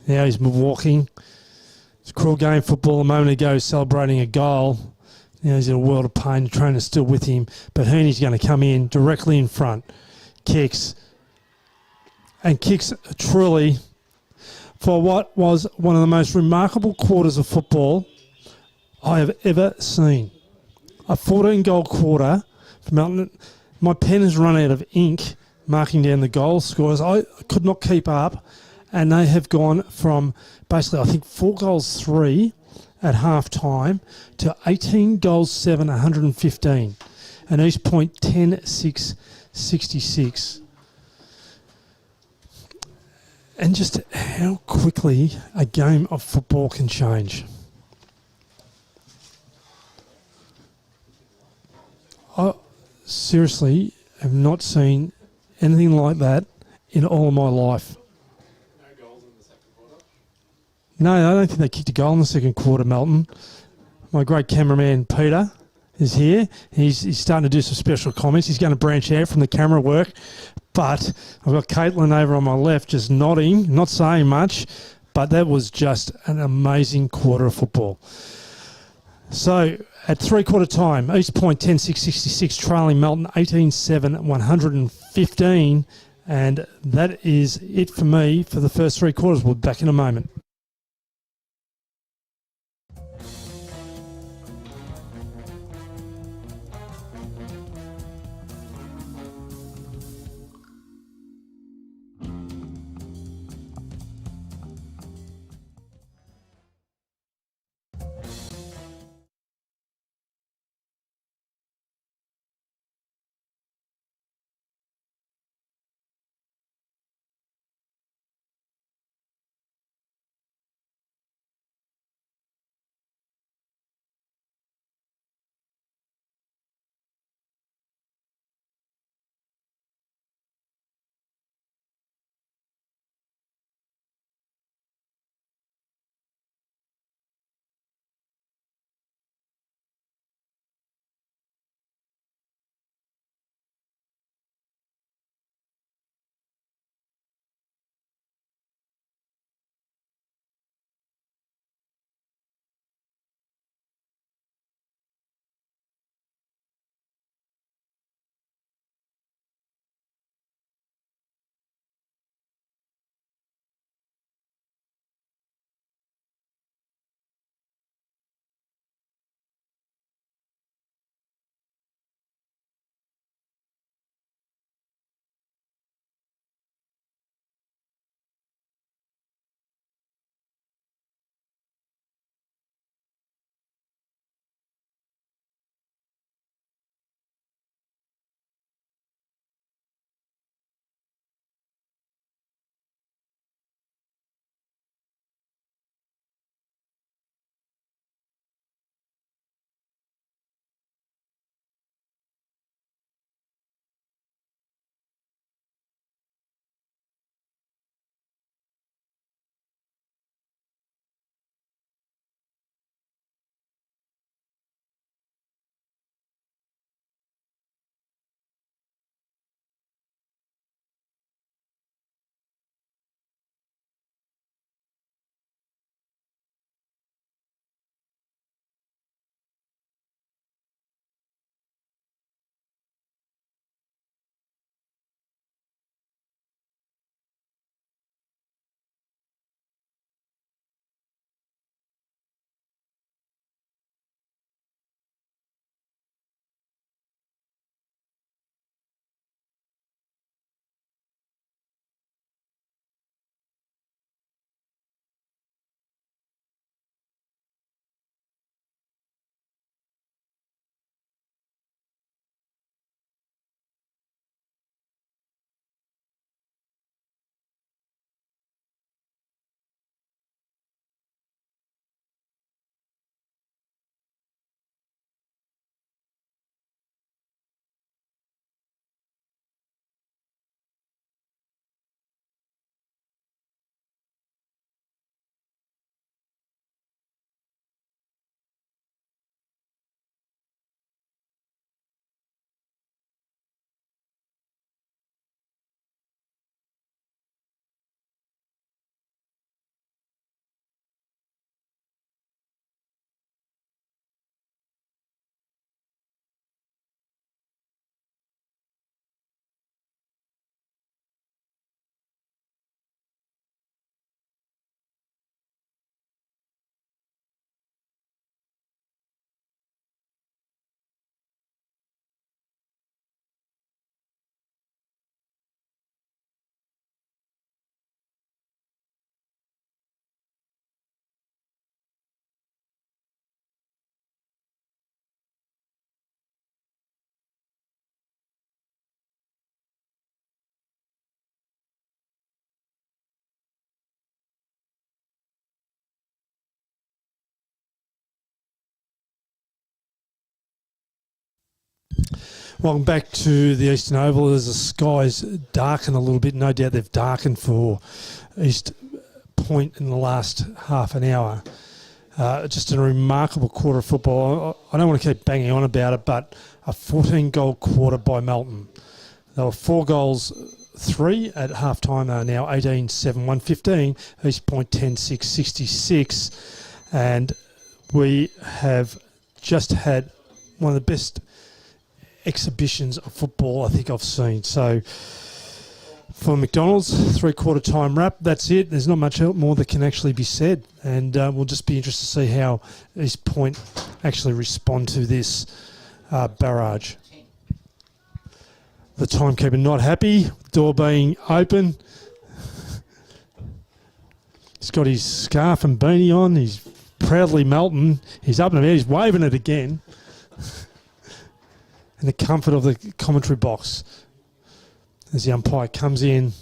Now he's walking. It's a cruel game football a moment ago, celebrating a goal. Now he's in a world of pain. The trainer's still with him. But Hooney's going to come in directly in front. Kicks. And kicks truly for what was one of the most remarkable quarters of football I have ever seen. A 14-goal quarter from Melton. My pen has run out of ink marking down the goal scores. I could not keep up, and they have gone from basically, I think, 4 goals 3 at half-time to 18 goals 7, 115. And East Point 10-6, 66. And just how quickly a game of football can change. I seriously have not seen anything like that in all of my life. No goals in the second quarter? No, I don't think they kicked a goal in the second quarter, Melton. My great cameraman, Peter, is here. He's starting to do some special comments. He's going to branch out from the camera work. But I've got Caitlin over on my left just nodding, not saying much. But that was just an amazing quarter of football. So at three-quarter time, East Point 10-6-66 trailing Melton 18-7, 115. And that is it for me for the first three quarters. We'll be back in a moment. Welcome back to the Eastern Oval. As the skies darken a little bit, no doubt they've darkened for East Point in the last half an hour. Just a remarkable quarter of football. I don't want to keep banging on about it, but a 14-goal quarter by Melton. There were 4 goals, 3 at half-time. They are now 18-7, 115. East Point 10-6, 66. And we have just had one of the best exhibitions of football I think I've seen. So for McDonald's, 3/4 time wrap, that's it. There's not much more that can actually be said. And we'll just be interested to see how East Point actually respond to this barrage. The timekeeper not happy, door being open. He's got his scarf and beanie on. He's proudly Melton. He's up and about. He's waving it again. In the comfort of the commentary box. As the umpire comes in.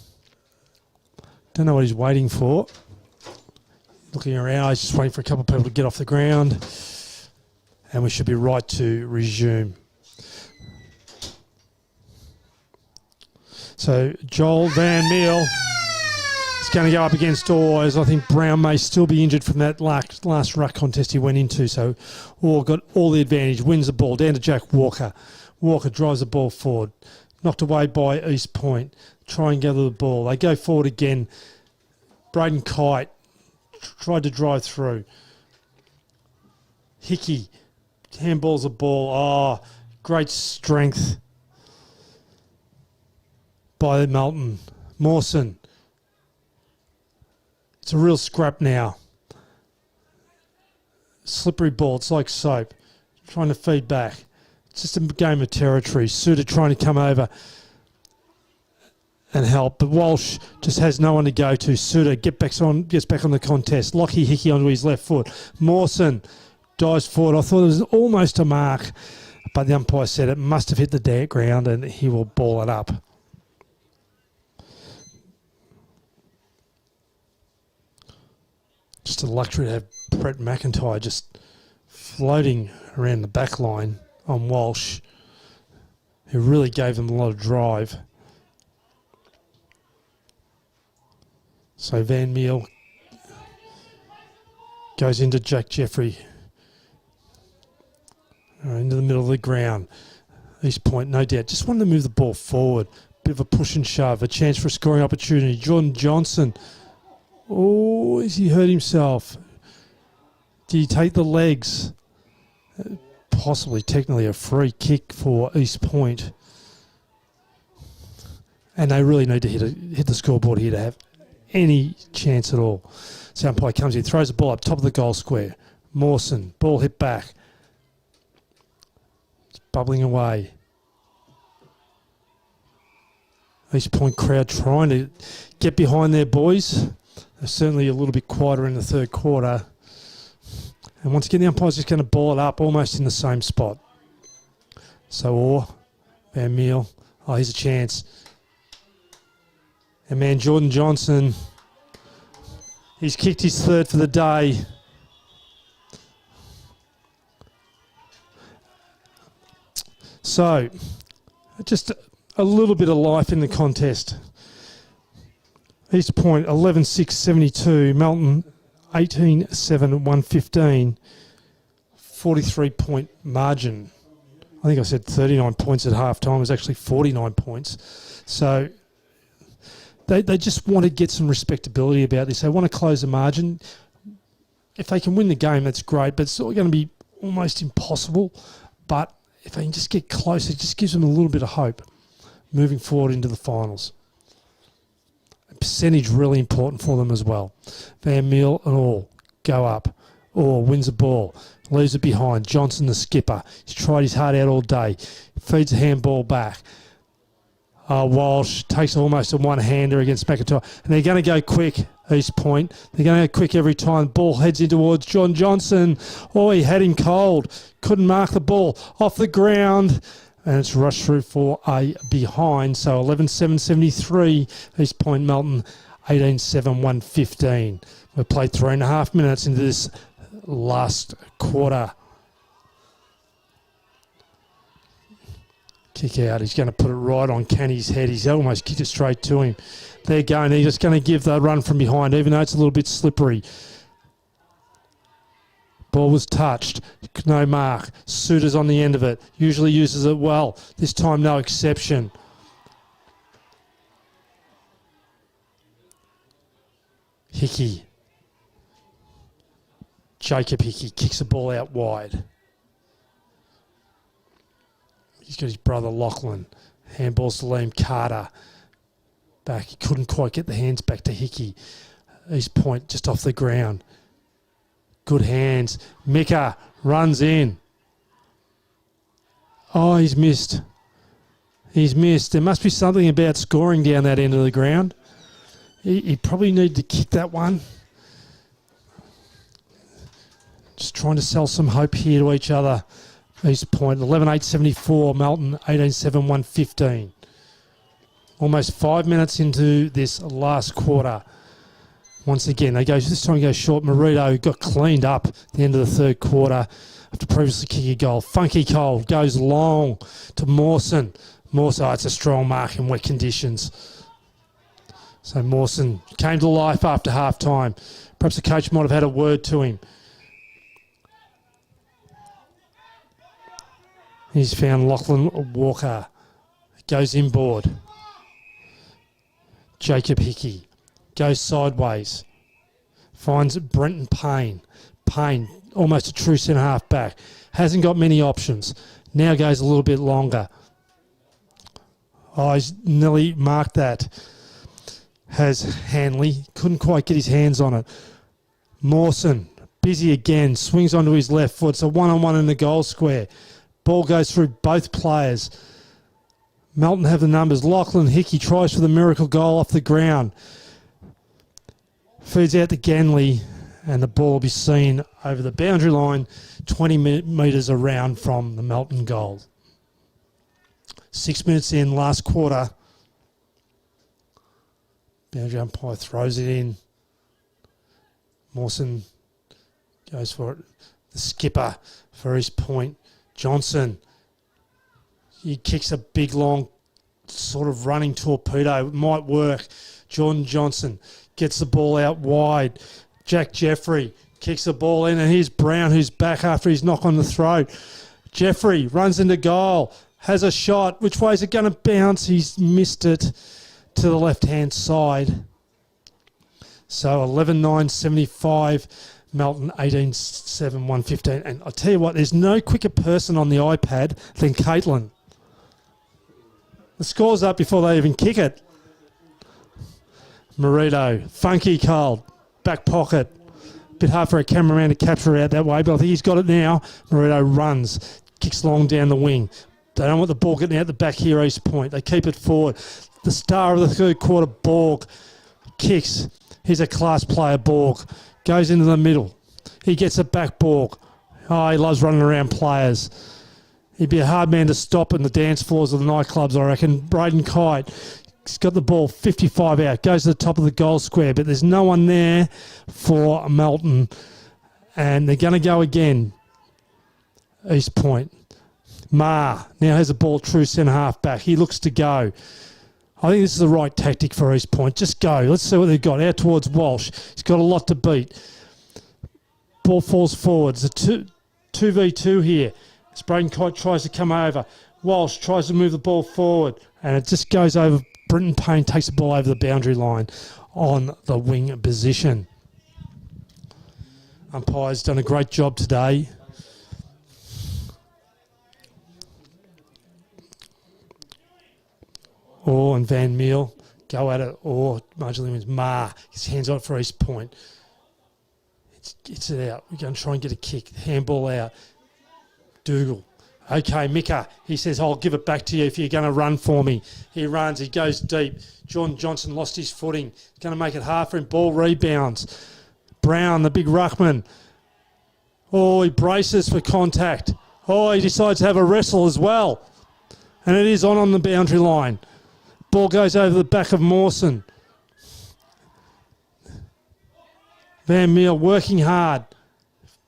Don't know what he's waiting for. Looking around, he's just waiting for a couple of people to get off the ground. And we should be right to resume. So Joel Van Meel is going to go up against Orr, as I think Brown may still be injured from that last ruck contest he went into. So Orr got all the advantage, wins the ball, down to Jack Walker. Walker drives the ball forward, knocked away by East Point. Try and gather the ball. They go forward again. Braden Kite tried to drive through. Hickey handballs the ball. Oh, great strength by Melton. Mawson. It's a real scrap now. Slippery ball. It's like soap. Trying to feed back. It's just a game of territory. Suter trying to come over and help. But Walsh just has no one to go to. Suter gets back on the contest. Lockie Hickey onto his left foot. Mawson dives forward. I thought it was almost a mark. But the umpire said it must have hit the dead ground and he will ball it up. Just a luxury to have Brett McIntyre just floating around the back line on Walsh, who really gave them a lot of drive. So Van Meel goes into Jack Jeffrey. Into the middle of the ground. East Point, no doubt, just wanted to move the ball forward. Bit of a push and shove, a chance for a scoring opportunity. Jordan Johnson. Oh, has he hurt himself? Did he take the legs? Possibly technically a free kick for East Point. And they really need to hit the scoreboard here to have any chance at all. So umpire comes in, throws the ball up top of the goal square. Mawson, ball hit back. It's bubbling away. East Point crowd trying to get behind their boys. They're certainly a little bit quieter in the third quarter. And once again, the umpire's just going to ball it up almost in the same spot. So Orr, Van Meel. Oh, here's a chance. And man, Jordan Johnson, he's kicked his third for the day. So, just a little bit of life in the contest. East Point 11-6-72, Melton 18-7-115, 43-point margin. I think I said 39 points at half-time. It was actually 49 points. So they just want to get some respectability about this. They want to close the margin. If they can win the game, that's great, but it's going to be almost impossible. But if they can just get close, it just gives them a little bit of hope moving forward into the finals. Percentage really important for them as well. Van Meel and Orr go up. Orr wins the ball, leaves it behind. Johnson, the skipper, he's tried his heart out all day. Feeds the handball back. Walsh takes almost a one-hander against McIntyre. And they're going to go quick, East Point. They're going to go quick every time. Ball heads in towards John Johnson. Oh, he had him cold. Couldn't mark the ball. Off the ground. And it's rushed through for a behind. So 11-7-73, East Point Melton, 18-7-115. We've played 3.5 minutes into this last quarter. Kick out. He's going to put it right on Kenny's head. He's almost kicked it straight to him. They're going. They're just going to give the run from behind, even though it's a little bit slippery. Ball was touched. No mark. Suitors on the end of it. Usually uses it well. This time no exception. Hickey. Jacob Hickey kicks the ball out wide. He's got his brother Lachlan. Handballs to Liam Carter. Back. He couldn't quite get the hands back to Hickey. East Point just off the ground. Good hands. Mika runs in. Oh, he's missed. He's missed. There must be something about scoring down that end of the ground. He probably needed to kick that one. Just trying to sell some hope here to each other. East Point, 11-8-74. Melton, 18-7-1-15. Almost 5 minutes into this last quarter. Once again, this time he goes short. Marito got cleaned up at the end of the third quarter after previously kicking a goal. Funky Cole goes long to Mawson. Mawson, it's a strong mark in wet conditions. So Mawson came to life after half time. Perhaps the coach might have had a word to him. He's found Lachlan Walker. Goes inboard. Jacob Hickey. Goes sideways. Finds Brenton Payne. Payne, almost a true centre half back. Hasn't got many options. Now goes a little bit longer. Oh, he's nearly marked that. Has Hanley. Couldn't quite get his hands on it. Mawson, busy again. Swings onto his left foot. It's a one-on-one in the goal square. Ball goes through both players. Melton have the numbers. Lachlan Hickey tries for the miracle goal off the ground. Feeds out to Ganley, and the ball will be seen over the boundary line 20 metres around from the Melton goal. 6 minutes in, last quarter. Boundary umpire throws it in. Mawson goes for it. The skipper for East Point. Johnson. He kicks a big, long, sort of running torpedo. It might work. Jordan Johnson gets the ball out wide. Jack Jeffrey kicks the ball in, and here's Brown, who's back after his knock on the throat. Jeffrey runs into goal, has a shot. Which way is it going to bounce? He's missed it to the left-hand side. So 11-9-75, Melton 18-7-1-15. And I'll tell you what, there's no quicker person on the iPad than Caitlin. The score's up before they even kick it. Marito, funky cold, back pocket. Bit hard for a cameraman to capture it out that way, but I think he's got it now. Marito runs, kicks long down the wing. They don't want the ball getting out the back here, East Point. They keep it forward. The star of the third quarter, Borg, kicks. He's a class player, Borg. Goes into the middle. He gets it back, Borg. Oh, he loves running around players. He'd be a hard man to stop in the dance floors of the nightclubs, I reckon. Braden Kite, he's got the ball 55 out. Goes to the top of the goal square, but there's no one there for Melton. And they're going to go again. East Point. Ma now has the ball, true centre half back. He looks to go. I think this is the right tactic for East Point. Just go. Let's see what they've got. Out towards Walsh. He's got a lot to beat. Ball falls forward. It's a 2v2 here. Braden Kite tries to come over. Walsh tries to move the ball forward. And it just goes over. Brenton Payne takes the ball over the boundary line on the wing position. Umpire's done a great job today. Orr and Van Meel go at it. Orr marginally wins. Ma, his hands on it for East Point. Gets it out. We're going to try and get a kick. Handball out. Dougal. Okay, Mika. He says, I'll give it back to you if you're going to run for me. He runs. He goes deep. Jordan Johnson lost his footing. He's going to make it hard for him. Ball rebounds. Brown, the big ruckman. Oh, he braces for contact. Oh, he decides to have a wrestle as well. And it is on the boundary line. Ball goes over the back of Mawson. Van Meel working hard.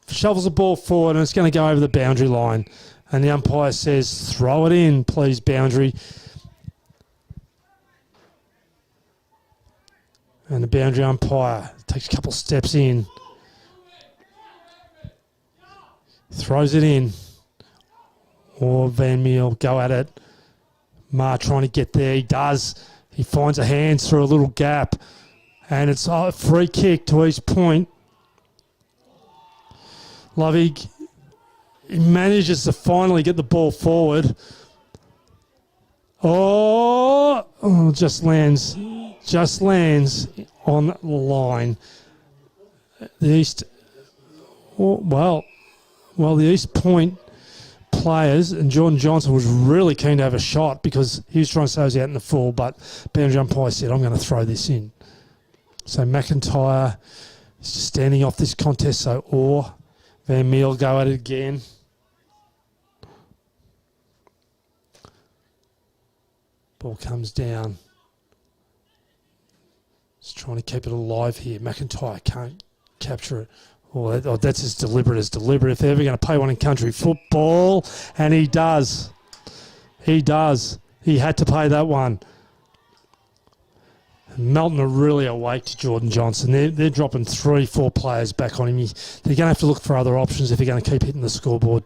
Shovels the ball forward, and it's going to go over the boundary line. And the umpire says, throw it in, please, boundary. And the boundary umpire takes a couple steps in. Throws it in. Or Van Meel go at it. Ma trying to get there. He does. He finds a hand through a little gap. And it's a free kick to East Point. Lovey manages to finally get the ball forward. Just lands on the line. The East, the East Point players, and Jordan Johnson was really keen to have a shot because he was trying to say he was out in the full, but boundary umpire said, I'm going to throw this in. So McIntyre is just standing off this contest, so Orr, Van Meel go at it again. Ball comes down. Just trying to keep it alive here. McIntyre can't capture it. That's as deliberate as deliberate. If they're ever going to play one in country football, and he does. He does. He had to play that one. Melton are really awake to Jordan Johnson. They're dropping 3-4 players back on him. They're going to have to look for other options if they're going to keep hitting the scoreboard.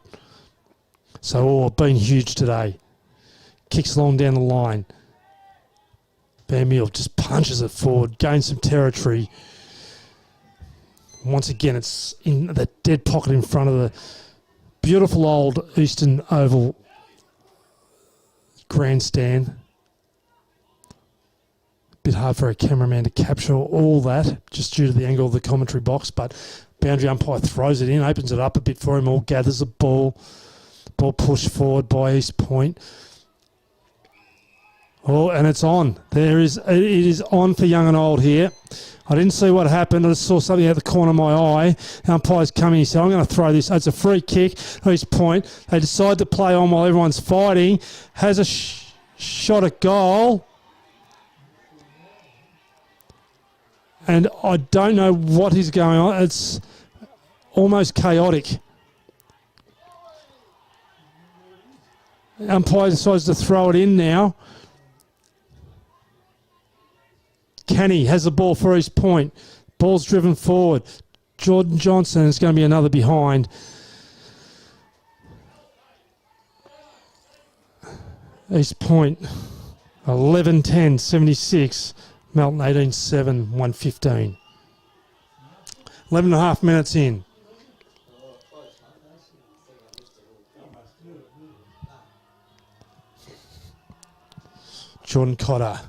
So, been huge today. Kicks long down the line. Van Meel just punches it forward, gains some territory. Once again, it's in the dead pocket in front of the beautiful old Eastern Oval grandstand. Bit hard for a cameraman to capture all that just due to the angle of the commentary box, but boundary umpire throws it in, opens it up a bit for him, all gathers the ball pushed forward by East Point. And it's on. It is on for young and old here. I didn't see what happened. I just saw something out the corner of my eye. The umpire's coming. He said, I'm going to throw this. It's a free kick. East Point. They decide to play on while everyone's fighting. Has a shot at goal. And I don't know what is going on. It's almost chaotic. The umpire decides to throw it in now. Kenny has the ball for East Point. Ball's driven forward. Jordan Johnson is going to be another behind. East Point 11-10, 76. Melton 18-7, 115. 11 and a half minutes in. Jordan Cotter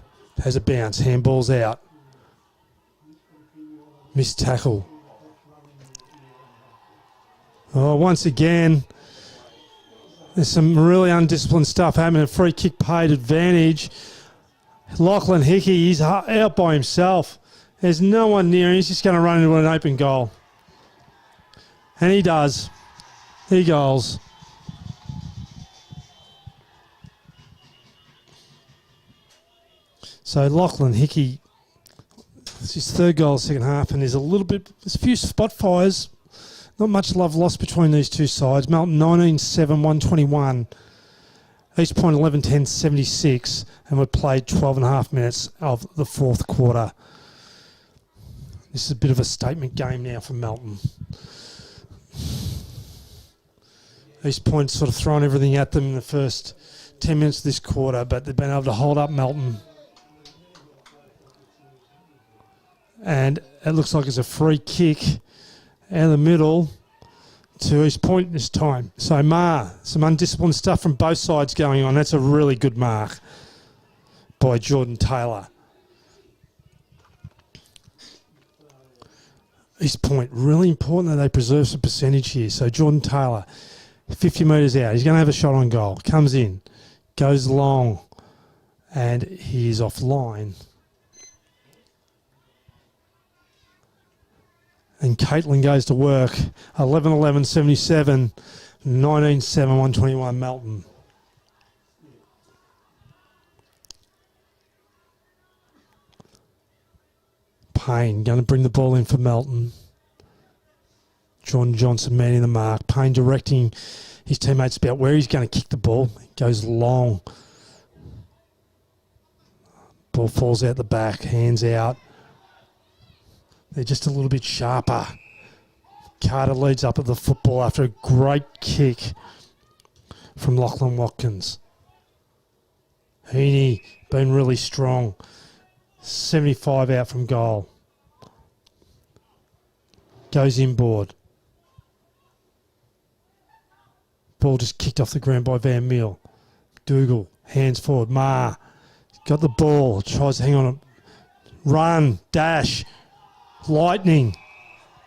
has a bounce. Handball's out. Missed tackle. Once again, there's some really undisciplined stuff happening. A free kick paid advantage. Lachlan Hickey, he's out by himself. There's no one near him. He's just going to run into an open goal. And he does. He goals. So Lachlan Hickey, it's his third goal second half, and there's a few spot fires. Not much love lost between these two sides. Melton 19-7, 121. East Point 11-10, 76, and we've played 12 and a half minutes of the fourth quarter. This is a bit of a statement game now for Melton. East Point sort of thrown everything at them in the first 10 minutes of this quarter, but they've been able to hold up Melton. And it looks like it's a free kick out of the middle to East Point this time. So some undisciplined stuff from both sides going on. That's a really good mark by Jordan Taylor. East Point, really important that they preserve some percentage here. So Jordan Taylor, 50 metres out. He's going to have a shot on goal. Comes in, goes long, and he is offline. And Caitlin goes to work. 11-11, 77, 19-7, 121 Melton. Payne going to bring the ball in for Melton. Jordan Johnson manning the mark. Payne directing his teammates about where he's going to kick the ball. It goes long. Ball falls out the back. Hands out. They're just a little bit sharper. Carter leads up at the football after a great kick from Lachlan Watkins. Heaney been really strong. 75 out from goal. Goes inboard. Ball just kicked off the ground by Van Meel. Dougal, hands forward. Maher, got the ball, tries to hang on. Run, dash, lightning,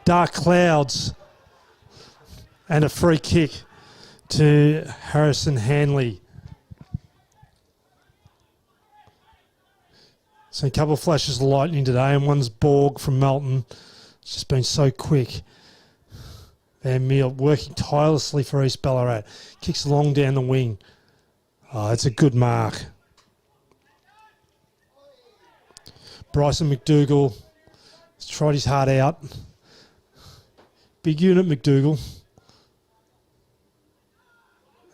dark clouds, and a free kick to Harrison Hanley. So a couple of flashes of lightning today, and one's Borg from Melton. It's just been so quick. Van Meel working tirelessly for East Ballarat. Kicks long down the wing. Oh, it's a good mark. Bryson McDougall has tried his heart out. Big unit McDougall.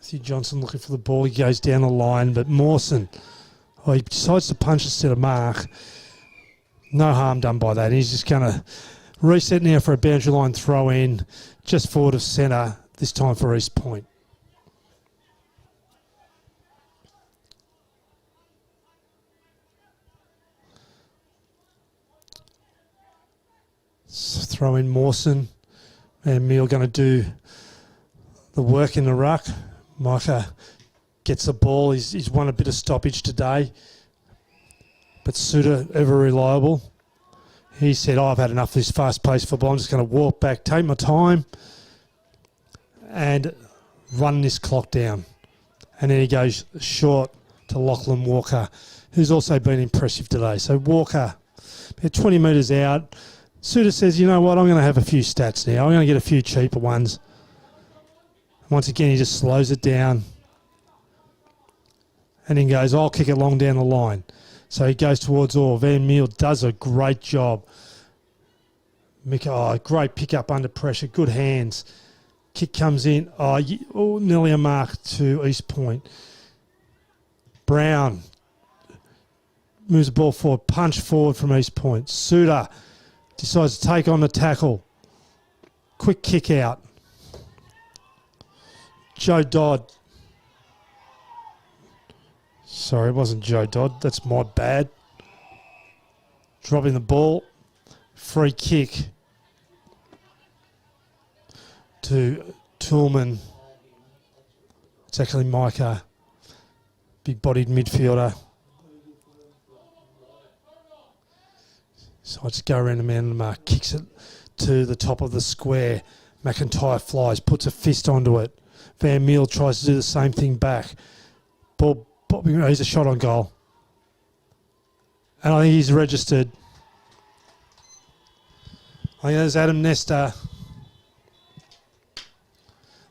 See Johnson looking for the ball. He goes down the line, but Mawson, he decides to punch instead of mark. No harm done by that. He's just going to reset now for a boundary line throw in, just forward of centre, this time for East Point. So throw in Mawson, and Meel going to do the work in the ruck. Micah gets the ball. He's won a bit of stoppage today, but Suter ever reliable. He said, I've had enough of this fast-paced football. I'm just going to walk back, take my time, and run this clock down. And then he goes short to Lachlan Walker, who's also been impressive today. So Walker, about 20 metres out. Suter says, you know what, I'm going to have a few stats now. I'm going to get a few cheaper ones. Once again, he just slows it down. And then goes, I'll kick it long down the line. So he goes towards all. Van Meel does a great job. Great pick up under pressure. Good hands. Kick comes in. Nearly a mark to East Point. Brown moves the ball forward. Punch forward from East Point. Suter decides to take on the tackle. Quick kick out. Joe Dodd. Sorry, it wasn't Joe Dodd. That's my bad. Dropping the ball. Free kick to Toolman. It's actually Micah. Big-bodied midfielder. So I just go around the man of the mark. Kicks it to the top of the square. McIntyre flies. Puts a fist onto it. Van Meel tries to do the same thing back. Ball. He's a shot on goal. And I think he's registered. I think there's Adam Nestor.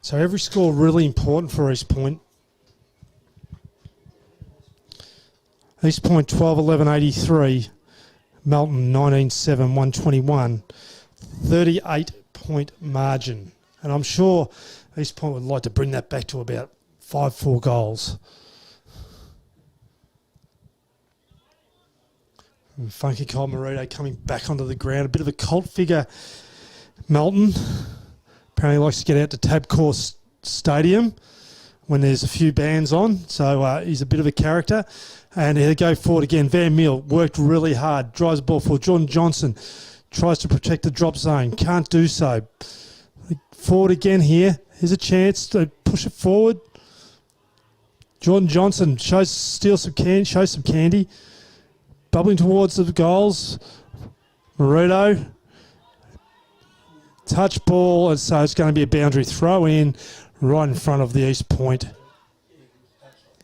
So every score really important for East Point. East Point 12-11-83. Melton 19-7, 121. 38-point margin. And I'm sure East Point would like to bring that back to about 5-4 goals. And Funky Kyle Marito coming back onto the ground. A bit of a cult figure, Melton. Apparently likes to get out to Tabcorp Stadium when there's a few bands on. So he's a bit of a character. And he'll go forward again. Van Meel worked really hard. Drives the ball forward. Jordan Johnson tries to protect the drop zone. Can't do so. Forward again here. Here's a chance to push it forward. Jordan Johnson shows some candy. Bubbling towards the goals. Marito. Touch ball, and so it's going to be a boundary throw in right in front of the East Point.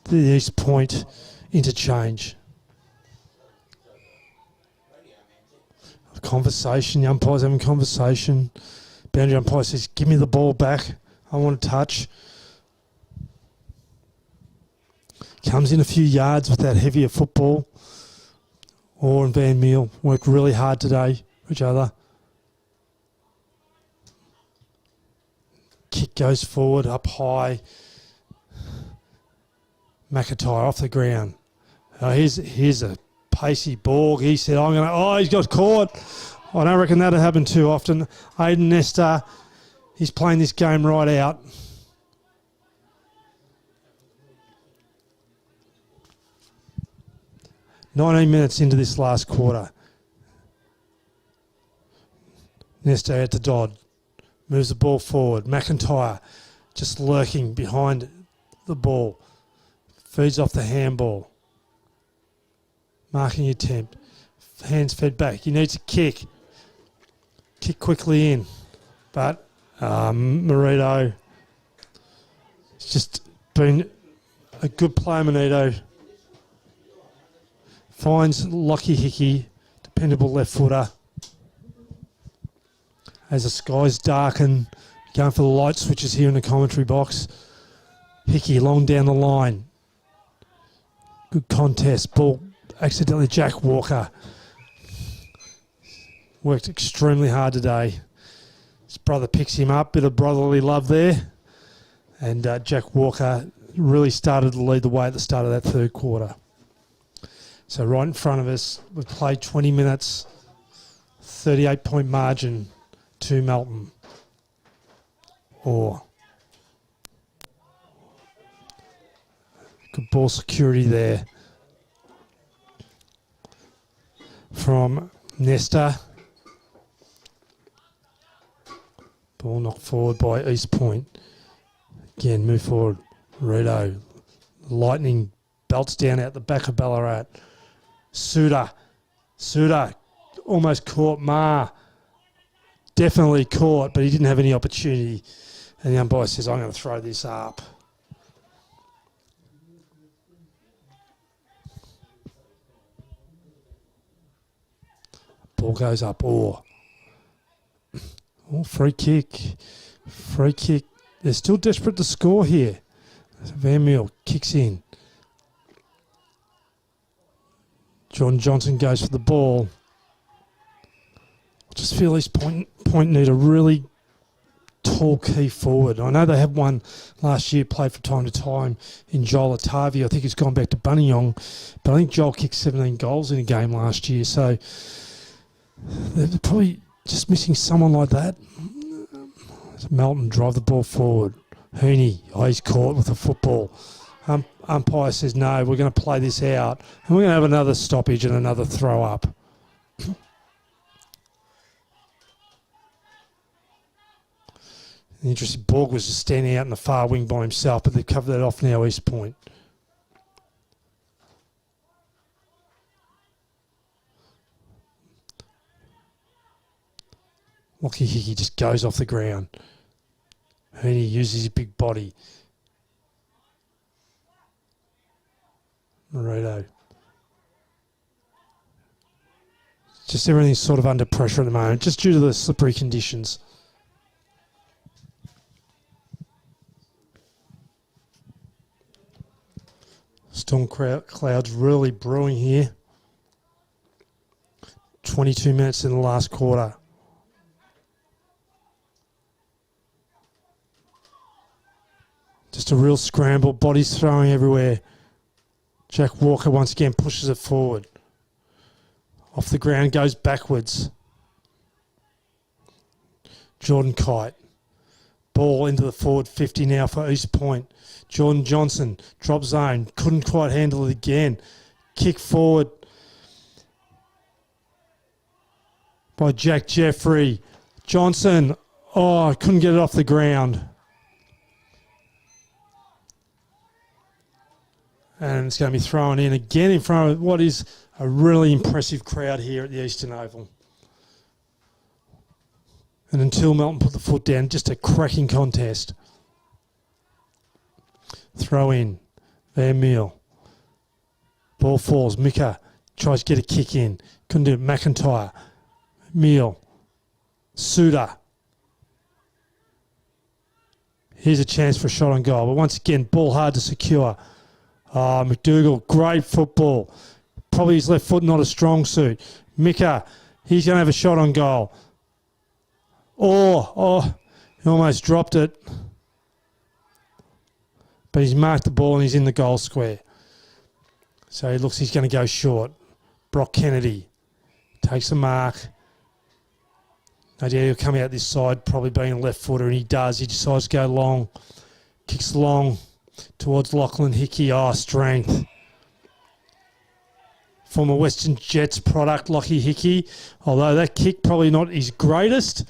The East Point interchange. Conversation, the umpire's having conversation. Boundary umpire says, give me the ball back. I want to touch. Comes in a few yards with that heavier football. Orr and Van Meel worked really hard today for each other. Kick goes forward, up high. McIntyre off the ground. Here's a pacey Borg. He said, he's got caught. I don't reckon that'll happen too often. Aidan Nestor He's playing this game right out. "19 minutes into this last quarter. Nesta out to Dodd. Moves the ball forward. McIntyre just lurking behind the ball. Feeds off the handball. Marking attempt. Hands fed back. He needs a kick. Kick quickly in. But Marito, it's just been a good play, Manito. Finds Lockie Hickey, dependable left footer. As the skies darken, going for the light switches here in the commentary box. Hickey long down the line. Good contest. Ball accidentally Jack Walker. Worked extremely hard today. His brother picks him up. Bit of brotherly love there. And Jack Walker really started to lead the way at the start of that third quarter. So right in front of us, we've played 20 minutes, 38-point margin to Melton. Or good ball security there from Nesta. Ball knocked forward by East Point. Again, move forward. Rito. Lightning belts down out the back of Ballarat. Suda almost caught Ma. Definitely caught, but he didn't have any opportunity. And the umpire says, "I'm going to throw this up." Ball goes up. Free kick. Free kick. They're still desperate to score here. Van Meel kicks in. John Johnson goes for the ball. I just feel East Point need a really tall key forward. I know they had one last year, played from time to time in Joel Atavi. I think he's gone back to Buninyong, but I think Joel kicked 17 goals in a game last year. So they're probably just missing someone like that. Melton drive the ball forward. Heaney, he's caught with the football. Umpire says, "No, we're going to play this out. And we're going to have another stoppage and another throw up." The interesting, Borg was just standing out in the far wing by himself, but they've covered that off now, East Point. Lockie Hickey just goes off the ground. Heaney uses his big body. Marito. Just everything's sort of under pressure at the moment, just due to the slippery conditions. Storm clouds really brewing here. 22 minutes in the last quarter. Just a real scramble, bodies throwing everywhere. Jack Walker once again pushes it forward. Off the ground, goes backwards. Jordan Kite. Ball into the forward 50 now for East Point. Jordan Johnson, drop zone, couldn't quite handle it again. Kick forward by Jack Jeffrey. Johnson, couldn't get it off the ground. And it's going to be thrown in again in front of what is a really impressive crowd here at the Eastern Oval. And until Melton put the foot down, just a cracking contest. Throw in. Van Meel. Ball falls. Mika tries to get a kick in. Couldn't do it. McIntyre. Meel. Suda. Here's a chance for a shot on goal. But once again, ball hard to secure. McDougall, great football. Probably his left foot not a strong suit. Mika, he's going to have a shot on goal. He almost dropped it. But he's marked the ball and he's in the goal square. So he looks he's going to go short. Brock Kennedy takes a mark. No doubt he'll come out this side, probably being a left footer, and he does. He decides to go long. Kicks long towards Lachlan Hickey. Oh, strength. Former Western Jets product, Lockie Hickey. Although that kick probably not his greatest.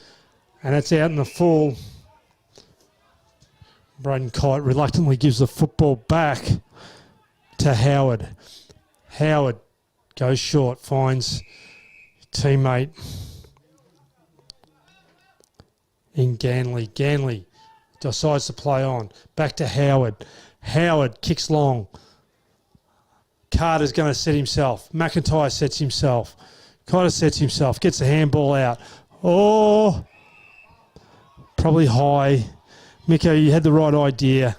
And it's out in the full. Braden Kite reluctantly gives the football back to Howard. Howard goes short, finds teammate in Ganley. Ganley decides to play on. Back to Howard. Howard kicks long. Carter's going to set himself. McIntyre sets himself. Carter sets himself. Gets the handball out. Oh, probably high. Miko, you had the right idea.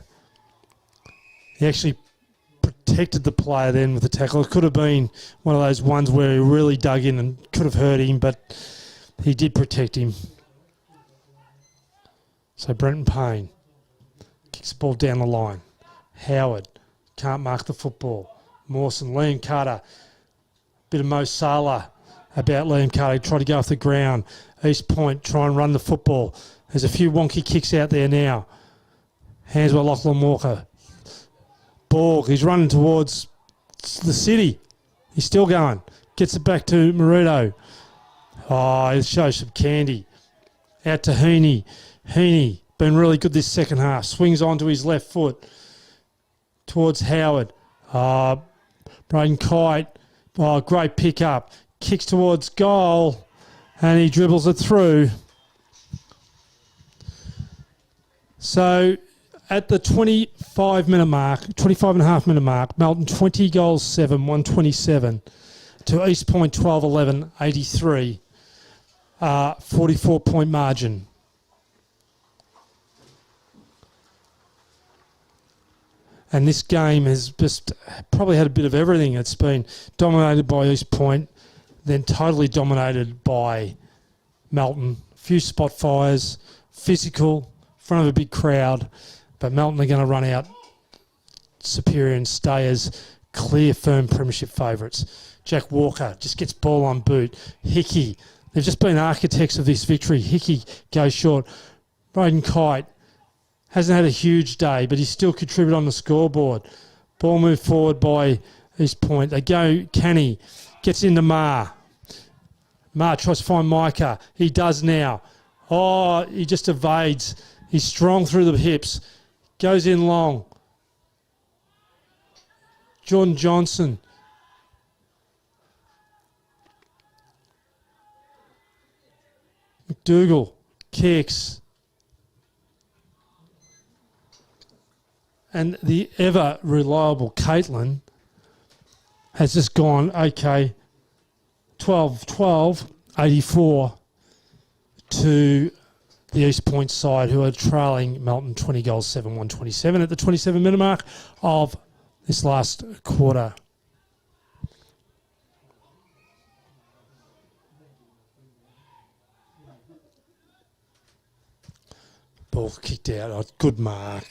He actually protected the player then with the tackle. It could have been one of those ones where he really dug in and could have hurt him, but he did protect him. So Brenton Payne kicks the ball down the line. Howard can't mark the football. Mawson, Liam Carter, bit of Mo Salah about Liam Carter. Try to go off the ground. East Point try and run the football. There's a few wonky kicks out there now. Hands by Lachlan Walker. Borg, he's running towards the city. He's still going. Gets it back to Maruto. Oh, it shows some candy. Out to Heaney. Heaney, been really good this second half. Swings onto his left foot towards Howard. Braden Kite. Oh, great pick up. Kicks towards goal and he dribbles it through. So at the 25 and a half minute mark, Melton 20 goals 7, 127 to East Point 12, 11, 83. 44-point margin. And this game has just probably had a bit of everything. It's been dominated by East Point, then totally dominated by Melton. A few spot fires, physical, in front of a big crowd. But Melton are going to run out superior and stay as clear, firm premiership favourites. Jack Walker just gets ball on boot. Hickey, they've just been architects of this victory. Hickey goes short. Braden Kite hasn't had a huge day, but he's still contributed on the scoreboard. Ball moved forward by East Point. They go, Canny gets into Ma. Ma tries to find Micah. He does now. Oh, he just evades. He's strong through the hips. Goes in long. Jordan Johnson. McDougall kicks. And the ever reliable Caitlin has just gone, okay, 12, 84 to the East Point side, who are trailing Melton 20 goals 7, 127 at the 27-minute mark of this last quarter. Ball kicked out. Oh, good mark.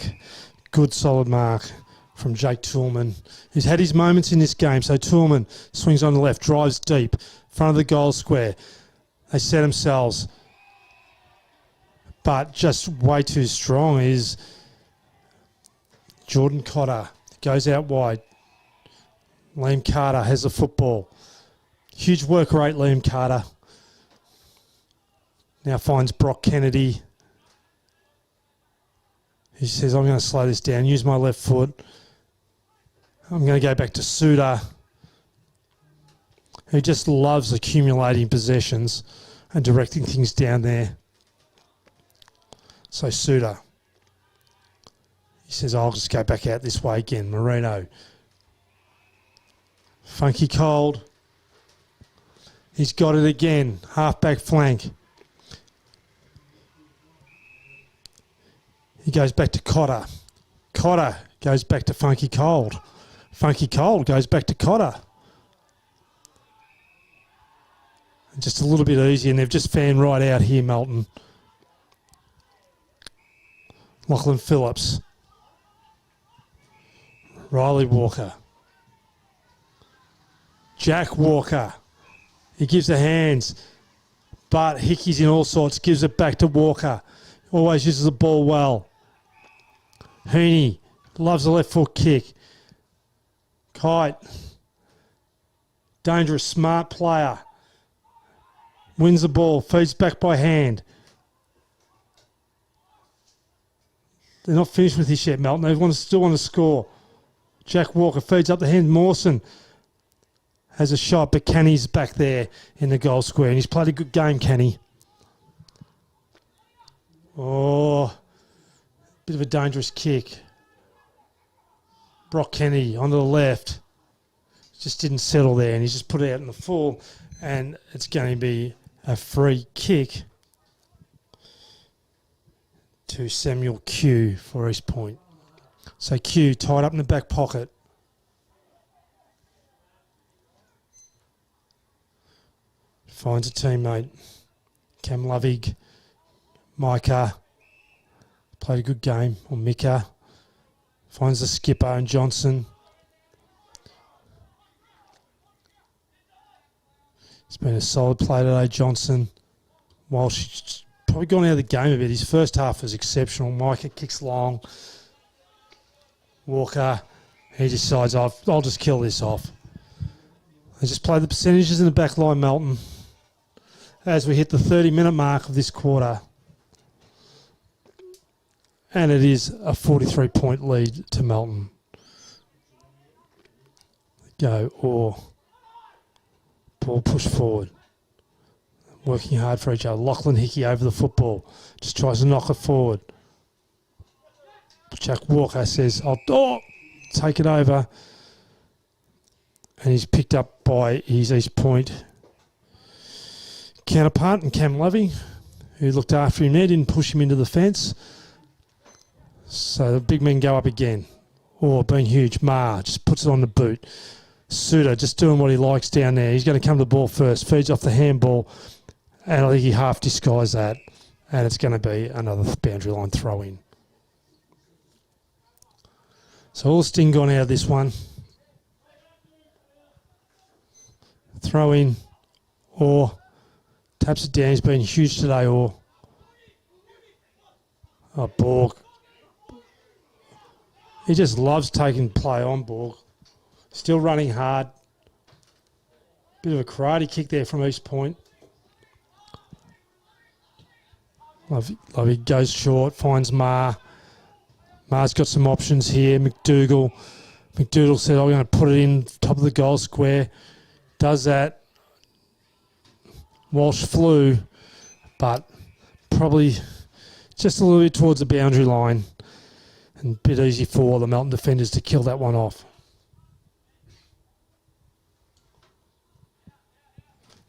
Good solid mark from Jake Toolman, who's had his moments in this game. So Toolman swings on the left, drives deep, front of the goal square. They set themselves, but just way too strong is Jordan Cotter. Goes out wide. Liam Carter has the football. Huge work rate, Liam Carter. Now finds Brock Kennedy. He says, I'm going to slow this down, use my left foot. I'm going to go back to Suda, who just loves accumulating possessions and directing things down there. So Suda. He says, I'll just go back out this way again. Marino. Funky Cold. He's got it again. Half-back flank. He goes back to Cotter. Cotter goes back to Funky Cold. Funky Cold goes back to Cotter. Just a little bit easy, and they've just fanned right out here, Melton. Lachlan Phillips. Riley Walker. Jack Walker. He gives the hands. but Hickey's in all sorts. Gives it back to Walker. Always uses the ball well. Heaney loves the left foot kick. Kite. Dangerous, smart player. Wins the ball. Feeds back by hand. They're not finished with this yet, Melton. They still want to score. Jack Walker feeds up the hand. Mawson has a shot, but Canny's back there in the goal square. And he's played a good game, Canny. Oh, bit of a dangerous kick. Brock Kenny onto the left. Just didn't settle there, and he's just put it out in the full, and it's going to be a free kick to Samuel Q for East Point. So Q tied up in the back pocket. Finds a teammate. Cam Lovig. Micah. Played a good game. Or Mika. Finds the skipper and Johnson. It's been a solid play today, Johnson. Walsh probably gone out of the game a bit. His first half was exceptional. Micah kicks long. Walker, he decides, I'll just kill this off. They just play the percentages in the back line, Melton, as we hit the 30-minute mark of this quarter. And it is a 43-point lead to Melton. Go, or ball push forward. Working hard for each other. Lachlan Hickey over the football. Just tries to knock it forward. Jack Walker says, I'll take it over. And he's picked up by his East Point counterpart and Cam Lovey, who looked after him there, didn't push him into the fence. So the big men go up again. Being huge. Ma just puts it on the boot. Suter just doing what he likes down there. He's going to come to the ball first. Feeds off the handball. And I think he half disguised that. And it's going to be another boundary line throw in. So all sting gone out of this one. Throw in. Or taps it down. He's been huge today. Borg. He just loves taking play on Borg. Still running hard. Bit of a karate kick there from East Point. Lovey goes short, finds Ma. Ma's got some options here. McDougall said, I'm going to put it in top of the goal square. Does that. Walsh flew, but probably just a little bit towards the boundary line. And a bit easy for the Melton defenders to kill that one off.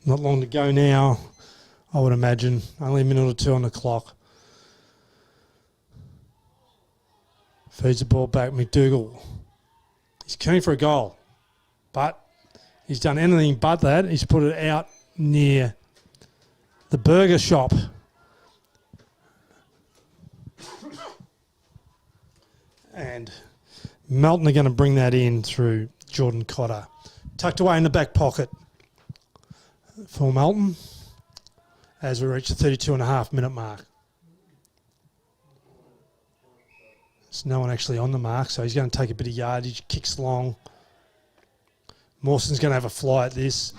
Not long to go now, I would imagine. Only a minute or two on the clock. Feeds the ball back. McDougall. He's keen for a goal. But he's done anything but that. He's put it out near the burger shop. And Melton are going to bring that in through Jordan Cotter. Tucked away in the back pocket for Melton as we reach the 32.5-minute mark. There's no one actually on the mark, so he's going to take a bit of yardage, kicks long. Mawson's going to have a fly at this.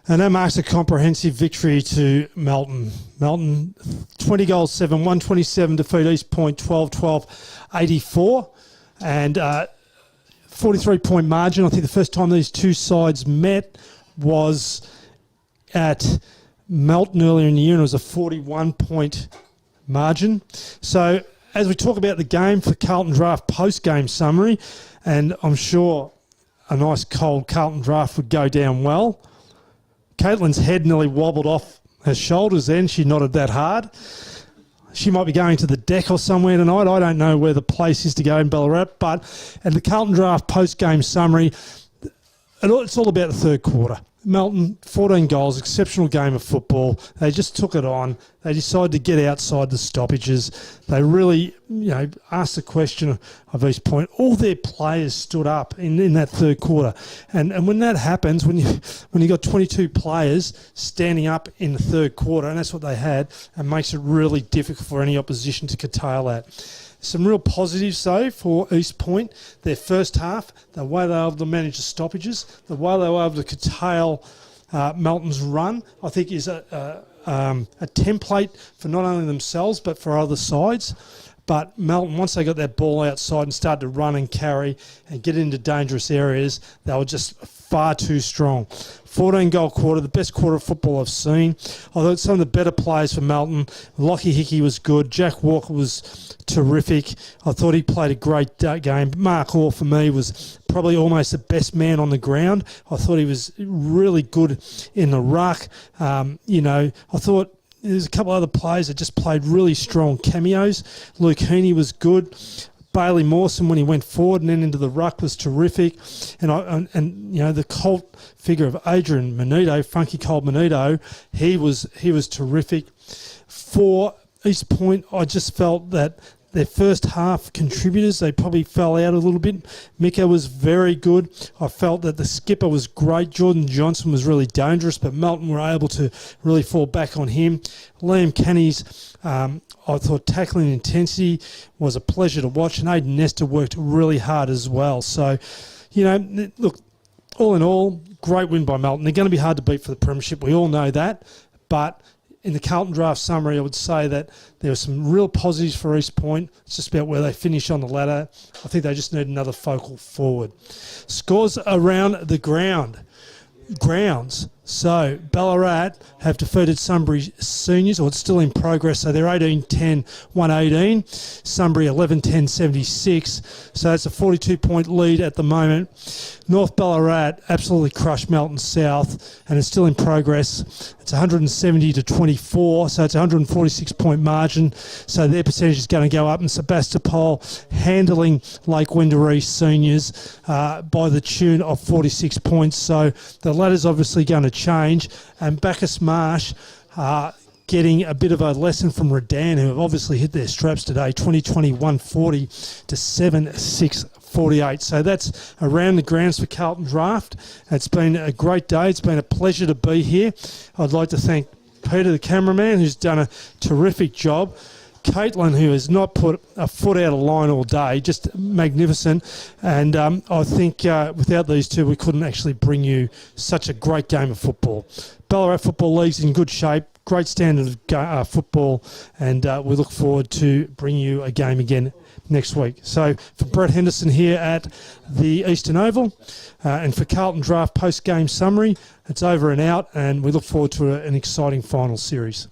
And that marks a comprehensive victory to Melton. Melton, 20 goals, 7, 127 defeat East Point, 12-12, 84. And 43-point margin. I think the first time these two sides met was at Melton earlier in the year, and it was a 41-point margin. So as we talk about the game for Carlton Draft post-game summary, and I'm sure a nice cold Carlton Draft would go down well. Caitlin's head nearly wobbled off her shoulders then. She nodded that hard. She might be going to the deck or somewhere tonight. I don't know where the place is to go in Ballarat. But at the Carlton Draft post-game summary, it's all about the third quarter. Melton, 14 goals, exceptional game of football. They just took it on. They decided to get outside the stoppages. They really, asked the question of East Point. All their players stood up in that third quarter. And when that happens, when you got 22 players standing up in the third quarter, and that's what they had, it makes it really difficult for any opposition to curtail that. Some real positives, though, for East Point. Their first half, the way they were able to manage the stoppages, the way they were able to curtail Melton's run, I think is a template for not only themselves but for other sides. But Melton, once they got that ball outside and started to run and carry and get into dangerous areas, they were just far too strong. 14-goal quarter, the best quarter of football I've seen. I thought some of the better players for Melton, Lockie Hickey was good, Jack Walker was terrific. I thought he played a great game. Mark Orr, for me, was probably almost the best man on the ground. I thought he was really good in the ruck. I thought there's a couple other players that just played really strong cameos. Luke Heaney was good. Bailey Mawson, when he went forward and then into the ruck, was terrific. And the cult figure of Adrian Menudo, Funky Cold Menudo, he was terrific. For East Point, I just felt that their first half contributors, they probably fell out a little bit. Mika was very good. I felt that the skipper was great. Jordan Johnson was really dangerous, but Melton were able to really fall back on him. Liam Kenny's, I thought tackling intensity was a pleasure to watch, and Aidan Nestor worked really hard as well. So, look, all in all, great win by Melton. They're going to be hard to beat for the premiership. We all know that, but in the Carlton draft summary, I would say that there were some real positives for East Point. It's just about where they finish on the ladder. I think they just need another focal forward. Scores around the grounds. So Ballarat have defeated Sunbury Seniors, or it's still in progress. So they're 18-10, 118. Sunbury 11-10-76. So that's a 42-point lead at the moment. North Ballarat absolutely crushed Melton South, and it's still in progress. It's 170-24, so it's a 146-point margin. So their percentage is going to go up. And Sebastopol handling Lake Wendouree Seniors by the tune of 46 points. So the ladder's obviously going to change. And Bacchus Marsh getting a bit of a lesson from Redan, who have obviously hit their straps today, 140 to 7-6-48. So that's around the grounds for Carlton Draft. It's been a great day. It's been a pleasure to be here. I'd like to thank Peter, the cameraman, who's done a terrific job. Caitlin, who has not put a foot out of line all day, just magnificent. And I think without these two, we couldn't actually bring you such a great game of football. Ballarat Football League's in good shape, great standard of football, and we look forward to bringing you a game again next week. So for Brett Henderson here at the Eastern Oval, and for Carlton Draft post-game summary, it's over and out, and we look forward to an exciting final series.